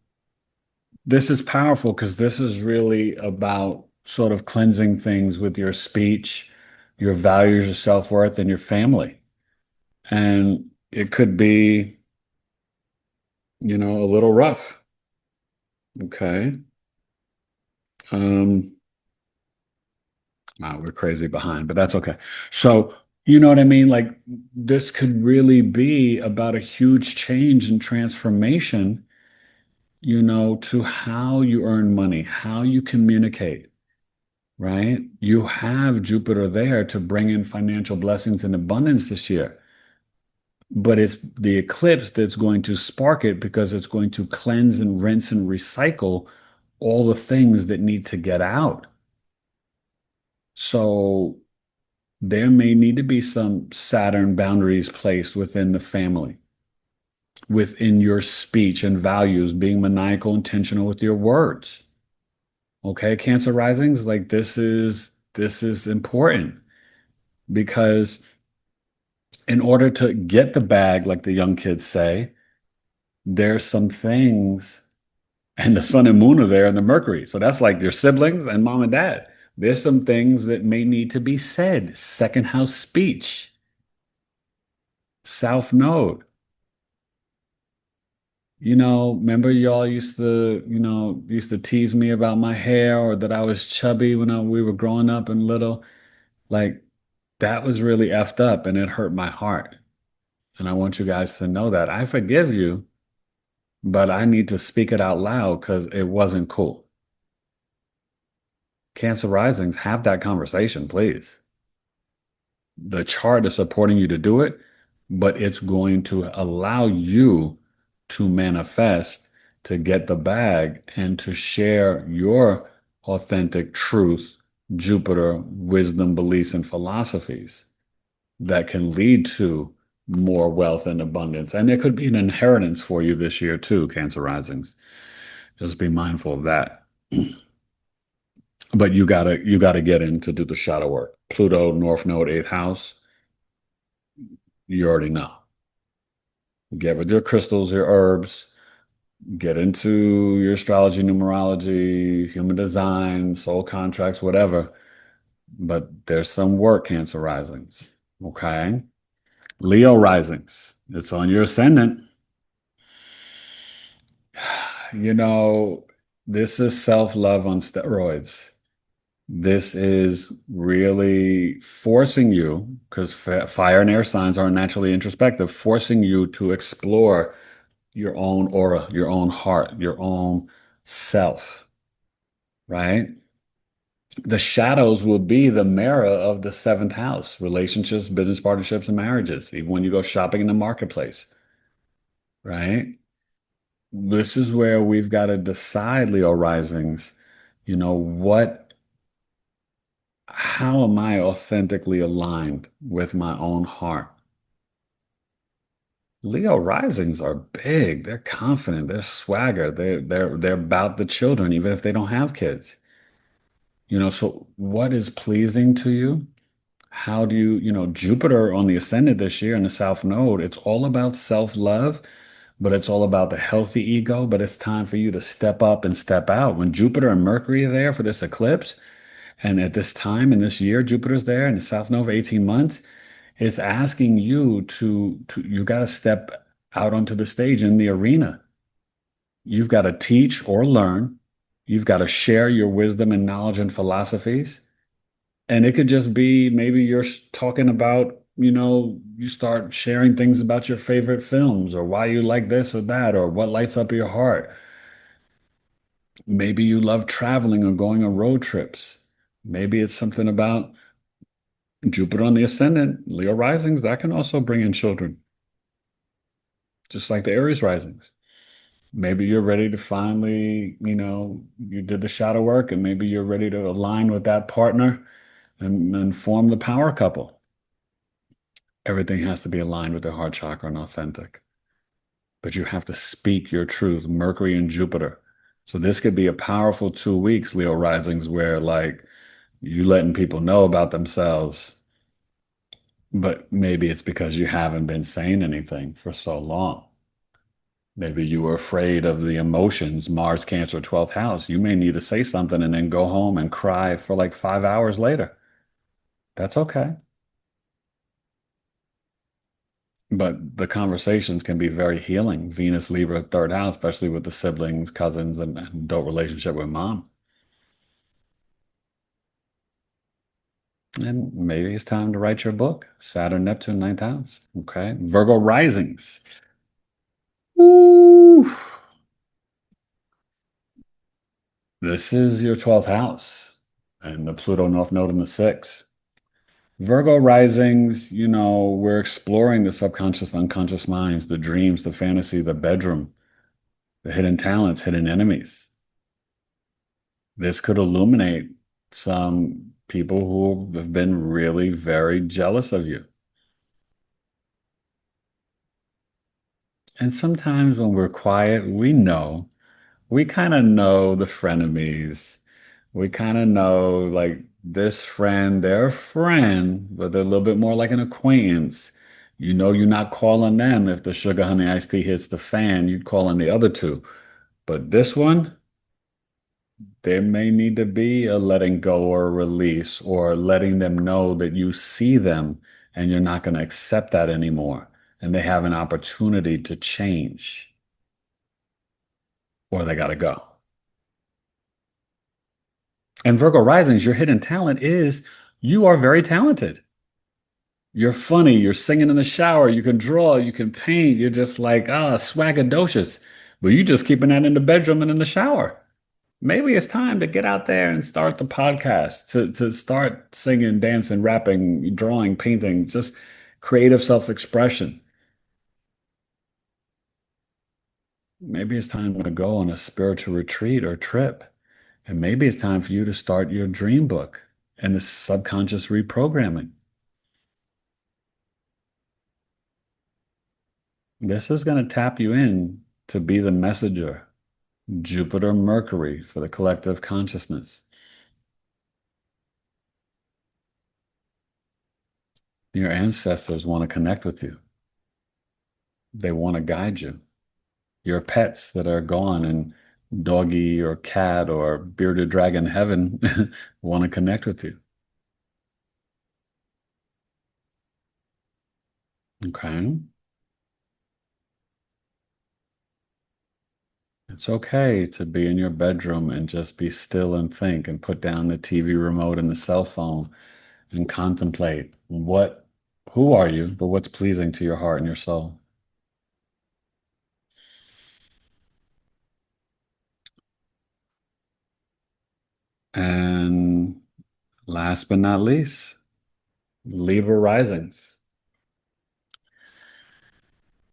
this is powerful because this is really about sort of cleansing things with your speech, your values, your self-worth, and your family. And it could be, a little rough. Okay. Um, wow, we're crazy behind, but that's okay. So, you know what I mean? Like, this could really be about a huge change and transformation, to how you earn money, how you communicate, right? You have Jupiter there to bring in financial blessings and abundance this year. But it's the eclipse that's going to spark it because it's going to cleanse and rinse and recycle all the things that need to get out. So there may need to be some Saturn boundaries placed within the family, within your speech and values, being maniacal, intentional with your words. Okay, Cancer risings, like this is important because in order to get the bag, like the young kids say, there's some things, and the sun and moon are there and the Mercury. So that's like your siblings and mom and dad. There's some things that may need to be said. Second house speech, South Node. Remember y'all used to tease me about my hair or that I was chubby when we were growing up and little. Like that was really effed up and it hurt my heart. And I want you guys to know that I forgive you, but I need to speak it out loud because it wasn't cool. Cancer risings, have that conversation, please. The chart is supporting you to do it, but it's going to allow you to manifest, to get the bag, and to share your authentic truth, Jupiter, wisdom, beliefs, and philosophies that can lead to more wealth and abundance. And there could be an inheritance for you this year too, Cancer risings. Just be mindful of that. But you gotta get in to do the shadow work. Pluto, North Node, eighth house. You already know. Get with your crystals, your herbs, Get into your astrology, numerology, human design, soul contracts, whatever. But there's some work, Cancer risings. Okay. Leo risings. It's on your ascendant. You know, this is self-love on steroids. This is really forcing you, because fire and air signs are naturally introspective, forcing you to explore your own aura, your own heart, your own self, right? The shadows will be the mirror of the seventh house, relationships, business partnerships, and marriages, even when you go shopping in the marketplace, right? This is where we've got to decide, Leo risings, how am I authentically aligned with my own heart? Leo risings are big. They're confident. They're swagger. They're about the children, even if they don't have kids. So what is pleasing to you? How do Jupiter on the ascendant this year in the South Node, it's all about self-love, but it's all about the healthy ego. But it's time for you to step up and step out. When Jupiter and Mercury are there for this eclipse, and at this time in this year, Jupiter's there in the South Node for 18 months, it's asking you to you got to step out onto the stage in the arena. You've got to teach or learn. You've got to share your wisdom and knowledge and philosophies. And it could just be maybe you're talking about, you start sharing things about your favorite films or why you like this or that or what lights up your heart. Maybe you love traveling or going on road trips. Maybe it's something about Jupiter on the ascendant, Leo risings, that can also bring in children, just like the Aries risings. Maybe you're ready to finally, you did the shadow work and maybe you're ready to align with that partner and form the power couple. Everything has to be aligned with the heart chakra and authentic. But you have to speak your truth, Mercury and Jupiter. So this could be a powerful 2 weeks, Leo risings, where like you letting people know about themselves, but maybe it's because you haven't been saying anything for so long. Maybe you were afraid of the emotions, Mars, Cancer, 12th house. You may need to say something and then go home and cry for like 5 hours later. That's okay. But the conversations can be very healing. Venus, Libra, third house, especially with the siblings, cousins, and adult relationship with mom. And maybe it's time to write your book. Saturn, Neptune, ninth house. Okay. Virgo risings. Ooh. This is your 12th house and the Pluto North Node in the sixth. Virgo risings, we're exploring the subconscious, unconscious minds, the dreams, the fantasy, the bedroom, the hidden talents, hidden enemies. This could illuminate some people who have been really very jealous of you. And sometimes when we're quiet, we kind of know the frenemies. We kind of know like this friend, they're a friend, but they're a little bit more like an acquaintance. You're not calling them if the sugar honey iced tea hits the fan, you'd call on the other two. But this one, there may need to be a letting go or a release or letting them know that you see them and you're not going to accept that anymore. And they have an opportunity to change or they got to go. And Virgo risings, your hidden talent is you are very talented. You're funny. You're singing in the shower. You can draw. You can paint. You're just like, swagadocious. But you just keeping that in the bedroom and in the shower. Maybe it's time to get out there and start the podcast, to start singing, dancing, rapping, drawing, painting, just creative self-expression. Maybe it's time to go on a spiritual retreat or trip. And maybe it's time for you to start your dream book and the subconscious reprogramming. This is going to tap you in to be the messenger, Jupiter, Mercury for the collective consciousness. Your ancestors want to connect with you. They want to guide you. your pets that are gone, and doggy or cat or bearded dragon heaven want to connect with you. Okay. It's okay to be in your bedroom and just be still and think and put down the TV remote and the cell phone and contemplate who are you, but what's pleasing to your heart and your soul. And last but not least, Libra risings.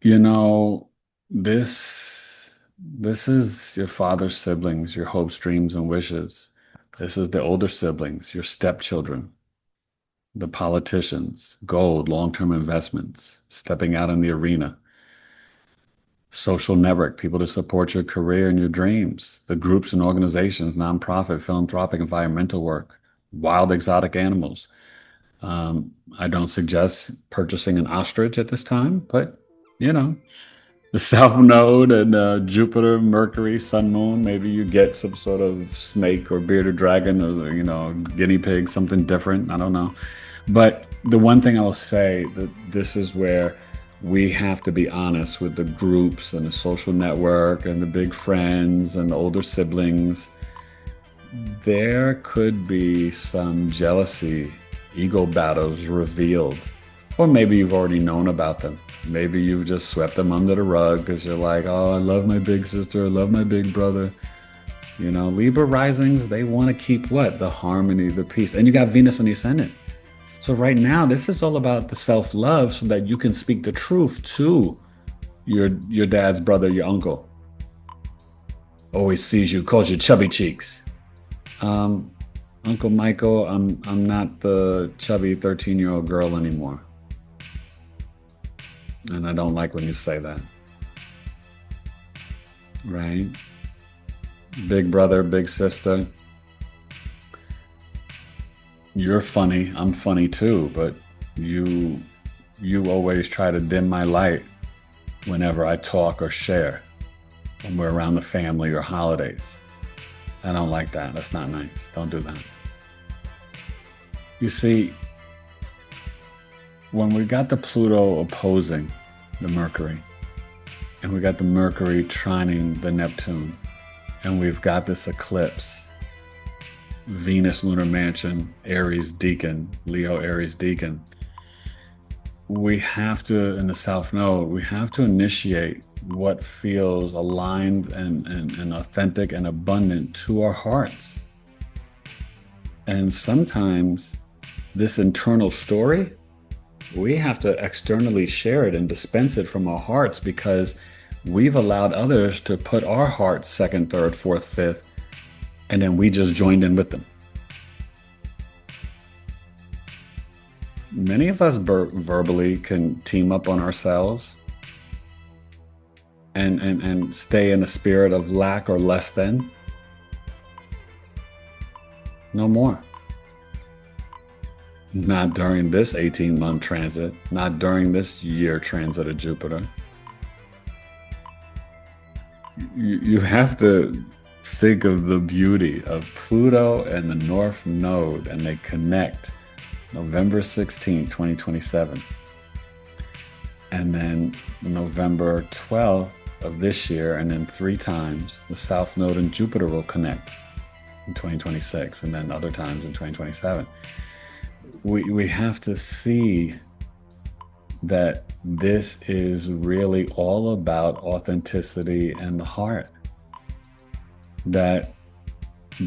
You know, this is your father's siblings, your hopes, dreams, and wishes. This is the older siblings, your stepchildren, the politicians, gold, long-term investments, stepping out in the arena, social network, people to support your career and your dreams, the groups and organizations, nonprofit, philanthropic, environmental work, wild exotic animals. I don't suggest purchasing an ostrich at this time, but you know, the South Node and Jupiter, Mercury, Sun, Moon, maybe you get some sort of snake or bearded dragon or, guinea pig, something different. I don't know. But the one thing I will say that this is where we have to be honest with the groups and the social network and the big friends and the older siblings. There could be some jealousy, ego battles revealed, or maybe you've already known about them. Maybe you've just swept them under the rug because you're like, oh, I love my big sister, I love my big brother. Libra risings, they want to keep what? The harmony, the peace. And you got Venus in the ascendant. So right now, this is all about the self-love so that you can speak the truth to your dad's brother, your uncle. Always sees you, calls you chubby cheeks. Uncle Michael, I'm not the chubby 13-year-old girl anymore. And I don't like when you say that. Right? Big brother, big sister. You're funny, I'm funny too, but you always try to dim my light whenever I talk or share when we're around the family or holidays. I don't like that. That's not nice. Don't do that. You see, when we got the Pluto opposing the Mercury, and we got the Mercury trining the Neptune, and we've got this eclipse, Venus lunar mansion, Aries deacon, Leo Aries deacon, we have to, in the South Node, we have to initiate what feels aligned and authentic and abundant to our hearts. And sometimes this internal story, we have to externally share it and dispense it from our hearts because we've allowed others to put our hearts second, third, fourth, fifth, and then we just joined in with them. Many of us verbally can team up on ourselves and stay in a spirit of lack or less than. No more. Not during this 18-month transit, not during this year transit of Jupiter. You have to think of the beauty of Pluto and the North Node, and they connect November 16, 2027. And then November 12th of this year, and then 3 times, the South Node and Jupiter will connect in 2026, and then other times in 2027. We have to see that this is really all about authenticity and the heart. That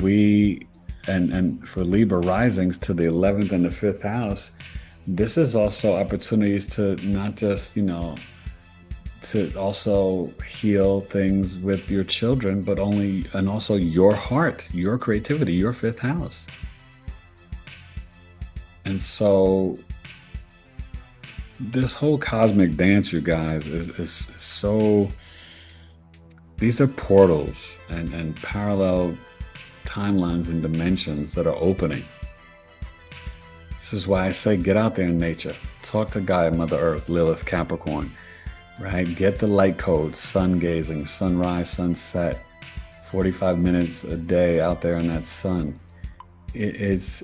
we, and for Libra risings to the 11th and the 5th house, this is also opportunities to not just, to also heal things with your children, but also your heart, your creativity, your 5th house. And so this whole cosmic dance, you guys, is so, these are portals and parallel timelines and dimensions that are opening. This is why I say get out there in nature. Talk to Gaia, Mother Earth, Lilith, Capricorn. right? Get the light code, sun gazing, sunrise, sunset, 45 minutes a day out there in that sun. It's,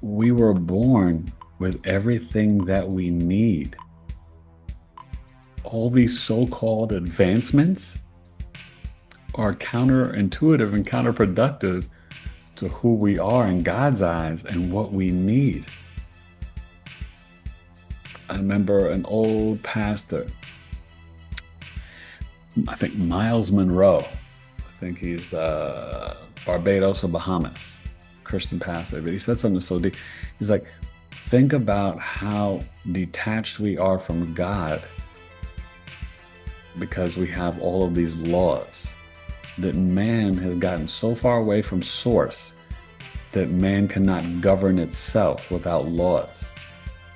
we were born with everything that we need. All these so-called advancements are counterintuitive and counterproductive to who we are in God's eyes and what we need. I remember an old pastor, I think Miles Monroe. I think he's Barbados or Bahamas, Christian pastor. But he said something so deep. He's like, think about how detached we are from God because we have all of these laws. That man has gotten so far away from source that man cannot govern itself without laws.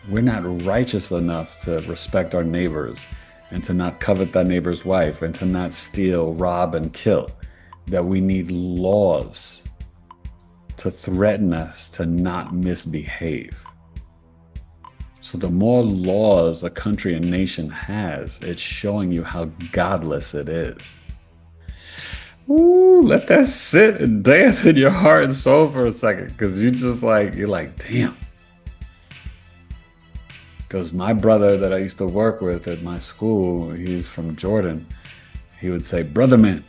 We're not righteous enough to respect our neighbors and to not covet thy neighbor's wife and to not steal, rob, and kill. That we need laws to threaten us to not misbehave. So the more laws a country and nation has, it's showing you how godless it is. Ooh, let that sit and dance in your heart and soul for a second, because you're like, damn. Because my brother that I used to work with at my school, he's from Jordan. He would say, brother man,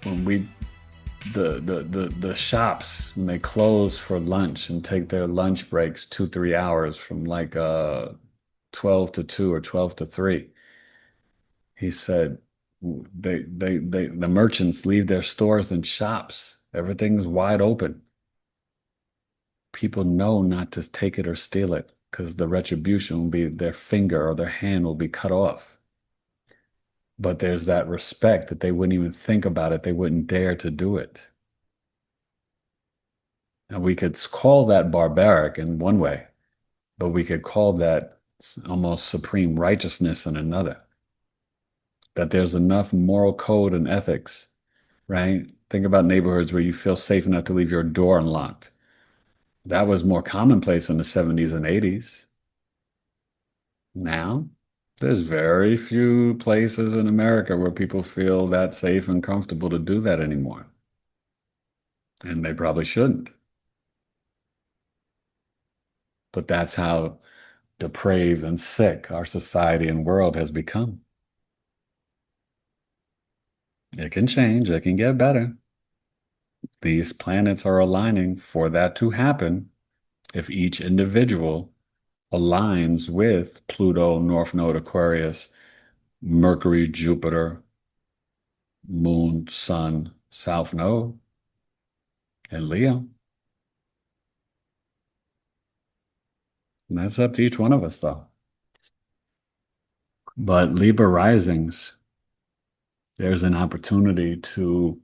when the shops, when they close for lunch and take their lunch breaks 2-3 hours from like 12 to 2 or 12 to 3, he said the merchants leave their stores and shops. Everything's wide open. People know not to take it or steal it because the retribution will be their finger or their hand will be cut off. But there's that respect that they wouldn't even think about it. They wouldn't dare to do it. And we could call that barbaric in one way, but we could call that almost supreme righteousness in another. That there's enough moral code and ethics, right? Think about neighborhoods where you feel safe enough to leave your door unlocked. That was more commonplace in the 70s and 80s. Now, there's very few places in America where people feel that safe and comfortable to do that anymore. And they probably shouldn't. But that's how depraved and sick our society and world has become. It can change, it can get better. These planets are aligning for that to happen if each individual aligns with Pluto, North Node, Aquarius, Mercury, Jupiter, Moon, Sun, South Node, and Leo. And that's up to each one of us, though. But Libra risings, there's an opportunity to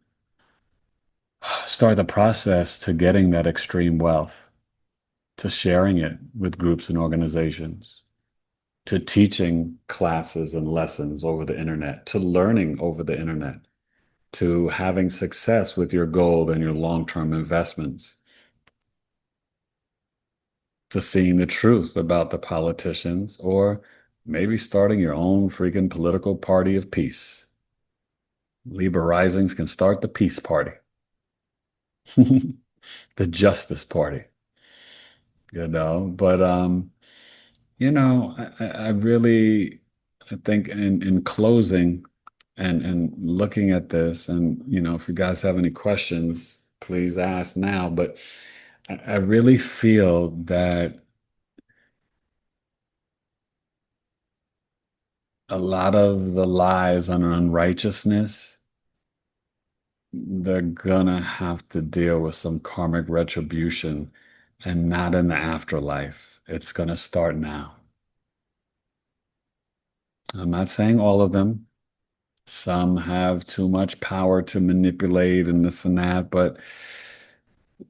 start the process to getting that extreme wealth, to sharing it with groups and organizations, to teaching classes and lessons over the internet, to learning over the internet, to having success with your gold and your long-term investments, to seeing the truth about the politicians, or maybe starting your own freaking political party of peace. Libra risings can start the peace party, the justice party, but I really, I think in closing and looking at this, and if you guys have any questions, please ask now. But I really feel that a lot of the lies and unrighteousness, they're gonna have to deal with some karmic retribution, and not in the afterlife. It's gonna start now. I'm not saying all of them. Some have too much power to manipulate and this and that, but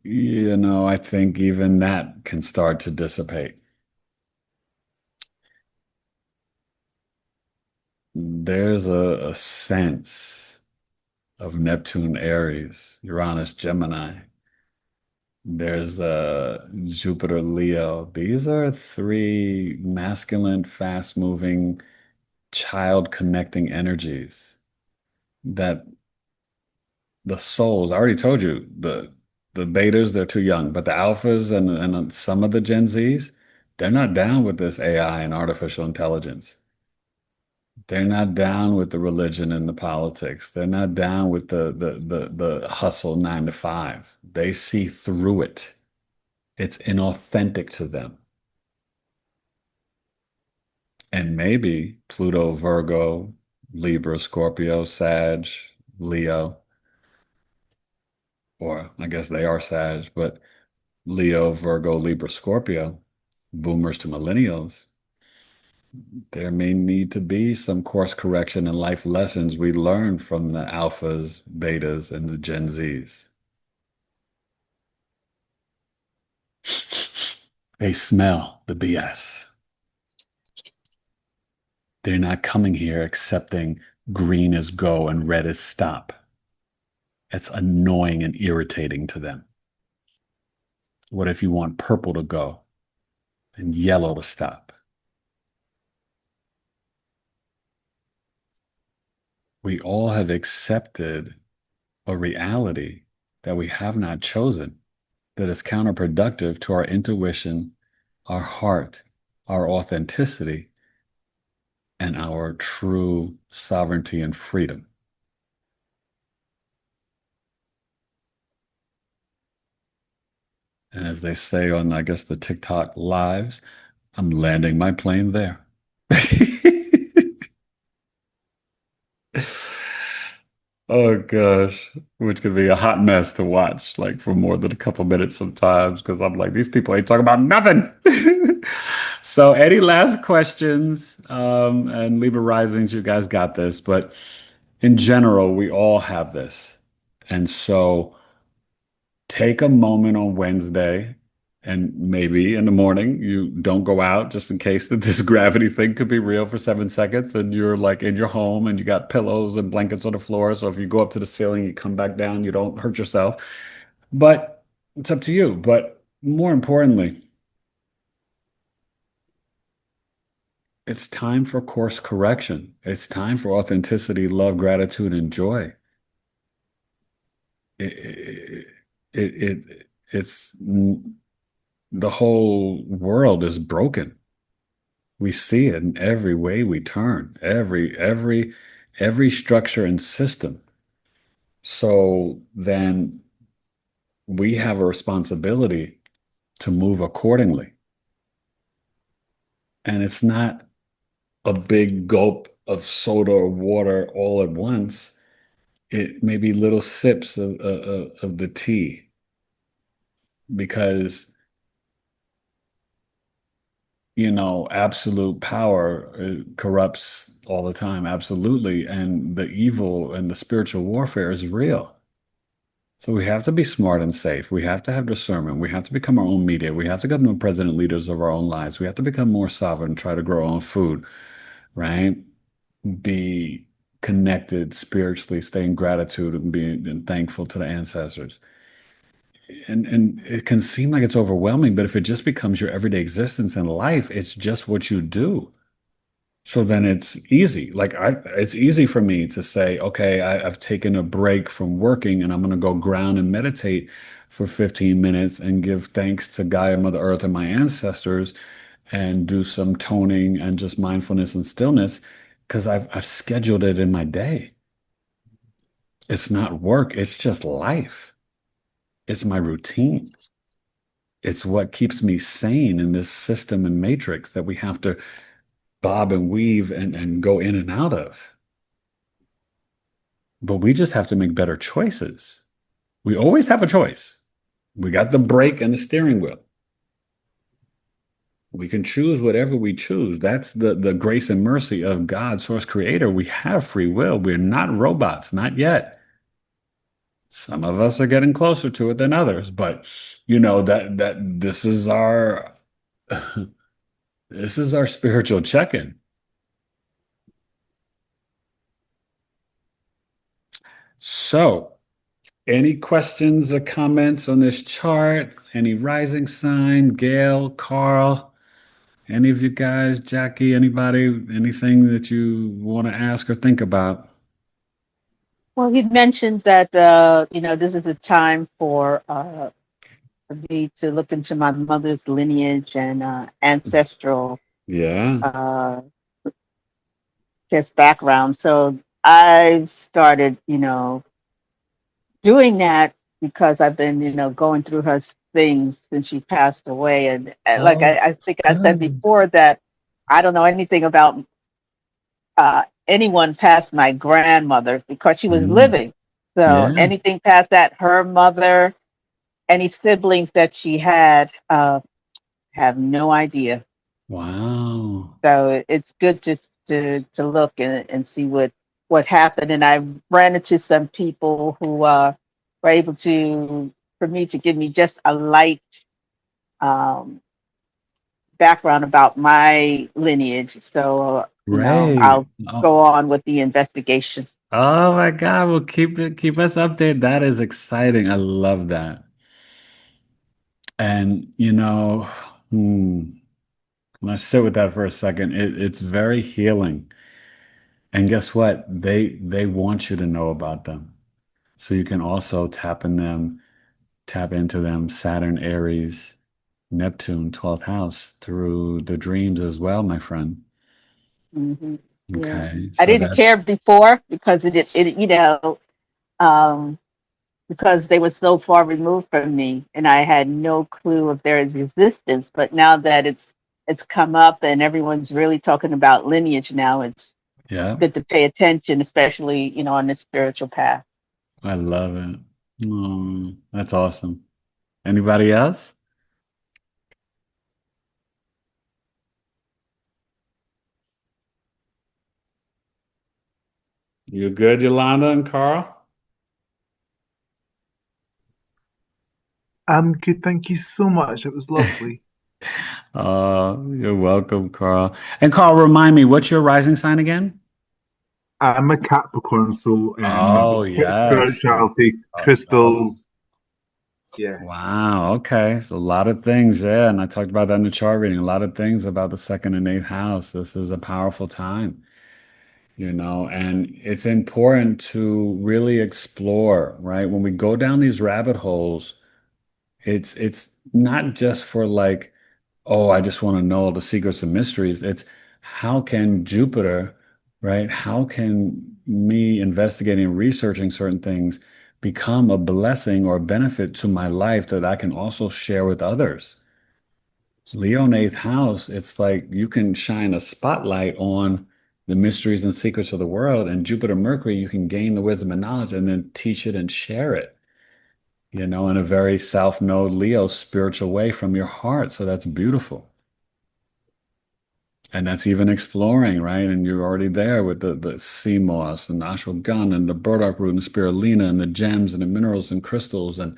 I think even that can start to dissipate. There's a sense of Neptune, Aries, Uranus, Gemini There's Jupiter, Leo. These are three masculine, fast-moving, child-connecting energies that the souls, I already told you, the betas, they're too young, but the alphas and some of the Gen Zs, they're not down with this AI and artificial intelligence. They're not down with the religion and the politics. They're not down with the hustle 9 to 5. They see through it. It's inauthentic to them. And maybe Pluto, Virgo, Libra, Scorpio, Sag, Leo, or I guess they are Sag, but Leo, Virgo, Libra, Scorpio, boomers to millennials, there may need to be some course correction and life lessons we learn from the alphas, betas, and the Gen Zs. They smell the BS. They're not coming here accepting green is go and red is stop. It's annoying and irritating to them. What if you want purple to go and yellow to stop? We all have accepted a reality that we have not chosen, that is counterproductive to our intuition, our heart, our authenticity, and our true sovereignty and freedom. And as they say on, I guess, the TikTok lives, I'm landing my plane there. Oh gosh, which could be a hot mess to watch, like for more than a couple minutes sometimes, because I'm like, these people ain't talking about nothing. So, any last questions? And Libra Risings, you guys got this, but in general, we all have this. And so take a moment on Wednesday and maybe in the morning you don't go out just in case that this gravity thing could be real for 7 seconds and you're like in your home and you got pillows and blankets on the floor. So if you go up to the ceiling, you come back down, you don't hurt yourself. But it's up to you. But more importantly, it's time for course correction. It's time for authenticity, love, gratitude, and joy. It's the whole world is broken. We see it in every way we turn, every structure and system. So then we have a responsibility to move accordingly. And it's not a big gulp of soda or water all at once. It may be little sips of the tea because absolute power corrupts all the time. Absolutely. And the evil and the spiritual warfare is real. So we have to be smart and safe. We have to have discernment. We have to become our own media. We have to become the president leaders of our own lives. We have to become more sovereign, try to grow our own food, right? Be connected spiritually, stay in gratitude and being thankful to the ancestors. And it can seem like it's overwhelming, but if it just becomes your everyday existence in life, it's just what you do. So then it's easy. It's easy for me to say, okay, I've taken a break from working and I'm going to go ground and meditate for 15 minutes and give thanks to Gaia, Mother Earth, and my ancestors and do some toning and just mindfulness and stillness because I've scheduled it in my day. It's not work, it's just life. It's my routine. It's what keeps me sane in this system and matrix that we have to bob and weave and go in and out of. But we just have to make better choices. We always have a choice. We got the brake and the steering wheel. We can choose whatever we choose. That's the grace and mercy of God, source creator. We have free will. We're not robots, not yet. Some of us are getting closer to it than others, but that this is our this is our spiritual check-in. So Any questions or comments on this chart? Any rising sign? Gail, Carl, any of you guys, Jackie, anybody, anything that you want to ask or think about? Well, you mentioned that this is a time for me to look into my mother's lineage and ancestral Yeah, uh, just background. So I started, doing that because I've been, going through her things since she passed away. And like Oh, I think I said good. before that I don't know anything about anyone past my grandmother because she was Mm, living. So yeah. anything past that, her mother, any siblings that she had, have no idea. Wow. So it's good to look and see what happened. And I ran into some people who were able to for me to give me just a light um, background about my lineage. So Great. I'll Oh, go on with the investigation. oh my God. Well, keep us updated. That is exciting. I love that. And when I sit with that for a second, it's very healing. And guess what? They want you to know about them. So you can also tap into them, Saturn, Aries, Neptune, 12th house through the dreams as well, my friend. Hmm. Yeah, Okay. I So didn't care that's, before because um, because they were so far removed from me and I had no clue of their existence. But now that it's come up and everyone's really talking about lineage now, it's yeah, good to pay attention, especially, on the spiritual path. I love it. Oh, that's awesome. Anybody else? You good, Yolanda and Carl? I'm good, thank you so much. It was lovely. You're welcome, Carl. And Carl, remind me, what's your rising sign again? I'm a Capricorn, so Oh, yes. spirituality, crystals. Yeah. Wow. Okay. So a lot of things. Yeah. And I talked about that in the chart reading. A lot of things about the second and eighth house. This is a powerful time, and it's important to really explore, right? When we go down these rabbit holes, it's not just for like, oh, I just want to know the secrets and mysteries. It's how can Jupiter, right? How can me investigating and researching certain things become a blessing or a benefit to my life that I can also share with others? Leo in eighth house, it's like you can shine a spotlight on the mysteries and secrets of the world, and Jupiter, Mercury, you can gain the wisdom and knowledge and then teach it and share it, in a very South Node Leo spiritual way from your heart. So that's beautiful. And that's even exploring, right? And you're already there with the sea moss and the ashwagandha and the burdock root and spirulina and the gems and the minerals and crystals. And,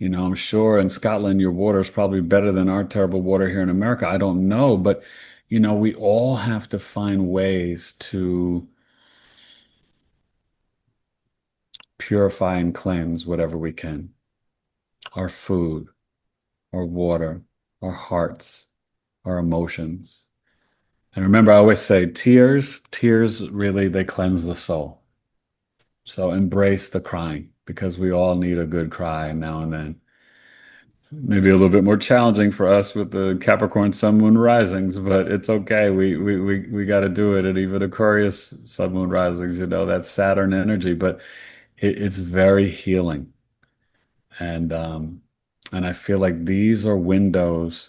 I'm sure in Scotland, your water is probably better than our terrible water here in America. I don't know. But, we all have to find ways to purify and cleanse whatever we can. Our food, our water, our hearts, our emotions. And remember, I always say tears really, they cleanse the soul. So embrace the crying because we all need a good cry now and then. Maybe a little bit more challenging for us with the Capricorn Sun Moon risings, but it's okay. We got to do it. And even Aquarius Sun Moon risings, that's Saturn energy, but it's very healing. And I feel like these are windows.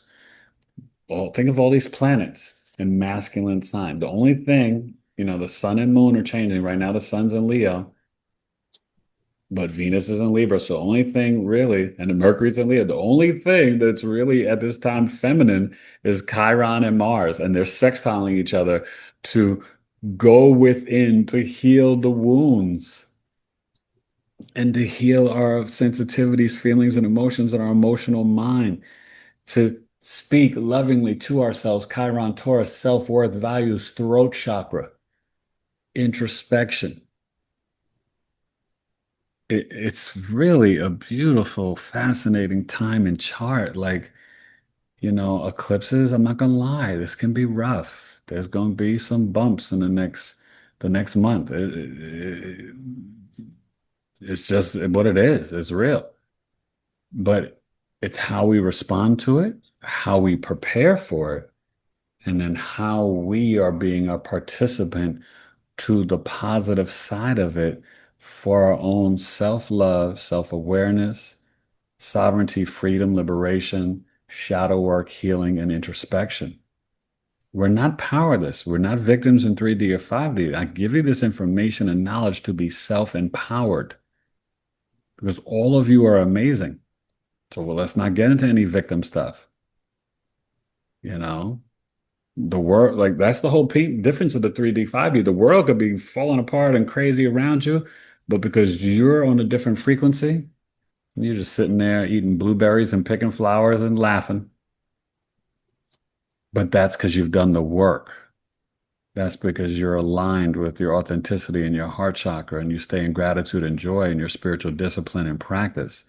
Well, think of all these planets in masculine sign. The only thing, the sun and moon are changing right now. The sun's in Leo. But Venus is in Libra, so the only thing really, and the Mercury's in Leo, the only thing that's really at this time feminine is Chiron and Mars, and they're sextiling each other to go within to heal the wounds and to heal our sensitivities, feelings, and emotions in our emotional mind, to speak lovingly to ourselves, Chiron, Taurus, self-worth, values, throat chakra, introspection. it's really a beautiful, fascinating time and chart. Like, eclipses, I'm not gonna lie, this can be rough. There's gonna be some bumps in the next month. It's just what it is. It's real. But it's how we respond to it, how we prepare for it, and then how we are being a participant to the positive side of it for our own self-love, self-awareness, sovereignty, freedom, liberation, shadow work, healing, and introspection. We're not powerless. We're not victims in 3D or 5D. I give you this information and knowledge to be self-empowered because all of you are amazing. So, well, let's not get into any victim stuff. You know, the world, like that's the whole difference of the 3D, 5D. The world could be falling apart and crazy around you, but because you're on a different frequency, you're just sitting there eating blueberries and picking flowers and laughing. But that's because you've done the work. That's because you're aligned with your authenticity and your heart chakra, and you stay in gratitude and joy in your spiritual discipline and practice,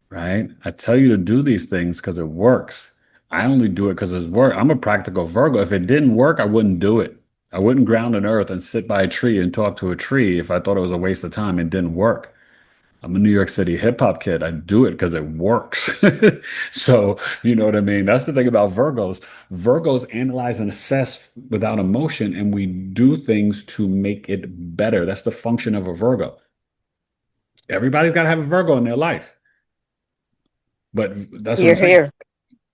right? I tell you to do these things because it works. I only do it because it's work. I'm a practical Virgo. If it didn't work, I wouldn't do it. I wouldn't ground in earth and sit by a tree and talk to a tree if I thought it was a waste of time and didn't work. I'm a New York City hip hop kid. I do it because it works. So, you know what I mean? That's the thing about Virgos. Virgos analyze and assess without emotion, and we do things to make it better. That's the function of a Virgo. Everybody's got to have a Virgo in their life. But that's what I'm Here, saying, here.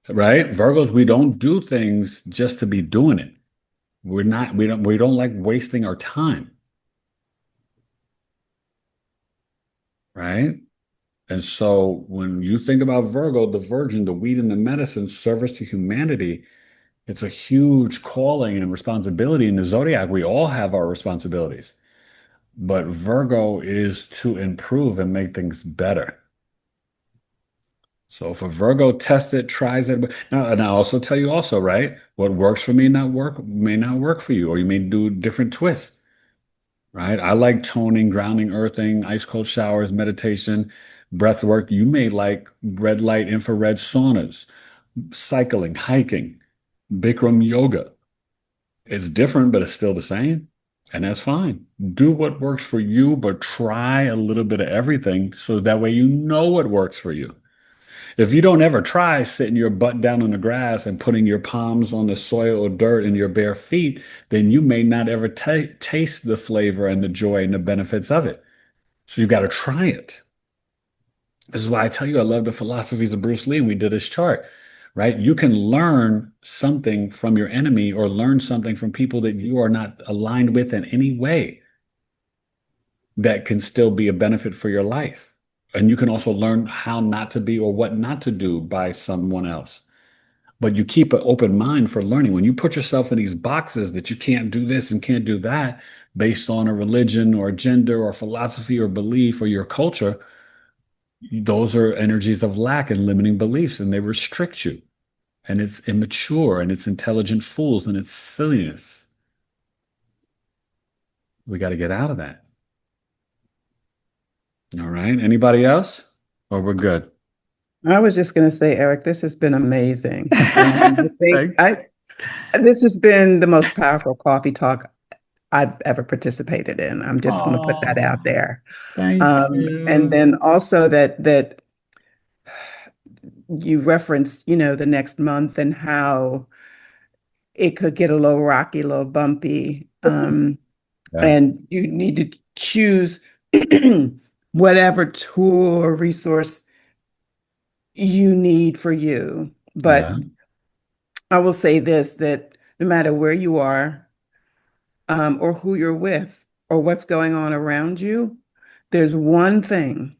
right? Virgos, we don't do things just to be doing it. We don't like wasting our time, right? And so when you think about Virgo, the virgin, the weed and the medicine, service to humanity, it's a huge calling and responsibility in the zodiac. We all have our responsibilities, but Virgo is to improve and make things better. So if a Virgo tests it, tries it, now, and I also tell you also, right? What works for me may not work for you, or you may do different twists, right? I like toning, grounding, earthing, ice cold showers, meditation, breath work. You may like red light, infrared saunas, cycling, hiking, Bikram yoga. It's different, but it's still the same. And that's fine. Do what works for you, but try a little bit of everything so that way you know what works for you. If you don't ever try sitting your butt down on the grass and putting your palms on the soil or dirt in your bare feet, then you may not ever taste the flavor and the joy and the benefits of it. So you got to try it. This is why I tell you I love the philosophies of Bruce Lee. And we did his chart, right? You can learn something from your enemy or learn something from people that you are not aligned with in any way that can still be a benefit for your life. And you can also learn how not to be or what not to do by someone else. But you keep an open mind for learning. When you put yourself in these boxes that you can't do this and can't do that based on a religion or a gender or philosophy or belief or your culture, those are energies of lack and limiting beliefs, and they restrict you. And it's immature and it's intelligent fools and it's silliness. We got to get out of that. All right. Anybody else? Or we're good? I was just going to say, Eric, this has been amazing. Thank This has been the most powerful coffee talk I've ever participated in. I'm just going to put that out there. Thank you. And then also that you referenced, the next month and how it could get a little rocky, a little bumpy. Yeah. And you need to choose whatever tool or resource you need for you. But Yeah. I will say this, that no matter where you are, or who you're with, or what's going on around you, there's one thing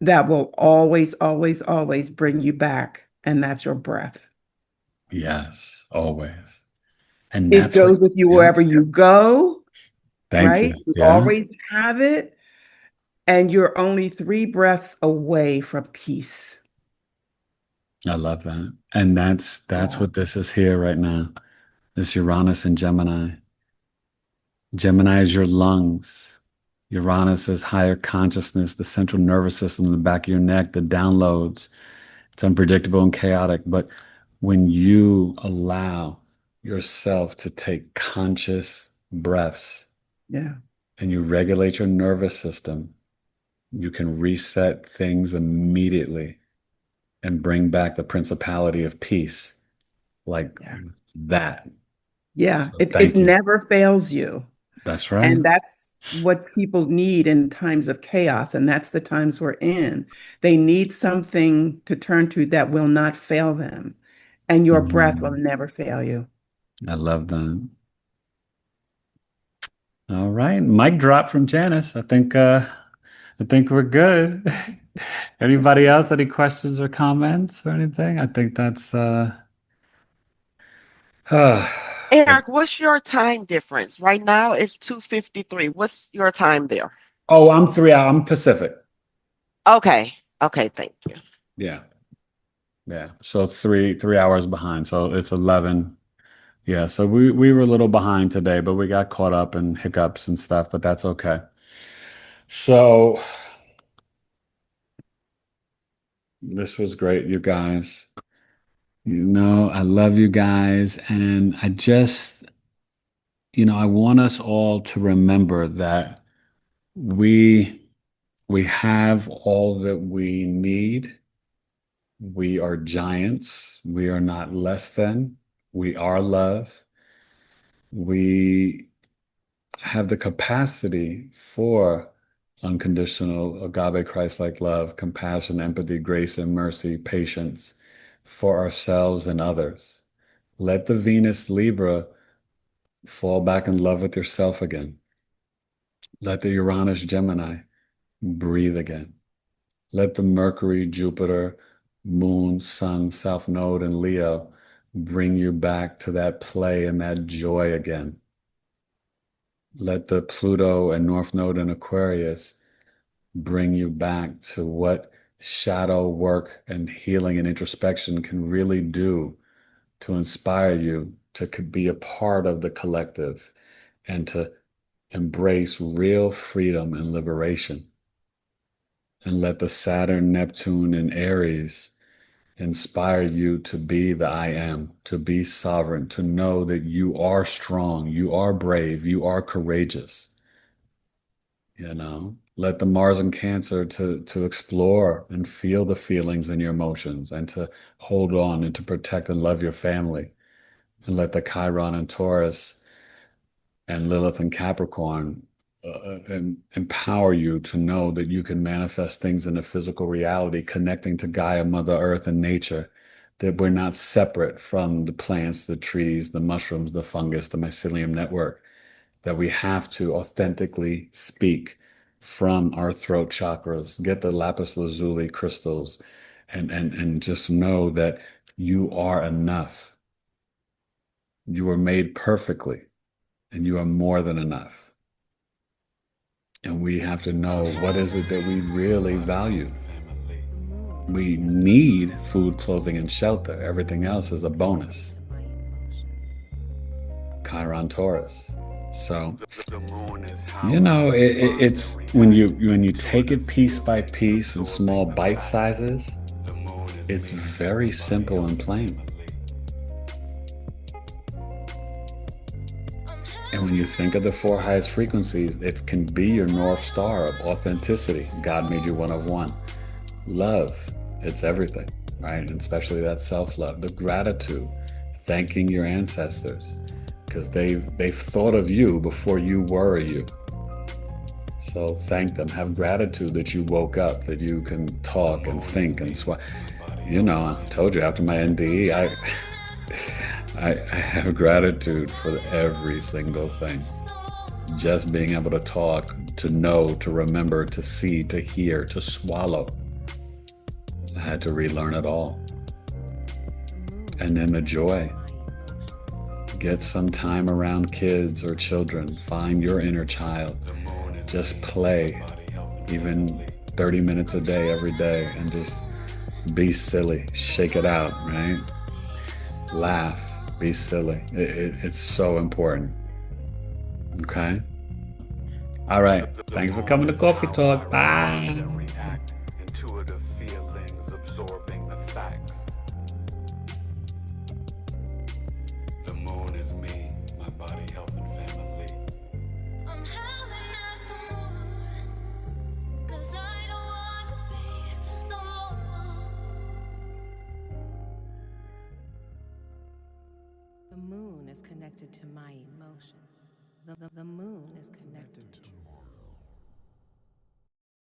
that will always, always, always bring you back, and that's your breath. Yes, always. And It that's what, goes with you yeah. wherever you go, Thank you. right? You Yeah. always have it, and you're only 3 breaths away from peace. I love that. And that's Yeah. what this is here right now. This Uranus and Gemini. Gemini is your lungs. Uranus is higher consciousness, the central nervous system in the back of your neck, the downloads. It's unpredictable and chaotic, but when you allow yourself to take conscious breaths Yeah. and you regulate your nervous system, you can reset things immediately and bring back the principality of peace like Yeah. that. Yeah. So It thank you. never fails you. That's right. And that's what people need in times of chaos. And that's the times we're in. They need something to turn to that will not fail them. And your breath will Mhm. never fail you. I love that. All right. Mic drop from Janice. I think we're good. Anybody else? Any questions or comments or anything? I think that's Eric, what's your time difference? Right now it's 2:53. What's your time there? oh, I'm 3 hours. I'm Pacific. Okay. Okay, thank you. Yeah. Yeah. So three hours behind. So it's 11. Yeah. So we were a little behind today, but we got caught up in hiccups and stuff, but that's okay. So this was great, you guys. I love you guys. And I want us all to remember that we we have all that we need. We are giants. We are not less than. We are love. We have the capacity for unconditional agape Christ-like love, compassion, empathy, grace, and mercy, patience for ourselves and others. Let the Venus Libra fall back in love with yourself again. Let the Uranus Gemini breathe again. Let the Mercury, Jupiter, Moon, Sun, South Node, and Leo bring you back to that play and that joy again. Let the Pluto and North Node and Aquarius bring you back to what shadow work and healing and introspection can really do to inspire you to be a part of the collective and to embrace real freedom and liberation. And let the Saturn, Neptune, and Aries inspire you to be the I am, to be sovereign, to know that you are strong, you are brave, you are courageous. Let the Mars and Cancer to explore and feel the feelings and your emotions and to hold on and to protect and love your family. And let the Chiron and Taurus and Lilith and Capricorn and empower you to know that you can manifest things in a physical reality, connecting to Gaia, Mother Earth, and nature, that we're not separate from the plants, the trees, the mushrooms, the fungus, the mycelium network, that we have to authentically speak from our throat chakras, get the lapis lazuli crystals, and just know that you are enough. You were made perfectly, and you are more than enough. And we have to know what is it that we really value. We need food, clothing, and shelter. Everything else is a bonus. Chiron Taurus. So, it's when you take it piece by piece in small bite sizes, it's very simple and plain. And when you think of the four highest frequencies, it can be your North Star of authenticity. God made you one of one. Love, it's everything, right? And especially that self-love, the gratitude, thanking your ancestors, because they've thought of you before you were you. So thank them. Have gratitude that you woke up, that you can talk and think and I told you after my NDE, I have gratitude for every single thing. Just being able to talk, to know, to remember, to see, to hear, to swallow. I had to relearn it all. And then the joy. Get some time around kids or children. Find your inner child. Just play, even 30 minutes a day, every day, and just be silly. Shake it out, right? Laugh. Be silly. It's so important. Okay? All right. Thanks for coming to Coffee Talk. Bye. React, intuitive feelings, absorbing the facts. The moon is me, my body, health, and family. I'm howling at the moon, 'cause I don't wanna be alone. The moon is connected to my emotion. The moon is connected to